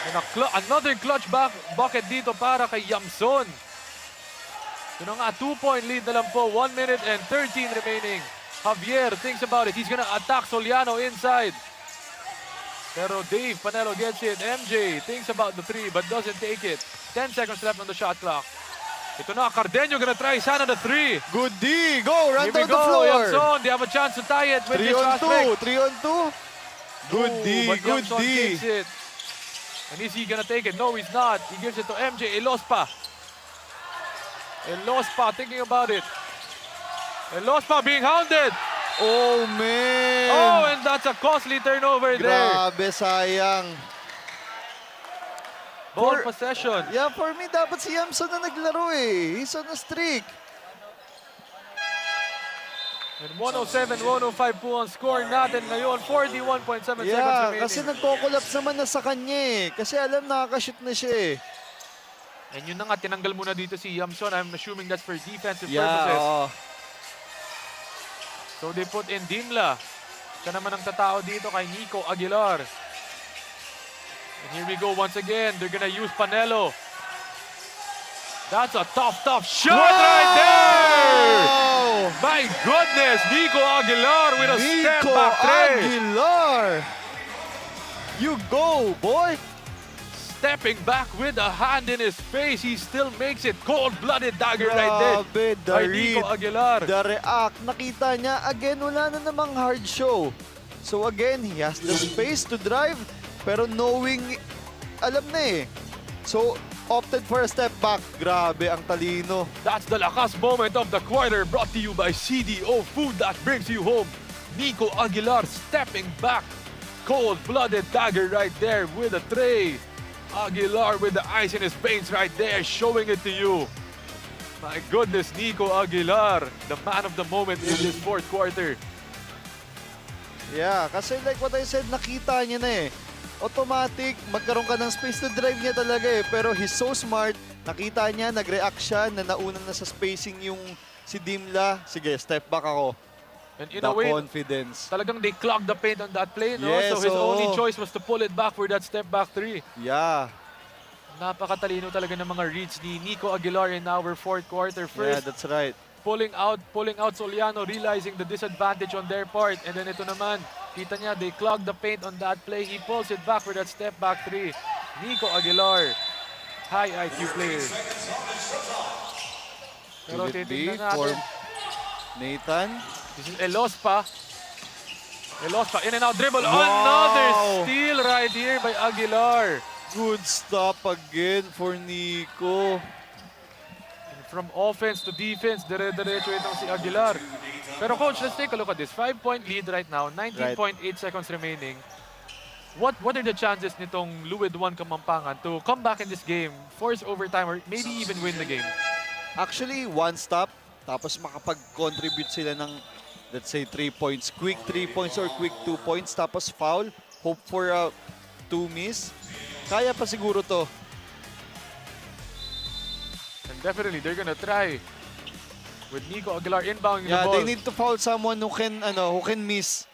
And another clutch bucket dito para kay Yamson. Yun nga, 2-point lead na lang po. 1 minute and 13 remaining. Javier thinks about it. He's gonna attack Soliano inside. Pero Dave Panelo gets it. MJ thinks about the 3 but doesn't take it. 10 seconds left on the shot clock. Ito na, Cardenio gonna try sana the 3. Good D! Go! Run Here we down the go, floor! Yamson, they have a chance to tie it with 3 this on fast break. 2! 3 on 2! Good D! But Good Yamson D! takes it. And is he gonna take it? No, he's not. He gives it to MJ Elospa. Elospa thinking about it. Elospa being hounded. Oh, man! Oh, and that's a costly turnover there. Grabe, sayang. Ball possession. Yeah, for me, dapat si Yamson na naglaro He's on a streak. And 107-105 po ang score natin ngayon. 41.7 seconds Yeah, remaining. kasi nagko-collapse naman na sa kanya Kasi alam, nakaka-shoot na siya And yun na nga, tinanggal muna dito si Yamson. I'm assuming that's for defensive Yeah, purposes. So they put in Dimla. Siya naman ang tatao dito kay Nico Aguilar. And here we go once again. They're gonna use Panelo. That's a tough shot right there! My goodness, Nico Aguilar with a step back three. Aguilar! You go, boy! Stepping back with a hand in his face. He still makes it. Cold-blooded dagger right there. Grabe, the By read, Nico Aguilar. the react. Nakita niya, again, wala na namang hard show. So again, he has the space to drive, pero knowing, alam na So, opted for a step back. Grabe, ang talino. That's the lakas moment of the quarter, brought to you by CDO Food that brings you home. Nico Aguilar stepping back. Cold-blooded dagger right there with a tray. Aguilar with the ice in his veins right there, showing it to you. My goodness, Nico Aguilar, the man of the moment in this fourth quarter. Yeah, kasi like what I said, nakita niya na Automatic, magkaroon ka ng space to drive niya talaga Pero he's so smart, nakita niya, nag-react siya, na naunan na sa spacing yung si Dimla. Sige, step back ako. And in the a way, confidence. talagang they clogged the paint on that play, no? Yes, So his oo. only choice was to pull it back for that step back 3. Yeah. Napakatalino talaga ng mga reads ni Nico Aguilar in our fourth quarter. Yeah, First, that's right. pulling out Soliano, realizing the disadvantage on their part. And then ito naman, Kita niya, they clog the paint on that play. He pulls it back for that step back three. Nico Aguilar, high IQ player. Pero Will it be titignan for natin. Nathan? This is Elospa. Elospa, in and out dribble. Wow! Another steal right here by Aguilar. Good stop again for Nico. From offense to defense, dire-diretso itong si Aguilar. Pero coach, let's take a look at this. 5-point lead right now, 19.8 seconds remaining. What are the chances nitong Luwid 1 Kapampangan to come back in this game, force overtime, or maybe even win the game? Actually, one stop, tapos makapag-contribute sila ng, let's say, 3 points. Quick 3 points or quick 2 points, tapos foul. Hope for a 2 miss. Kaya pa siguro to. And definitely, they're gonna try. With Nico Aguilar inbounding the Yeah, ball. they need to foul someone who can miss.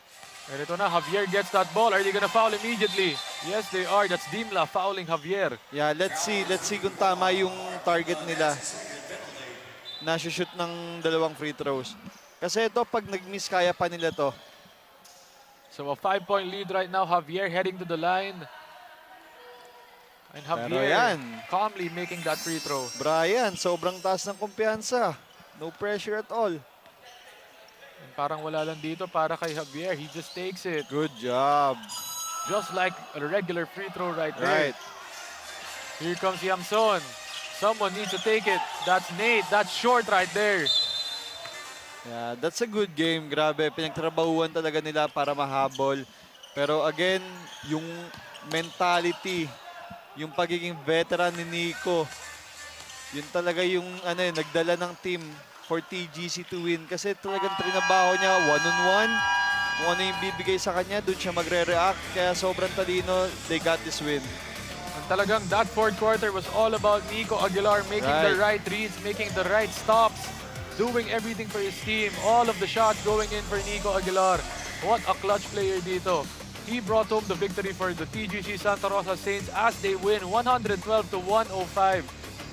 And ito na, Javier gets that ball. Are they gonna foul immediately? Yes, they are. That's Dimla fouling Javier. Yeah, let's see kung tama yung target nila. Na-shoot ng 2 free throws. Kasi ito, pag nag-miss, kaya pa nila to. So a 5-point lead right now. Javier heading to the line. And Javier yan, calmly making that free throw. Brian, sobrang taas ng kumpiyansa. No pressure at all. And parang wala lang dito para kay Javier. He just takes it. Good job. Just like a regular free throw right there. Right. Here comes Yamson. Someone needs to take it. That's Nate. That's short right there. Yeah, that's a good game. Grabe, pinagtrabahuan talaga nila para mahabol. Pero again, yung mentality, yung pagiging veteran ni Nico, yun talaga yung nagdala ng team for TGC to win. Kasi talagang trinabaho niya one-on-one. Kung ano yung bibigay sa kanya, dun siya magre-react. Kaya sobrang talino, they got this win. And talagang that fourth quarter was all about Nico Aguilar making the right reads, making the right stops, doing everything for his team. All of the shots going in for Nico Aguilar. What a clutch player dito. He brought home the victory for the TGC Santa Rosa Saints as they win 112-105,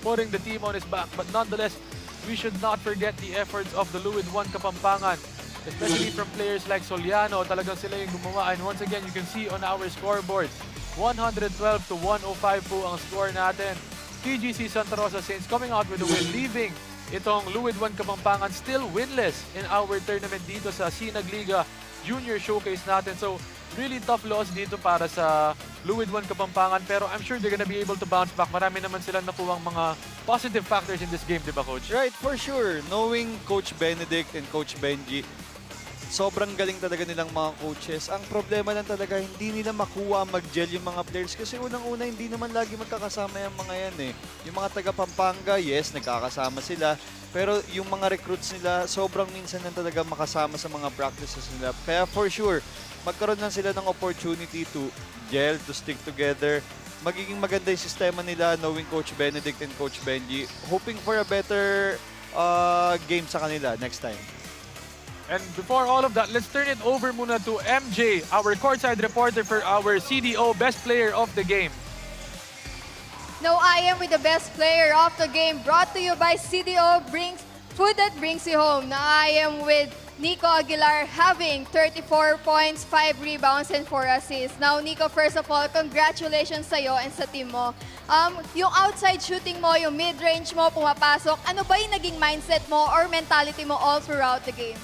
putting the team on his back. But nonetheless, we should not forget the efforts of the Luwid 1 Kapampangan, especially from players like Soliano. Talagang sila yung gumawa. And once again, you can see on our scoreboard, 112-105 po ang score natin. TGC Santa Rosa Saints coming out with a win, leaving itong Luwid 1 Kapampangan still winless in our tournament dito sa Sinag Liga Junior Showcase natin. So, really tough loss dito para sa Luwid 1 Kapampangan, pero I'm sure they're gonna be able to bounce back. Marami naman silang nakuwang mga positive factors in this game, di ba, Coach? Right, for sure. Knowing Coach Benedict and Coach Benji, sobrang galing talaga nilang mga coaches. Ang problema lang talaga, hindi nila makuha mag-gel yung mga players kasi unang-una, hindi naman lagi magkakasama yung mga yan eh. Yung mga taga Pampanga, yes, nagkakasama sila. Pero yung mga recruits nila, sobrang minsan lang talaga makasama sa mga practices nila. Kaya for sure, magkaroon lang sila ng opportunity to gel, to stick together. Magiging maganda yung sistema nila knowing Coach Benedict and Coach Benji. Hoping for a better game sa kanila next time. And before all of that, let's turn it over muna to MJ, our courtside reporter for our CDO Best Player of the Game. Now I am with the best player of the game, brought to you by CDO, brings food that brings you home. Now I am with Nico Aguilar having 34 points, 5 rebounds, and 4 assists. Now Nico, first of all, congratulations sa'yo and sa team mo. Yung outside shooting mo, yung mid-range mo, pumapasok, ano ba yung naging mindset mo or mentality mo all throughout the game?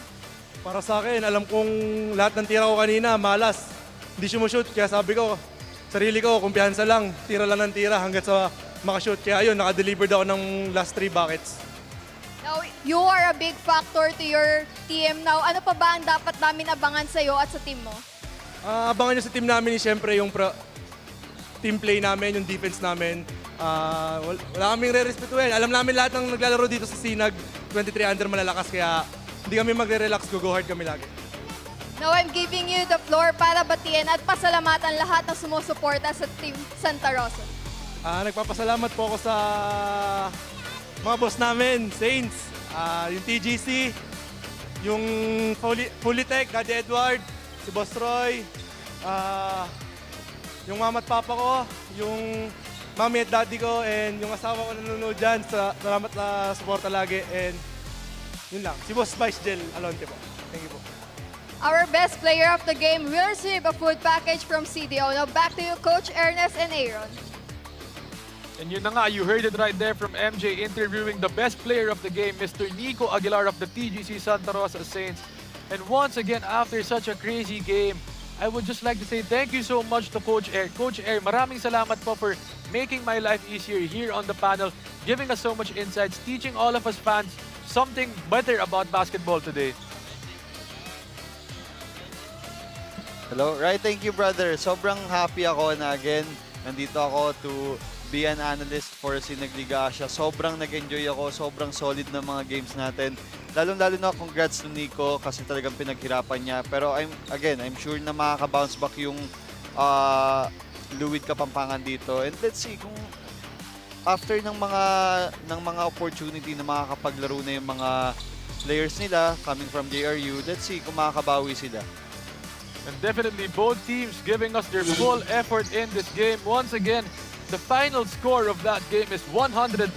Para sa akin, alam kong lahat ng tira ko kanina, malas. Hindi sumushoot, kaya sabi ko, sarili ko, kumpiyansa lang, tira lang ng tira hanggat sa makashoot. Kaya ayun, nakadelivered ako ng last 3 buckets. Now, you are a big factor to your team. Now, ano pa ba ang dapat namin abangan sa'yo at sa team mo? Abangan nyo sa team namin, siyempre yung team play namin, yung defense namin. Wala kaming re-respetuhin. Alam namin lahat ng naglalaro dito sa Sinag, 23 under malalakas, kaya hindi kami magre-relax, go hard kami lagi. Now, I'm giving you the floor para batiin at pasalamatan lahat na sumusuporta sa Team Santa Rosa. Nagpapasalamat po ako sa mga boss namin, Saints, yung TGC, yung Fulitech, Daddy Edward, si Boss Roy, yung mama at papa ko, yung mami at daddy ko, and yung asawa ko nanonood dyan. Salamat na suporta lagi, and yun lang. Si Boss Vice Jel Alonte po. Thank you po. Our best player of the game will receive a food package from CDO. Now back to you, Coach Ernest and Aaron. And yun na nga, you heard it right there from MJ interviewing the best player of the game, Mr. Nico Aguilar of the TGC Santa Rosa Saints. And once again, after such a crazy game, I would just like to say thank you so much to Coach Air. Coach Air, maraming salamat po for making my life easier here on the panel, giving us so much insights, teaching all of us fans something better about basketball today. Hello, right, thank you brother. Sobrang happy ako na again, nandito ako to be an analyst for Sinagliga Asia. Sobrang nag-enjoy ako, sobrang solid na mga games natin. Lalong-lalo na congrats to Nico kasi talagang pinaghirapan niya. Pero I'm sure na makaka-bounce back yung Luwid Kapampangan dito. And let's see kung after ng mga opportunity na makakapaglaro na yung mga players nila coming from JRU, let's see kung makakabawi sila. And definitely both teams giving us their full effort in this game. Once again, the final score of that game is 112-105.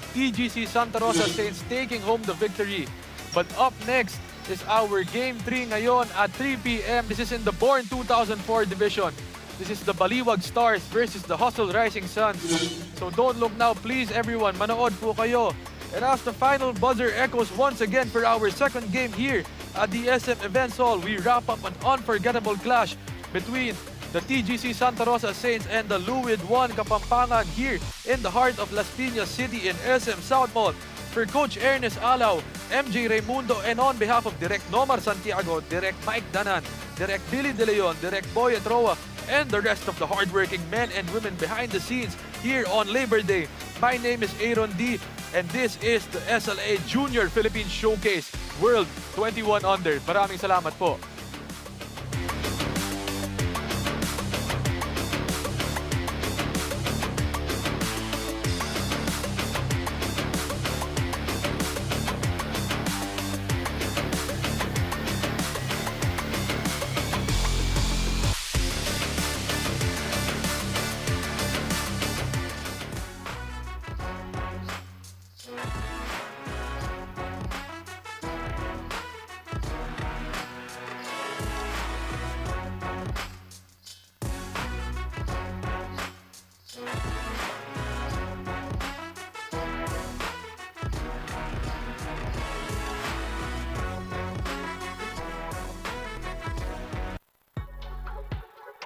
TGC Santa Rosa Saints taking home the victory. But up next is our Game 3 ngayon at 3 p.m. This is in the Born 2004 division. This is the Baliwag Stars versus the Hustle Rising Suns. So don't look now, please everyone. Manood po kayo. And as the final buzzer echoes once again for our second game here at the SM Events Hall, we wrap up an unforgettable clash between the TGC Santa Rosa Saints and the Luwid 1 Kapampangan here in the heart of Las Piñas City in SM South Mall. For Coach Ernest Alao, MJ Raimundo, and on behalf of Direct Nomar Santiago, Direct Mike Danan, Direct Billy De Leon, Direct Boy Etroa, and the rest of the hardworking men and women behind the scenes here on Labor Day, my name is Aaron D, and this is the SLA Junior Philippines Showcase World 21 Under. Maraming salamat po.